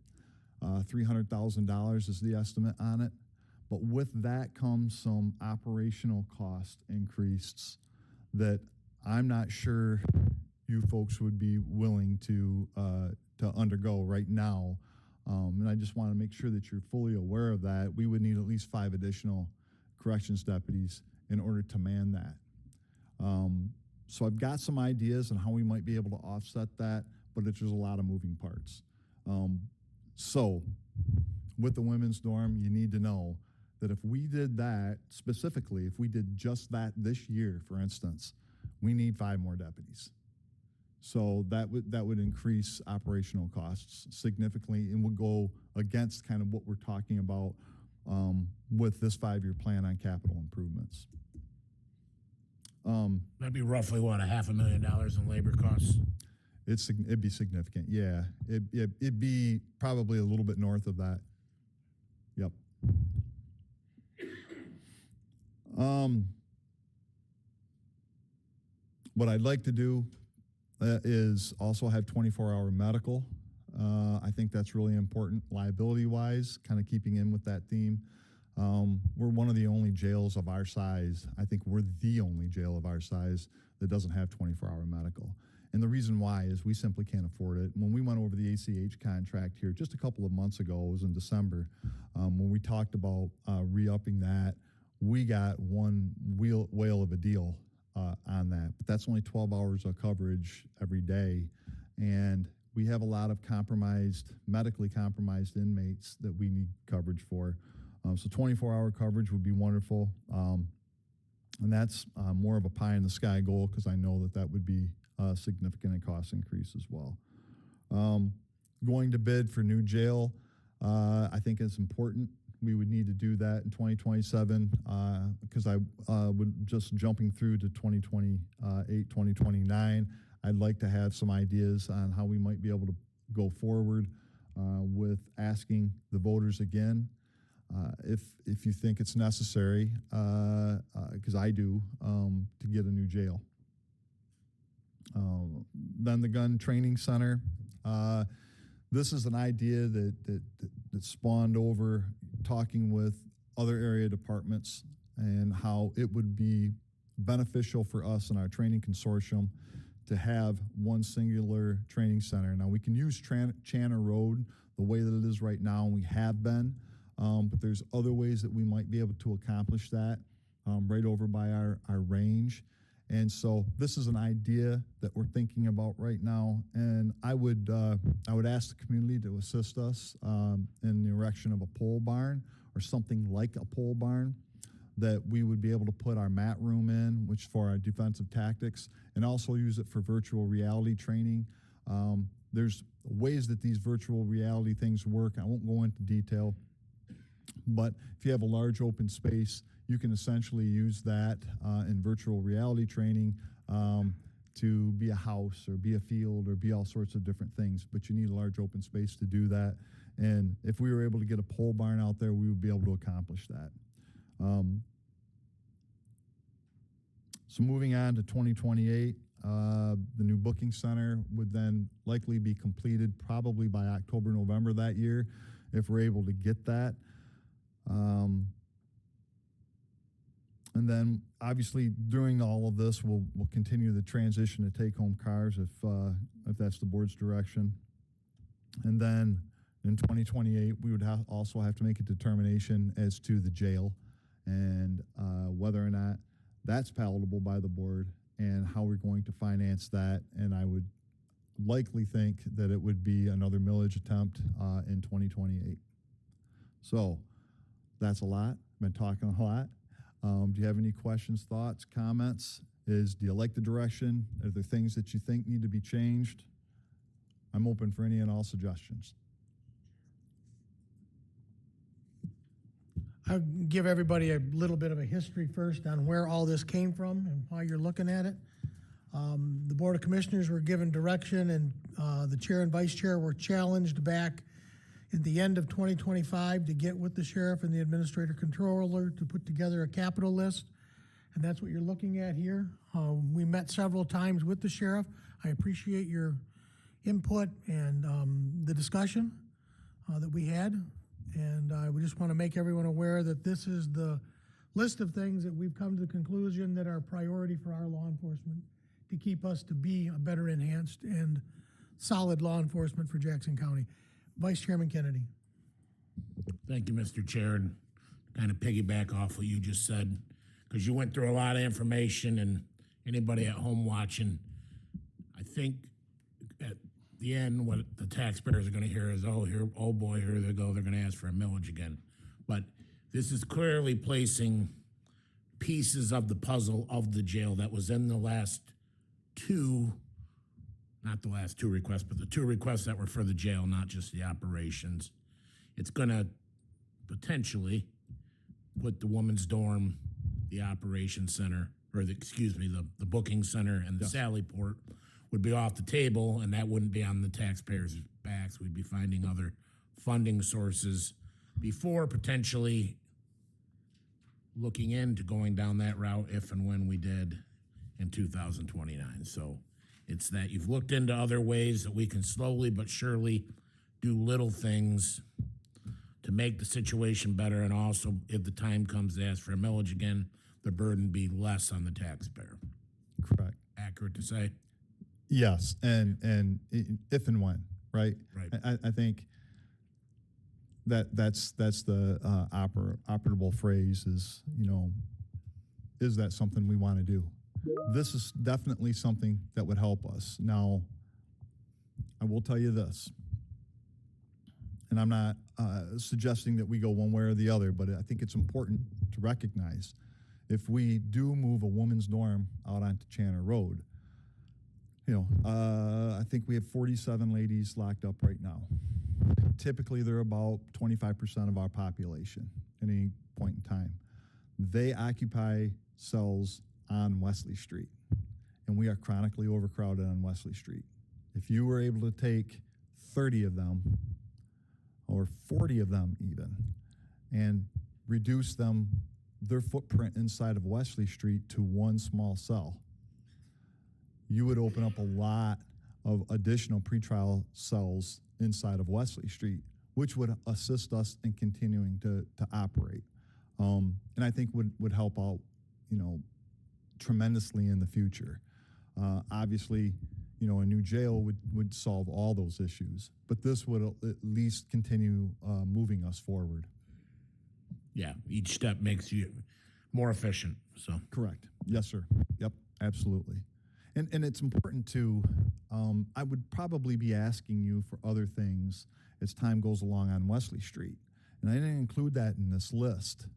$300,000 is the estimate on it. But with that comes some operational cost increases that I'm not sure you folks would be willing to undergo right now. And I just want to make sure that you're fully aware of that. We would need at least 5 additional corrections deputies in order to man that. So I've got some ideas on how we might be able to offset that, but there's a lot of moving parts. So with the women's dorm, you need to know that if we did that specifically, if we did just that this year, for instance, we need 5 more deputies. So that would increase operational costs significantly and would go against kind of what we're talking about with this 5-year plan on capital improvements. That'd be roughly, what, $500,000 in labor costs? It'd be significant, yeah. It'd be probably a little bit north of that. Yep. What I'd like to do is also have 24-hour medical. I think that's really important liability-wise, kind of keeping in with that theme. We're one of the only jails of our size. I think we're the only jail of our size that doesn't have 24-hour medical. And the reason why is we simply can't afford it. When we went over the ACH contract here just a couple of months ago, it was in December, when we talked about re-upping that, we got one whale of a deal on that. But that's only 12 hours of coverage every day. And we have a lot of medically compromised inmates that we need coverage for. So 24-hour coverage would be wonderful. And that's more of a pie in the sky goal because I know that would be significant in cost increase as well. Going to bid for new jail, I think is important. We would need to do that in 2027 because I would just jumping through to 2028, 2029. I'd like to have some ideas on how we might be able to go forward with asking the voters again if you think it's necessary, because I do, to get a new jail. Then the gun training center. This is an idea that spawned over talking with other area departments and how it would be beneficial for us in our training consortium to have one singular training center. Now we can use Channer Road the way that it is right now, and we have been, but there's other ways that we might be able to accomplish that right over by our range. And so this is an idea that we're thinking about right now, and I would ask the community to assist us in the erection of a pole barn or something like a pole barn that we would be able to put our mat room in, which for our defensive tactics, and also use it for virtual reality training. There's ways that these virtual reality things work. I won't go into detail, but if you have a large open space, you can essentially use that in virtual reality training to be a house or be a field or be all sorts of different things, but you need a large open space to do that. And if we were able to get a pole barn out there, we would be able to accomplish that. So moving on to 2028, the new booking center would then likely be completed probably by October, November that year, if we're able to get that. And then obviously during all of this, we'll continue the transition to take-home cars if that's the board's direction. And then in 2028, we would also have to make a determination as to the jail and whether or not that's palatable by the board and how we're going to finance that. And I would likely think that it would be another millage attempt in 2028. So that's a lot. I've been talking a lot. Do you have any questions, thoughts, comments? Do you like the direction? Are there things that you think need to be changed? I'm open for any and all suggestions. I'll give everybody a little bit of a history first on where all this came from and why you're looking at it. The Board of Commissioners were given direction, and the chair and vice chair were challenged back at the end of 2025 to get with the sheriff and the administrator controller to put together a capital list. And that's what you're looking at here. We met several times with the sheriff. I appreciate your input and the discussion that we had. And we just want to make everyone aware that this is the list of things that we've come to the conclusion that are priority for our law enforcement to keep us to be a better enhanced and solid law enforcement for Jackson County. Vice Chairman Kennedy. Thank you, Mr. Chair, and kind of piggyback off what you just said, because you went through a lot of information, and anybody at home watching, I think at the end, what the taxpayers are going to hear is, oh, here, oh boy, here they go, they're going to ask for a millage again. But this is clearly placing pieces of the puzzle of the jail that was in the last two, not the last two requests, but the two requests that were for the jail, not just the operations. It's going to potentially put the women's dorm, the operations center, or the booking center and the Sally Port would be off the table, and that wouldn't be on the taxpayers' backs. We'd be finding other funding sources before potentially looking into going down that route if and when we did in 2029. So it's that you've looked into other ways that we can slowly but surely do little things to make the situation better, and also, if the time comes to ask for a millage again, the burden be less on the taxpayer. Correct. Accurate to say? Yes, and if and when, right? Right. I think that's the operable phrase is, is that something we want to do? This is definitely something that would help us. Now, I will tell you this, and I'm not suggesting that we go one way or the other, but I think it's important to recognize if we do move a woman's dorm out onto Channer Road, I think we have 47 ladies locked up right now. Typically, they're about 25% of our population at any point in time. They occupy cells on Wesley Street, and we are chronically overcrowded on Wesley Street. If you were able to take 30 of them, or 40 of them even, and reduce their footprint inside of Wesley Street to one small cell, you would open up a lot of additional pretrial cells inside of Wesley Street, which would assist us in continuing to operate. And I think would help out, tremendously in the future. Obviously, a new jail would solve all those issues, but this would at least continue moving us forward. Yeah, each step makes you more efficient, so. Correct. Yes, sir. Yep. Absolutely. And it's important to, I would probably be asking you for other things as time goes along on Wesley Street. And I didn't include that in this list.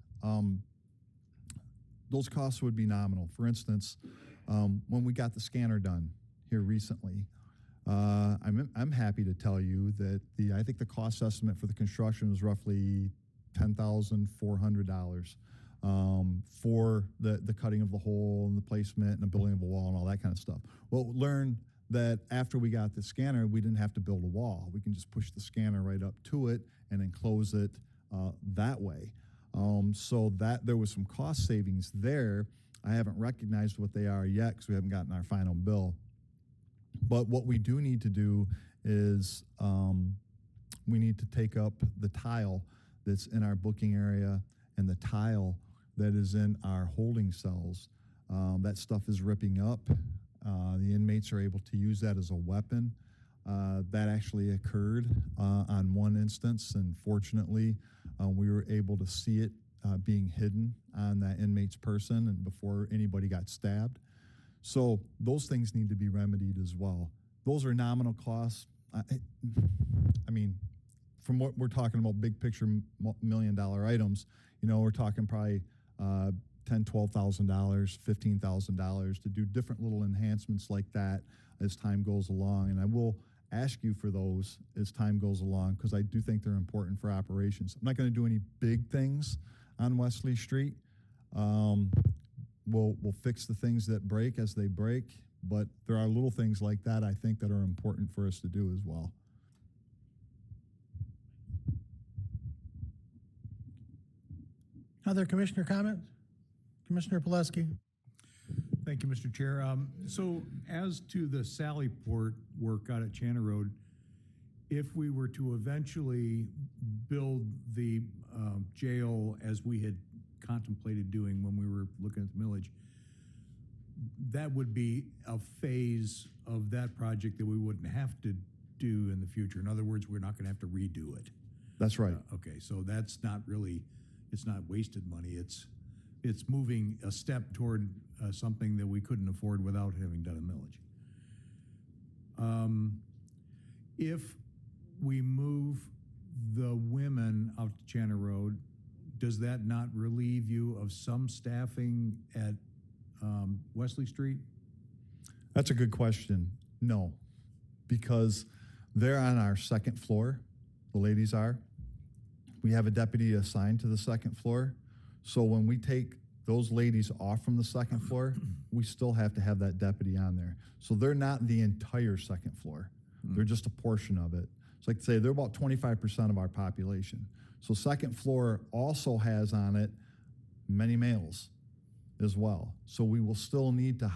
Those costs would be nominal. For instance, when we got the scanner done here recently, I'm happy to tell you that I think the cost estimate for the construction was roughly $10,400 for the cutting of the hole and the placement and the building of a wall and all that kind of stuff. Well, learned that after we got the scanner, we didn't have to build a wall. We can just push the scanner right up to it and enclose it that way. So that there was some cost savings there. I haven't recognized what they are yet because we haven't gotten our final bill. But what we do need to do is we need to take up the tile that's in our booking area and the tile that is in our holding cells. That stuff is ripping up. The inmates are able to use that as a weapon. That actually occurred on one instance, and fortunately, we were able to see it being hidden on that inmate's person and before anybody got stabbed. So those things need to be remedied as well. Those are nominal costs. I mean, from what we're talking about, big picture $1 million items, we're talking probably $10,000, $12,000, $15,000 to do different little enhancements like that as time goes along. And I will ask you for those as time goes along because I do think they're important for operations. I'm not going to do any big things on Wesley Street. We'll fix the things that break as they break, but there are little things like that I think that are important for us to do as well. Other commissioner comments? Commissioner Pileski. Thank you, Mr. Chair. So as to the Sallyport work out at Channor Road, if we were to eventually build the jail as we had contemplated doing when we were looking at the millage, that would be a phase of that project that we wouldn't have to do in the future. In other words, we're not going to have to redo it. That's right. Okay, so that's not really, it's not wasted money. It's moving a step toward something that we couldn't afford without having done a millage. If we move the women out to Channor Road, does that not relieve you of some staffing at Wesley Street? That's a good question. No, because they're on our second floor, the ladies are. We have a deputy assigned to the second floor. So when we take those ladies off from the second floor, we still have to have that deputy on there. So they're not the entire second floor. They're just a portion of it. So like I say, they're about 25% of our population. So second floor also has on it many males as well. So we will still need to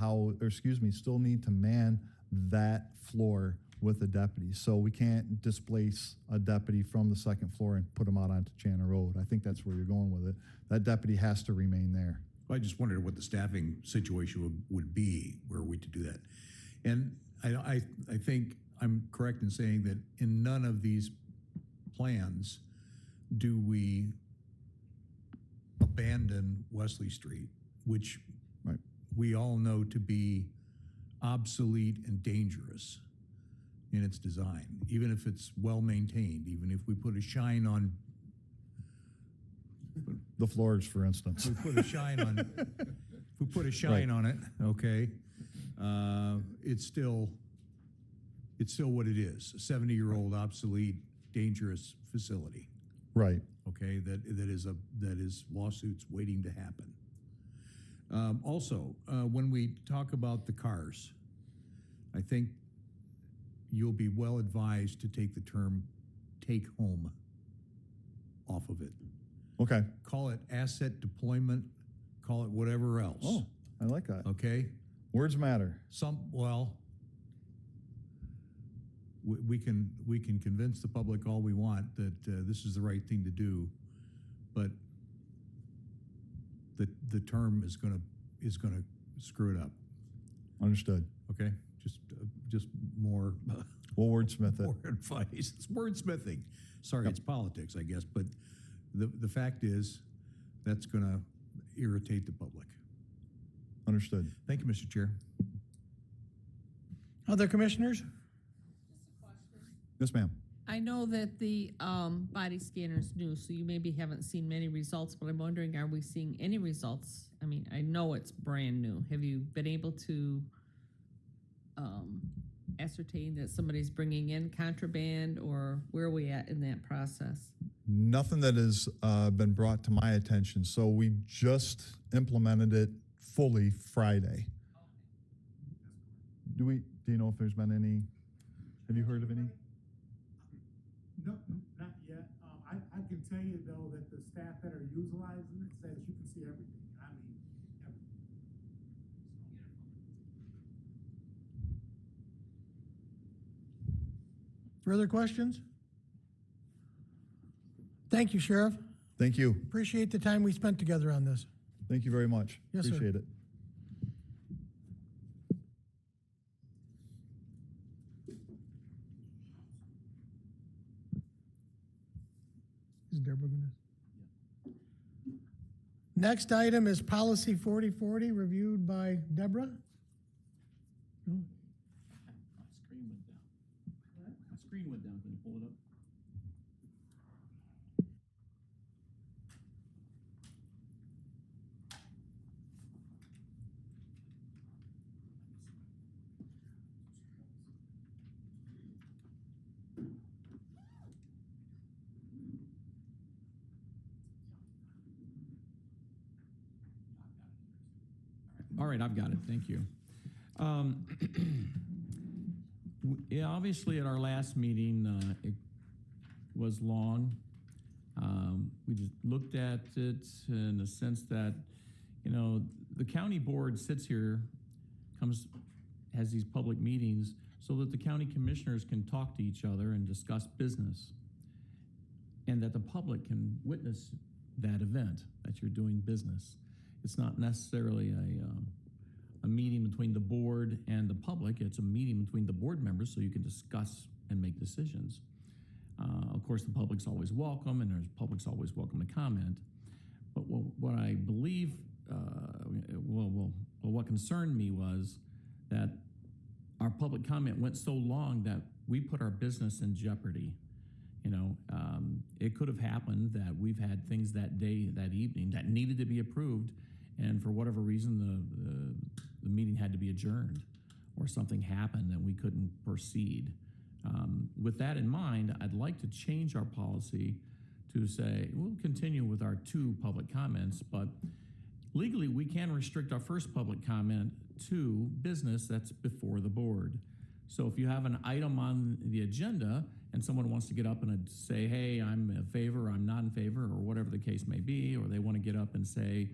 still need to man that floor with a deputy. So we can't displace a deputy from the second floor and put them out onto Channor Road. I think that's where you're going with it. That deputy has to remain there. I just wondered what the staffing situation would be were we to do that. And I think I'm correct in saying that in none of these plans do we abandon Wesley Street, which we all know to be obsolete and dangerous in its design, even if it's well maintained, even if we put a shine on the floors, for instance. we put a shine on on it, okay, it's still what it is, a 70-year-old obsolete, dangerous facility. Right. Okay, that is lawsuits waiting to happen. Also, when we talk about the cars, I think you'll be well advised to take the term "take home" off of it. Okay. Call it asset deployment. Call it whatever else. Oh, I like that. Okay. Words matter. We can convince the public all we want that this is the right thing to do, but the term is gonna screw it up. Understood. Okay, just more. We'll wordsmith it. More advice. It's wordsmithing. Sorry, It's politics, I guess, but the fact is that's gonna irritate the public. Understood. Thank you, Mr. Chair. Other commissioners? Yes, ma'am. I know that the body scanner is new, so you maybe haven't seen many results, but I'm wondering, are we seeing any results? I mean, I know it's brand new. Have you been able to ascertain that somebody's bringing in contraband, or where are we at in that process? Nothing that has been brought to my attention. So we just implemented it fully Friday. Do you know if there's been any, have you heard of any? No, not yet. I can tell you though that the staff that are utilizing it says you can see everything. I mean, everything. Further questions? Thank you, Sheriff. Thank you. Appreciate the time we spent together on this. Thank you very much. Yes, sir. Appreciate it. Is Deborah gonna? Next item is policy 4040, reviewed by Deborah. No? My screen went down. My screen went down. Can you pull it up? All right, I've got it. Thank you. Yeah, obviously, at our last meeting, it was long. We just looked at it in the sense that, the county board sits here, has these public meetings so that the county commissioners can talk to each other and discuss business, and that the public can witness that event, that you're doing business. It's not necessarily a meeting between the board and the public. It's a meeting between the board members so you can discuss and make decisions. Of course, the public's always welcome, and the public's always welcome to comment. But what I believe, what concerned me was that our public comment went so long that we put our business in jeopardy. It could have happened that we've had things that day, that evening, that needed to be approved, and for whatever reason, the meeting had to be adjourned, or something happened that we couldn't proceed. With that in mind, I'd like to change our policy to say, we'll continue with our 2 public comments, but legally, we can restrict our first public comment to business that's before the board. So if you have an item on the agenda and someone wants to get up and say, hey, I'm in favor, I'm not in favor, or whatever the case may be, or they want to get up and say,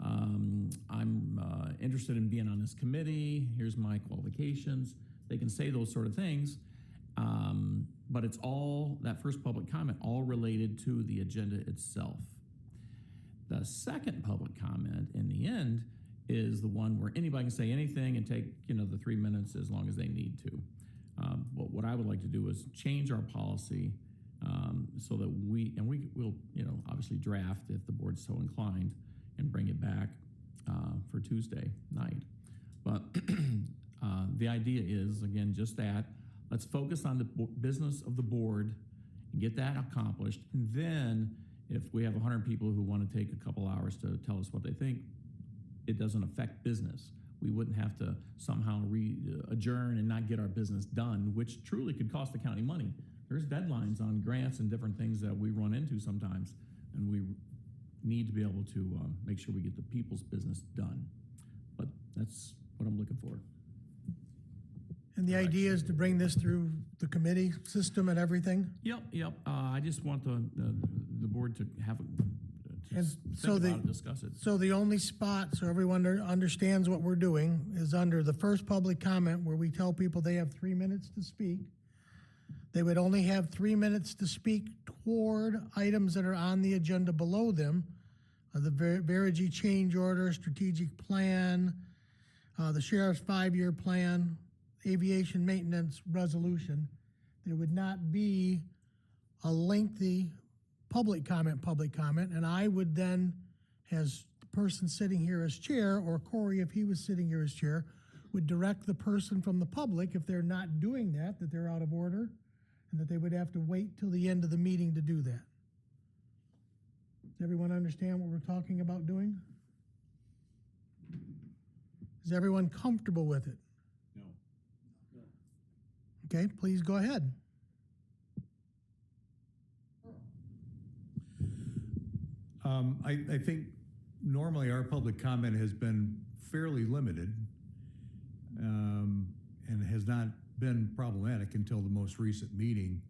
I'm interested in being on this committee, here's my qualifications, they can say those sort of things, but it's all, that first public comment, all related to the agenda itself. The second public comment in the end is the one where anybody can say anything and take, the 3 minutes as long as they need to. But what I would like to do is change our policy so that we'll, obviously draft if the board's so inclined and bring it back for Tuesday night. But the idea is, again, just that. Let's focus on the business of the board and get that accomplished. And then if we have 100 people who want to take a couple hours to tell us what they think, it doesn't affect business. We wouldn't have to somehow adjourn and not get our business done, which truly could cost the county money. There's deadlines on grants and different things that we run into sometimes, and we need to be able to make sure we get the people's business done. But that's what I'm looking for. And the idea is to bring this through the committee system and everything? Yep. I just want the board to have And so think about it, discuss it. So the only spot, so everyone understands what we're doing, is under the first public comment where we tell people they have 3 minutes to speak. They would only have 3 minutes to speak toward items that are on the agenda below them. The Verigy change order, strategic plan, the sheriff's 5-year plan, aviation maintenance resolution. There would not be a lengthy public comment, and I would then, as person sitting here as chair, or Corey, if he was sitting here as chair, would direct the person from the public, if they're not doing that, that they're out of order, and that they would have to wait till the end of the meeting to do that. Does everyone understand what we're talking about doing? Is everyone comfortable with it? No. Okay, please go ahead. I think normally our public comment has been fairly limited and has not been problematic until the most recent meeting.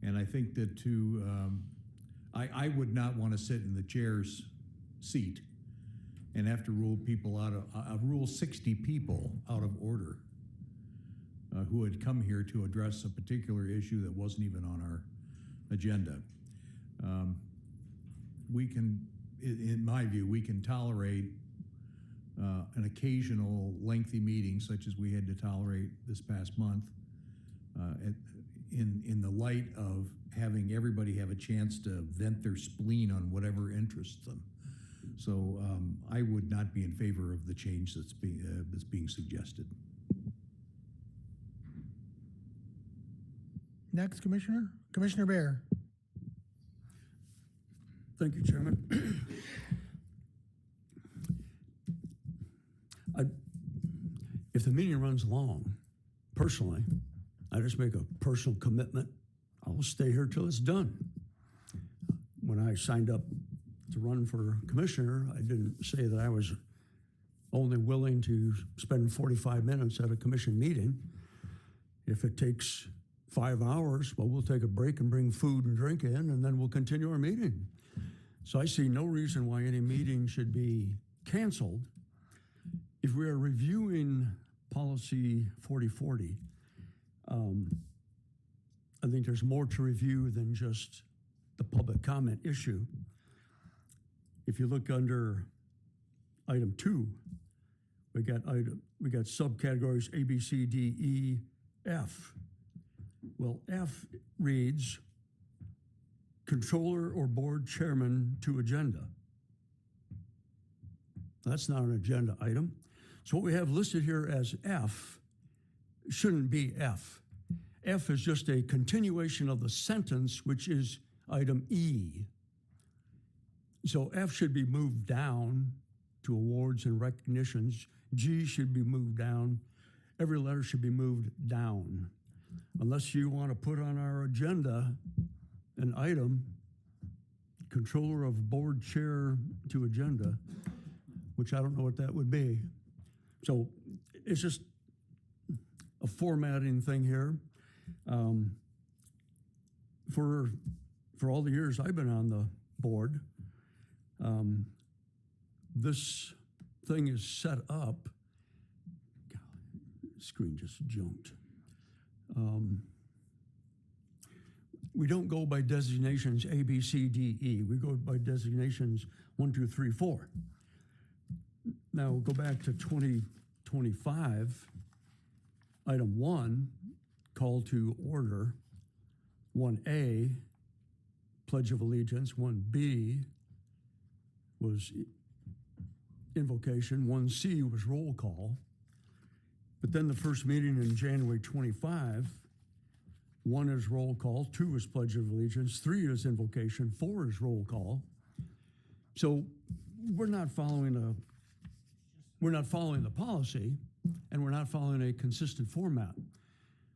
And I think that I would not want to sit in the chair's seat and have to rule people out of, rule 60 people out of order who had come here to address a particular issue that wasn't even on our agenda. We can, in my view, we can tolerate an occasional lengthy meeting such as we had to tolerate this past month in the light of having everybody have a chance to vent their spleen on whatever interests them. So I would not be in favor of the change that's being suggested. Next, Commissioner Bear. Thank you, Chairman. If the meeting runs long, personally, I just make a personal commitment. I will stay here till it's done. When I signed up to run for commissioner, I didn't say that I was only willing to spend 45 minutes at a commission meeting. If it takes 5 hours, well, we'll take a break and bring food and drink in, and then we'll continue our meeting. So I see no reason why any meeting should be canceled. If we are reviewing policy 4040, I think there's more to review than just the public comment issue. If you look under item 2, we got subcategories A, B, C, D, E, F. Well, F reads controller or board chairman to agenda. That's not an agenda item. So what we have listed here as F shouldn't be F. F is just a continuation of the sentence, which is item E. So F should be moved down to awards and recognitions. G should be moved down. Every letter should be moved down. Unless you want to put on our agenda an item, controller of board chair to agenda, which I don't know what that would be. So it's just a formatting thing here. For all the years I've been on the board, this thing is set up. God, the screen just jumped. We don't go by designations A, B, C, D, E. We go by designations 1, 2, 3, 4. Now go back to 2025. Item 1, call to order. 1A, Pledge of Allegiance. 1B was invocation. 1C was roll call. But then the first meeting in January 25, 1 is roll call, 2 is Pledge of Allegiance, 3 is invocation, 4 is roll call. So we're not following the policy, and we're not following a consistent format.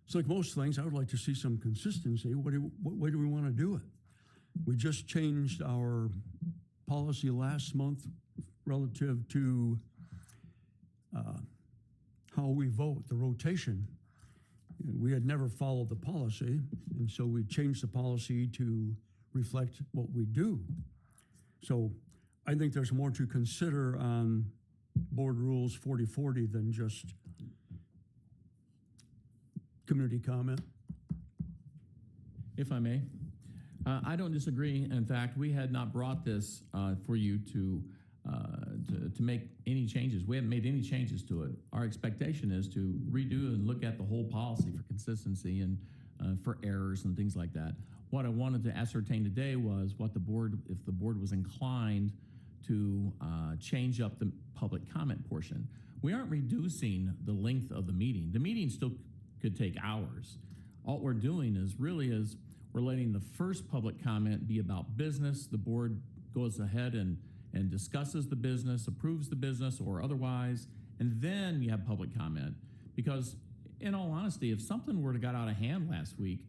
So like most things, I would like to see some consistency. What way do we want to do it? We just changed our policy last month relative to how we vote, the rotation. We had never followed the policy, and so we changed the policy to reflect what we do. So I think there's more to consider on Board Rules 4040 than just community comment. If I may, I don't disagree. In fact, we had not brought this for you to make any changes. We haven't made any changes to it. Our expectation is to redo and look at the whole policy for consistency and for errors and things like that. What I wanted to ascertain today was what the board, if the board was inclined to change up the public comment portion. We aren't reducing the length of the meeting. The meeting still could take hours. All we're doing is we're letting the first public comment be about business. The board goes ahead and discusses the business, approves the business or otherwise, and then you have public comment. Because in all honesty, if something were to got out of hand last week,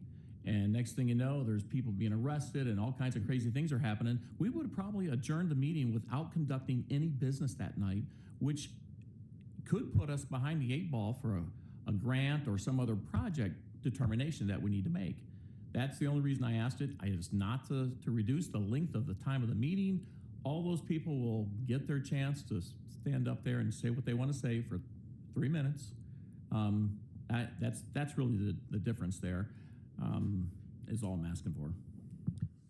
and next thing you know, there's people being arrested and all kinds of crazy things are happening, we would have probably adjourned the meeting without conducting any business that night, which could put us behind the 8 ball for a grant or some other project determination that we need to make. That's the only reason I asked it. It's not to reduce the length of the time of the meeting. All those people will get their chance to stand up there and say what they want to say for 3 minutes. That's really the difference there, is all I'm asking for.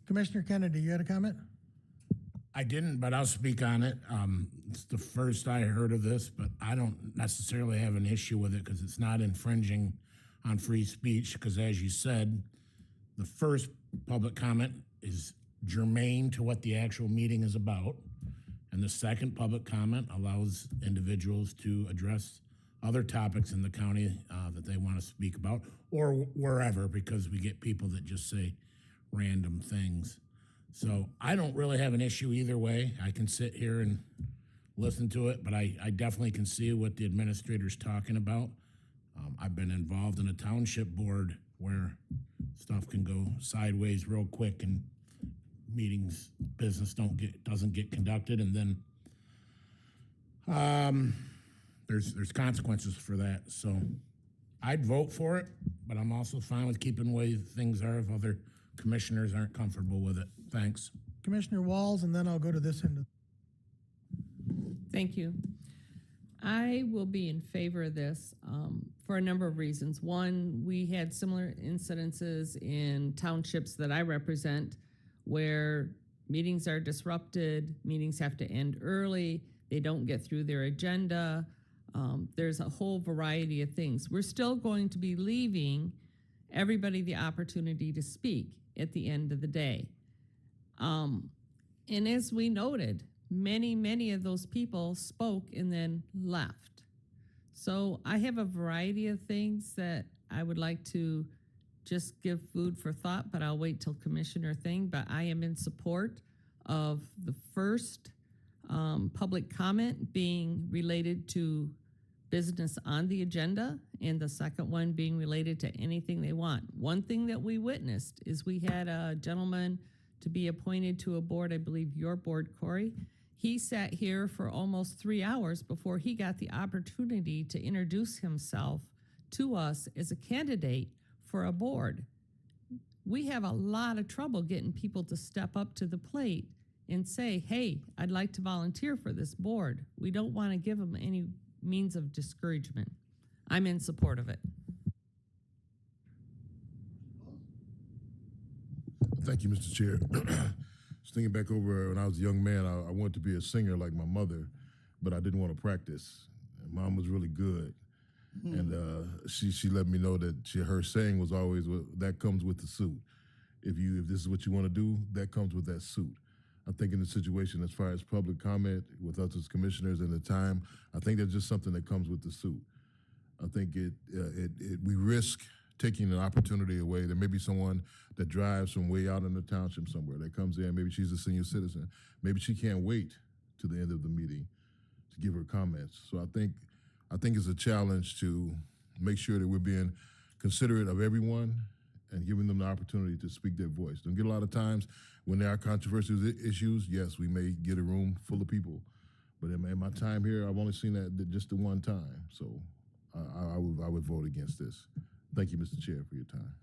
Commissioner Kennedy, you had a comment? I didn't, but I'll speak on it. It's the first I heard of this, but I don't necessarily have an issue with it because it's not infringing on free speech. Because as you said, the first public comment is germane to what the actual meeting is about. And the second public comment allows individuals to address other topics in the county that they want to speak about, or wherever, because we get people that just say random things. So I don't really have an issue either way. I can sit here and listen to it, but I definitely can see what the administrator's talking about. I've been involved in a township board where stuff can go sideways real quick and meetings, business doesn't get conducted, and then there's consequences for that. So I'd vote for it, but I'm also fine with keeping the way things are if other commissioners aren't comfortable with it. Thanks. Commissioner Walls, and then I'll go to this end. Thank you. I will be in favor of this for a number of reasons. One, we had similar incidences in townships that I represent where meetings are disrupted, meetings have to end early, they don't get through their agenda. There's a whole variety of things. We're still going to be leaving everybody the opportunity to speak at the end of the day. And as we noted, many of those people spoke and then left. So I have a variety of things that I would like to just give food for thought, but I'll wait till Commissioner Thing. But I am in support of the first public comment being related to business on the agenda, and the second one being related to anything they want. One thing that we witnessed is we had a gentleman to be appointed to a board, I believe your board, Corey. He sat here for almost 3 hours before he got the opportunity to introduce himself to us as a candidate for a board. We have a lot of trouble getting people to step up to the plate and say, hey, I'd like to volunteer for this board. We don't want to give them any means of discouragement. I'm in support of it. Thank you, Mr. Chair. Just thinking back over when I was a young man, I wanted to be a singer like my mother, but I didn't want to practice. And Mom was really good. And she let me know that her saying was always, that comes with the suit. If this is what you want to do, that comes with that suit. I think in the situation as far as public comment with us as commissioners and the time, I think that's just something that comes with the suit. I think we risk taking an opportunity away. There may be someone that drives from way out in the township somewhere that comes in. Maybe she's a senior citizen. Maybe she can't wait to the end of the meeting to give her comments. So I think it's a challenge to make sure that we're being considerate of everyone and giving them the opportunity to speak their voice. Don't get a lot of times when there are controversial issues, yes, we may get a room full of people. But in my time here, I've only seen that just the one time. So I would vote against this. Thank you, Mr. Chair, for your time.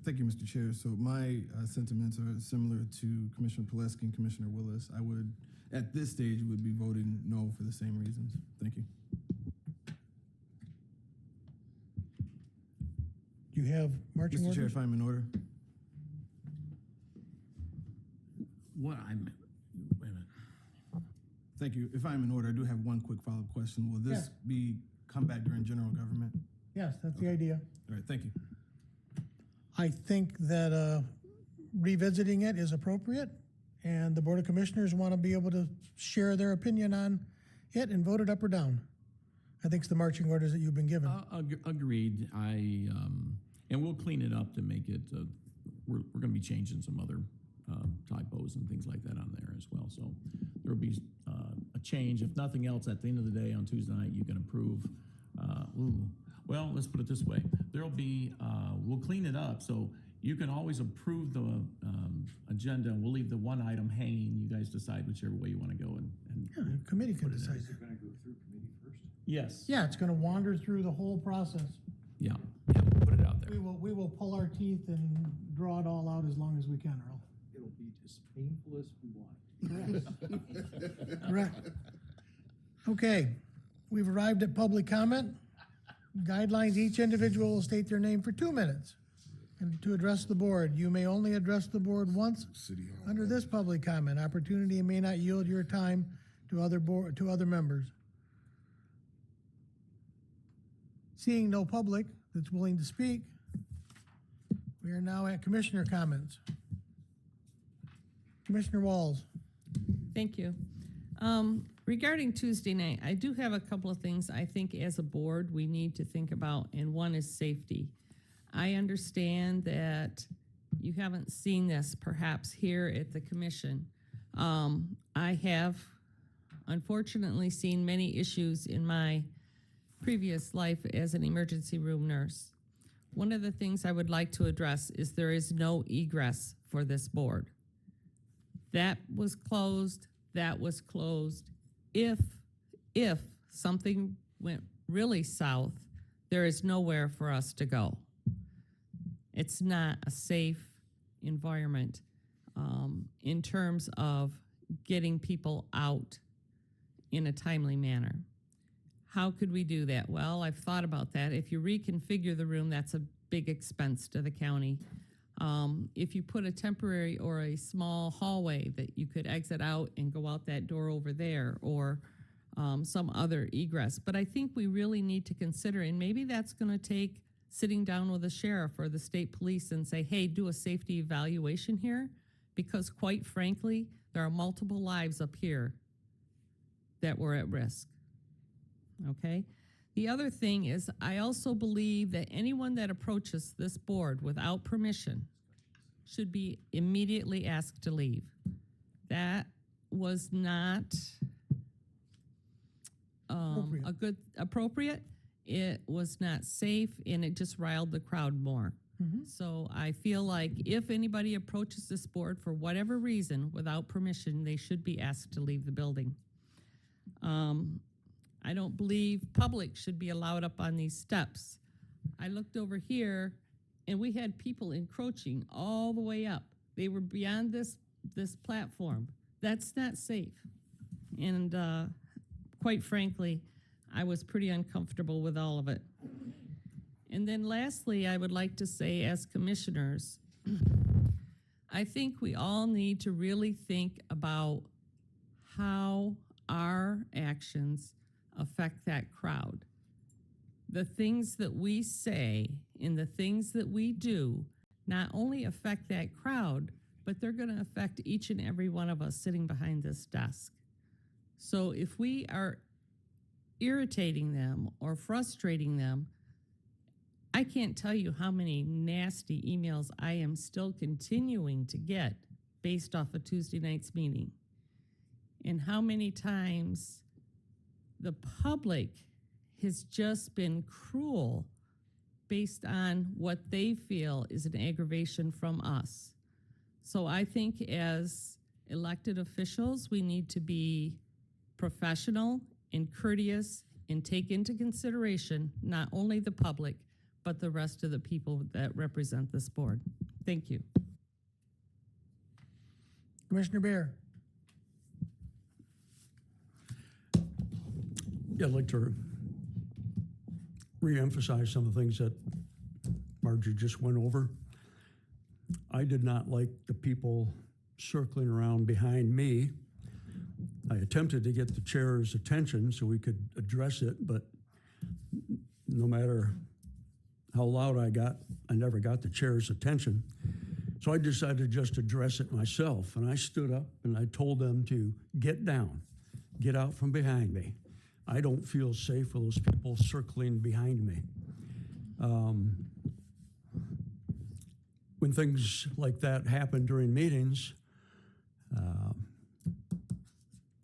Thank you, Mr. Chair. So my sentiments are similar to Commissioner Pileski and Commissioner Willis. I would, at this stage, would be voting no for the same reasons. Thank you. Do you have marching Mr. orders? Chair, if I'm in order. Wait a minute. Thank you. If I'm in order, I do have one quick follow-up question. Will this come back during general government? Yes, that's the idea. All right, thank you. I think that revisiting it is appropriate, and the Board of Commissioners want to be able to share their opinion on it and vote it up or down. I think it's the marching orders that you've been given. Agreed. And we'll clean it up to make it, we're gonna be changing some other typos and things like that on there as well. So there'll be a change. If nothing else, at the end of the day, on Tuesday night, you can approve, well, let's put it this way. There'll be, we'll clean it up, so you can always approve the agenda, and we'll leave the one item hanging. You guys decide whichever way you want to go and Yeah, the committee can decide. yes. Yeah, it's gonna wander through the whole process. Yeah, put it out there. We will pull our teeth and draw it all out as long as we can, Earl. It'll be as painful as we want. Correct. Okay, we've arrived at public comment. Guidelines, each individual will state their name for 2 minutes. And to address the board, you may only address the board once City Hall. under this public comment. Opportunity may not yield your time to other members. Seeing no public that's willing to speak, we are now at commissioner comments. Commissioner Walls. Thank you. Regarding Tuesday night, I do have a couple of things I think as a board we need to think about, and one is safety. I understand that you haven't seen this perhaps here at the commission. I have unfortunately seen many issues in my previous life as an emergency room nurse. One of the things I would like to address is there is no egress for this board. That was closed, that was closed. If something went really south, there is nowhere for us to go. It's not a safe environment in terms of getting people out in a timely manner. How could we do that? Well, I've thought about that. If you reconfigure the room, that's a big expense to the county. If you put a temporary or a small hallway that you could exit out and go out that door over there, or some other egress. But I think we really need to consider, and maybe that's gonna take sitting down with the sheriff or the state police and say, hey, do a safety evaluation here, because quite frankly, there are multiple lives up here that were at risk, okay? The other thing is, I also believe that anyone that approaches this board without permission should be immediately asked to leave. That was not appropriate. It was not safe, and it just riled the crowd more. So I feel like if anybody approaches this board for whatever reason without permission, they should be asked to leave the building. I don't believe public should be allowed up on these steps. I looked over here, and we had people encroaching all the way up. They were beyond this platform. That's not safe. And quite frankly, I was pretty uncomfortable with all of it. And then lastly, I would like to say, as commissioners, I think we all need to really think about how our actions affect that crowd. The things that we say and the things that we do not only affect that crowd, but they're going to affect each and every one of us sitting behind this desk. So if we are irritating them or frustrating them, I can't tell you how many nasty emails I am still continuing to get based off of Tuesday night's meeting, and how many times the public has just been cruel based on what they feel is an aggravation from us. So I think as elected officials, we need to be professional and courteous and take into consideration not only the public, but the rest of the people that represent this board. Thank you. Commissioner Bear. Yeah, I'd like to reemphasize some of the things that Margie just went over. I did not like the people circling around behind me. I attempted to get the chair's attention so we could address it, but no matter how loud I got, I never got the chair's attention. So I decided to just address it myself, and I stood up and I told them to get down, get out from behind me. I don't feel safe with those people circling behind me. When things like that happen during meetings,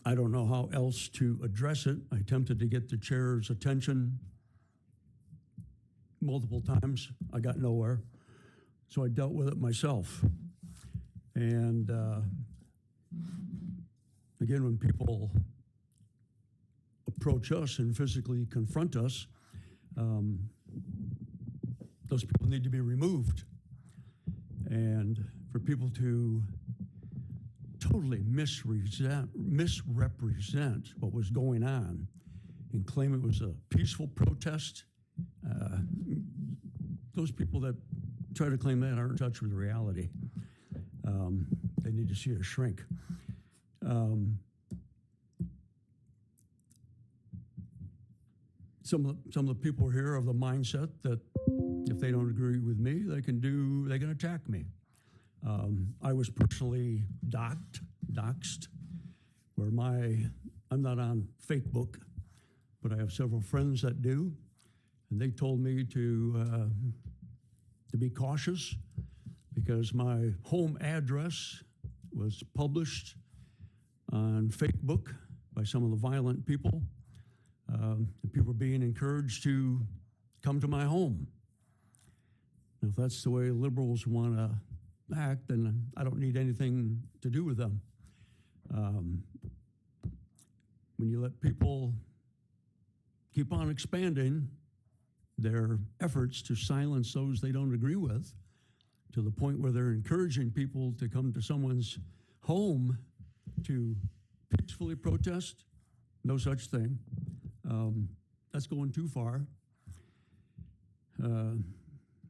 I don't know how else to address it. I attempted to get the chair's attention multiple times. I got nowhere. So I dealt with it myself. And again, when people approach us and physically confront us, those people need to be removed. And for people to totally misrepresent what was going on and claim it was a peaceful protest, those people that try to claim that aren't in touch with reality. They need to see a shrink. Some of the people here are of the mindset that if they don't agree with me, they can attack me. I was personally doxxed, where I'm not on Facebook, but I have several friends that do, and they told me to be cautious because my home address was published on Facebook by some of the violent people. And people were being encouraged to come to my home. Now, if that's the way liberals want to act, then I don't need anything to do with them. When you let people keep on expanding their efforts to silence those they don't agree with, to the point where they're encouraging people to come to someone's home to peacefully protest, no such thing. That's going too far.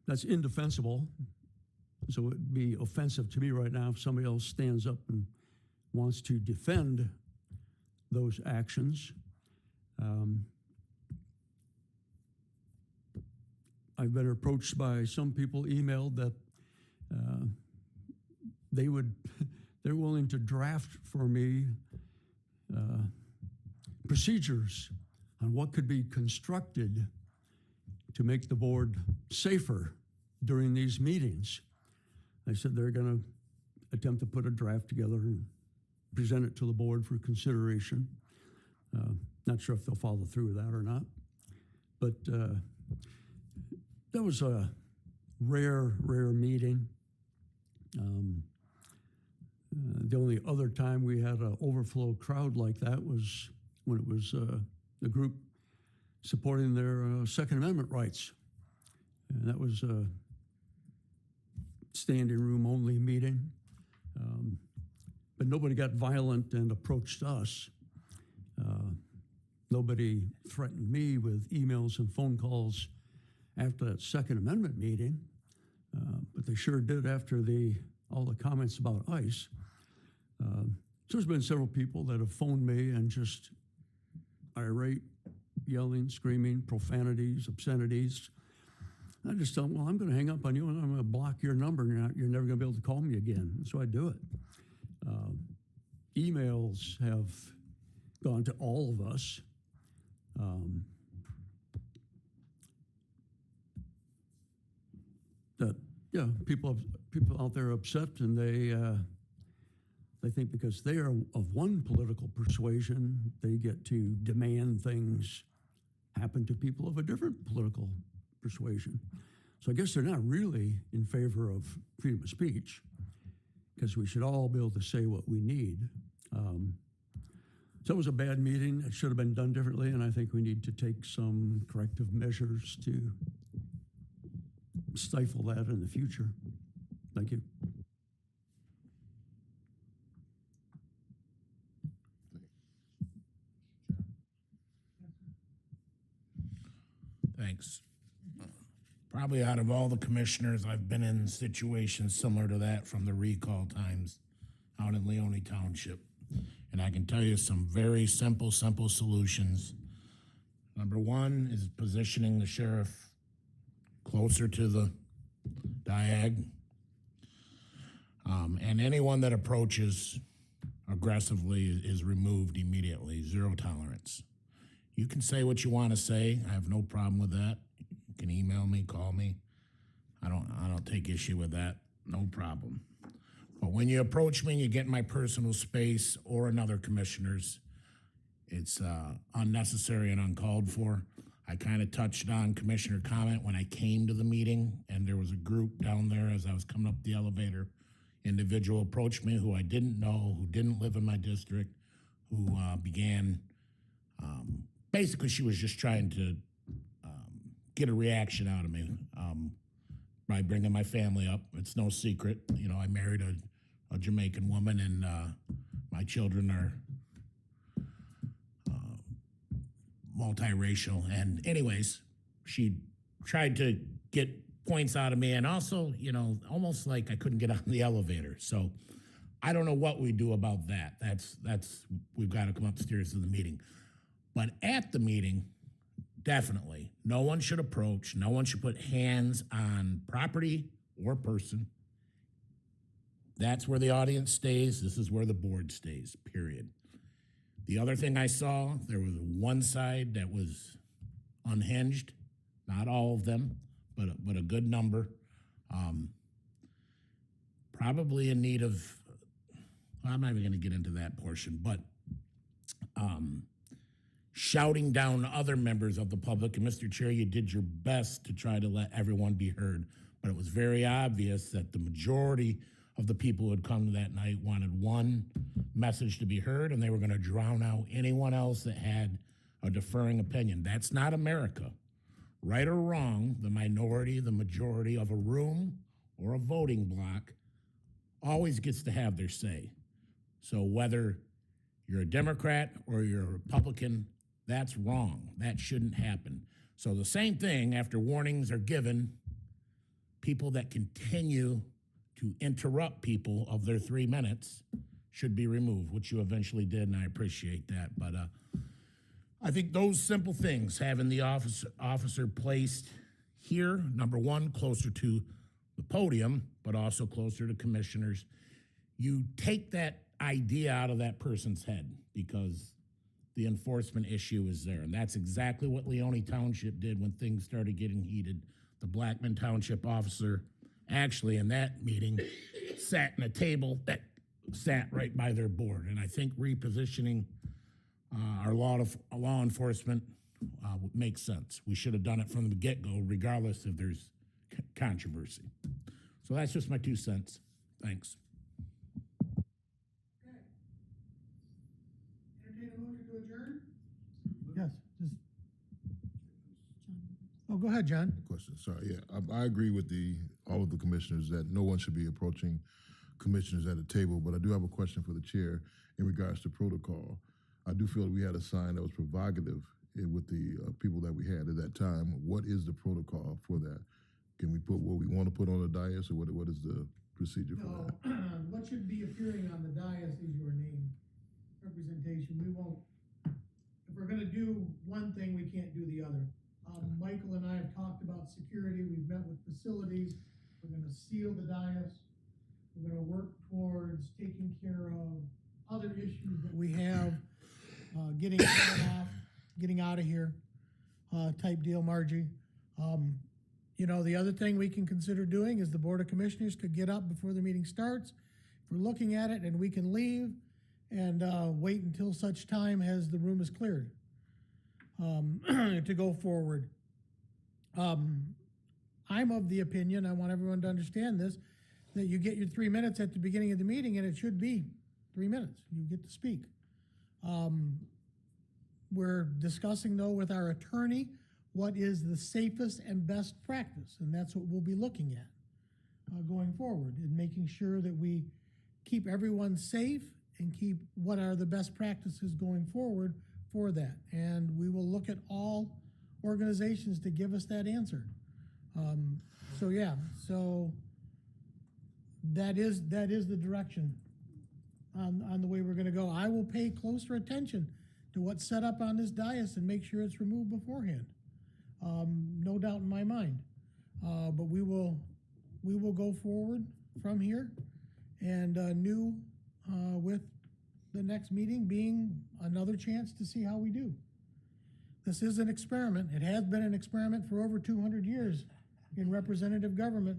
That's indefensible. So it'd be offensive to me right now if somebody else stands up and wants to defend those actions. I've been approached by some people, emailed that they're willing to draft for me procedures on what could be constructed to make the board safer during these meetings. They said they're going to attempt to put a draft together and present it to the board for consideration. Not sure if they'll follow through with that or not. But that was a rare meeting. The only other time we had an overflow crowd like that was when it was the group supporting their Second Amendment rights. And that was a standing room only meeting. But nobody got violent and approached us. Nobody threatened me with emails and phone calls after that Second Amendment meeting, but they sure did after all the comments about ICE. So there's been several people that have phoned me and just irate, yelling, screaming, profanities, obscenities. I just tell them, well, I'm going to hang up on you and I'm going to block your number and you're never going to be able to call me again. So I do it. Emails have gone to all of us. That people out there are upset, and they think because they are of one political persuasion, they get to demand things happen to people of a different political persuasion. So I guess they're not really in favor of freedom of speech, because we should all be able to say what we need. So it was a bad meeting. It should have been done differently, and I think we need to take some corrective measures to stifle that in the future. Thank you. Thanks. Probably out of all the commissioners, I've been in situations similar to that from the recall times out in Leone Township. And I can tell you some very simple solutions. Number one is positioning the sheriff closer to the diag. And anyone that approaches aggressively is removed immediately, zero tolerance. You can say what you want to say. I have no problem with that. You can email me, call me. I don't take issue with that. No problem. But when you approach me and you get in my personal space or another commissioner's, it's unnecessary and uncalled for. I kind of touched on commissioner comment when I came to the meeting, and there was a group down there as I was coming up the elevator. Individual approached me who I didn't know, who didn't live in my district, who began, basically she was just trying to get a reaction out of me by bringing my family up. It's no secret. You know, I married a Jamaican woman, and my children are multiracial. And anyways, she tried to get points out of me, and also, you know, almost like I couldn't get on the elevator. So I don't know what we do about that. That's we've got to come upstairs to the meeting. But at the meeting, definitely, no one should approach, no one should put hands on property or person. That's where the audience stays. This is where the board stays, period. The other thing I saw, there was one side that was unhinged, not all of them, but a good number. Probably in need of, I'm not even gonna get into that portion, but shouting down other members of the public. And Mr. Chair, you did your best to try to let everyone be heard, but it was very obvious that the majority of the people who had come that night wanted one message to be heard, and they were gonna drown out anyone else that had a deferring opinion. That's not America. Right or wrong, the minority, the majority of a room or a voting block always gets to have their say. So whether you're a Democrat or you're a Republican, that's wrong. That shouldn't happen. So the same thing, after warnings are given, people that continue to interrupt people of their 3 minutes should be removed, which you eventually did, and I appreciate that. But I think those simple things, having the officer placed here, number one, closer to the podium, but also closer to commissioners, you take that idea out of that person's head because the enforcement issue is there. And that's exactly what Leone Township did when things started getting heated. The Blackman Township officer actually in that meeting sat in a table that sat right by their board. And I think repositioning our law enforcement makes sense. We should have done it from the get-go, regardless if there's controversy. So that's just my 2 cents. Thanks. Entertain a motion to adjourn? Yes, just. Oh, go ahead, John. Question, sorry, yeah, I agree with all of the commissioners that no one should be approaching commissioners at a table, but I do have a question for the chair in regards to protocol. I do feel that we had a sign that was provocative with the people that we had at that time. What is the protocol for that? Can we put what we want to put on the dais, or what is the procedure for that? What should be appearing on the dais is your name, representation. We won't, if we're gonna do one thing, we can't do the other. Michael and I have talked about security. We've met with facilities. We're gonna seal the dais. We're gonna work towards taking care of other issues that we have, getting off, getting out of here, type deal, Margie. You know, the other thing we can consider doing is the Board of Commissioners could get up before the meeting starts. If we're looking at it, and we can leave and wait until such time as the room is cleared to go forward. I'm of the opinion, I want everyone to understand this, that you get your 3 minutes at the beginning of the meeting, and it should be 3 minutes. You get to speak. We're discussing, though, with our attorney, what is the safest and best practice, and that's what we'll be looking at going forward, and making sure that we keep everyone safe and keep what are the best practices going forward for that. And we will look at all organizations to give us that answer. So that is the direction on the way we're gonna go. I will pay closer attention to what's set up on this dais and make sure it's removed beforehand. No doubt in my mind. But we will go forward from here And new with the next meeting being another chance to see how we do. This is an experiment. It has been an experiment for over 200 years in representative government,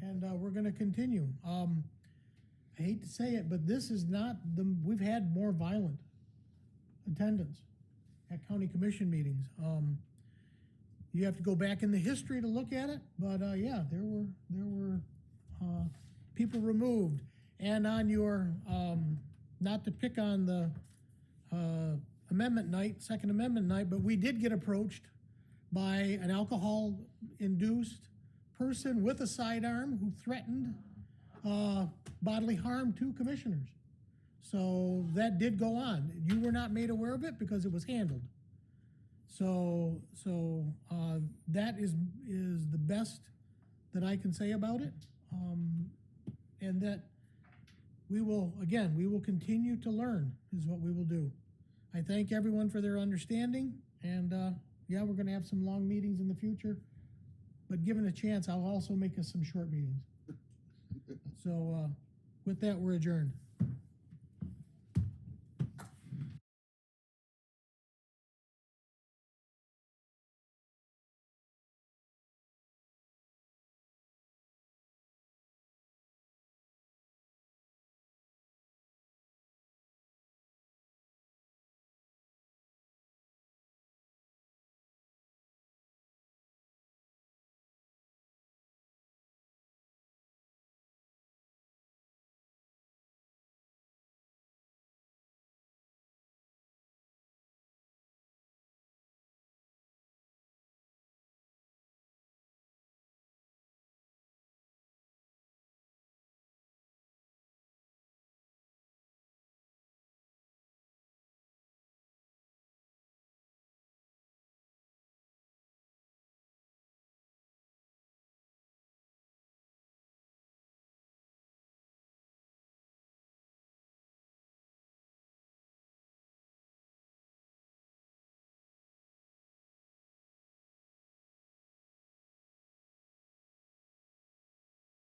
and we're going to continue. I hate to say it, but this is not we've had more violent attendance at county commission meetings. You have to go back in the history to look at it, but yeah, there were people removed. And on your, not to pick on the amendment night, Second Amendment night, but we did get approached by an alcohol-induced person with a sidearm who threatened bodily harm to commissioners. So that did go on. You were not made aware of it because it was handled. So that is the best that I can say about it. And that we will continue to learn is what we will do. I thank everyone for their understanding, and yeah, we're gonna have some long meetings in the future, but given a chance, I'll also make us some short meetings. So with that, we're adjourned.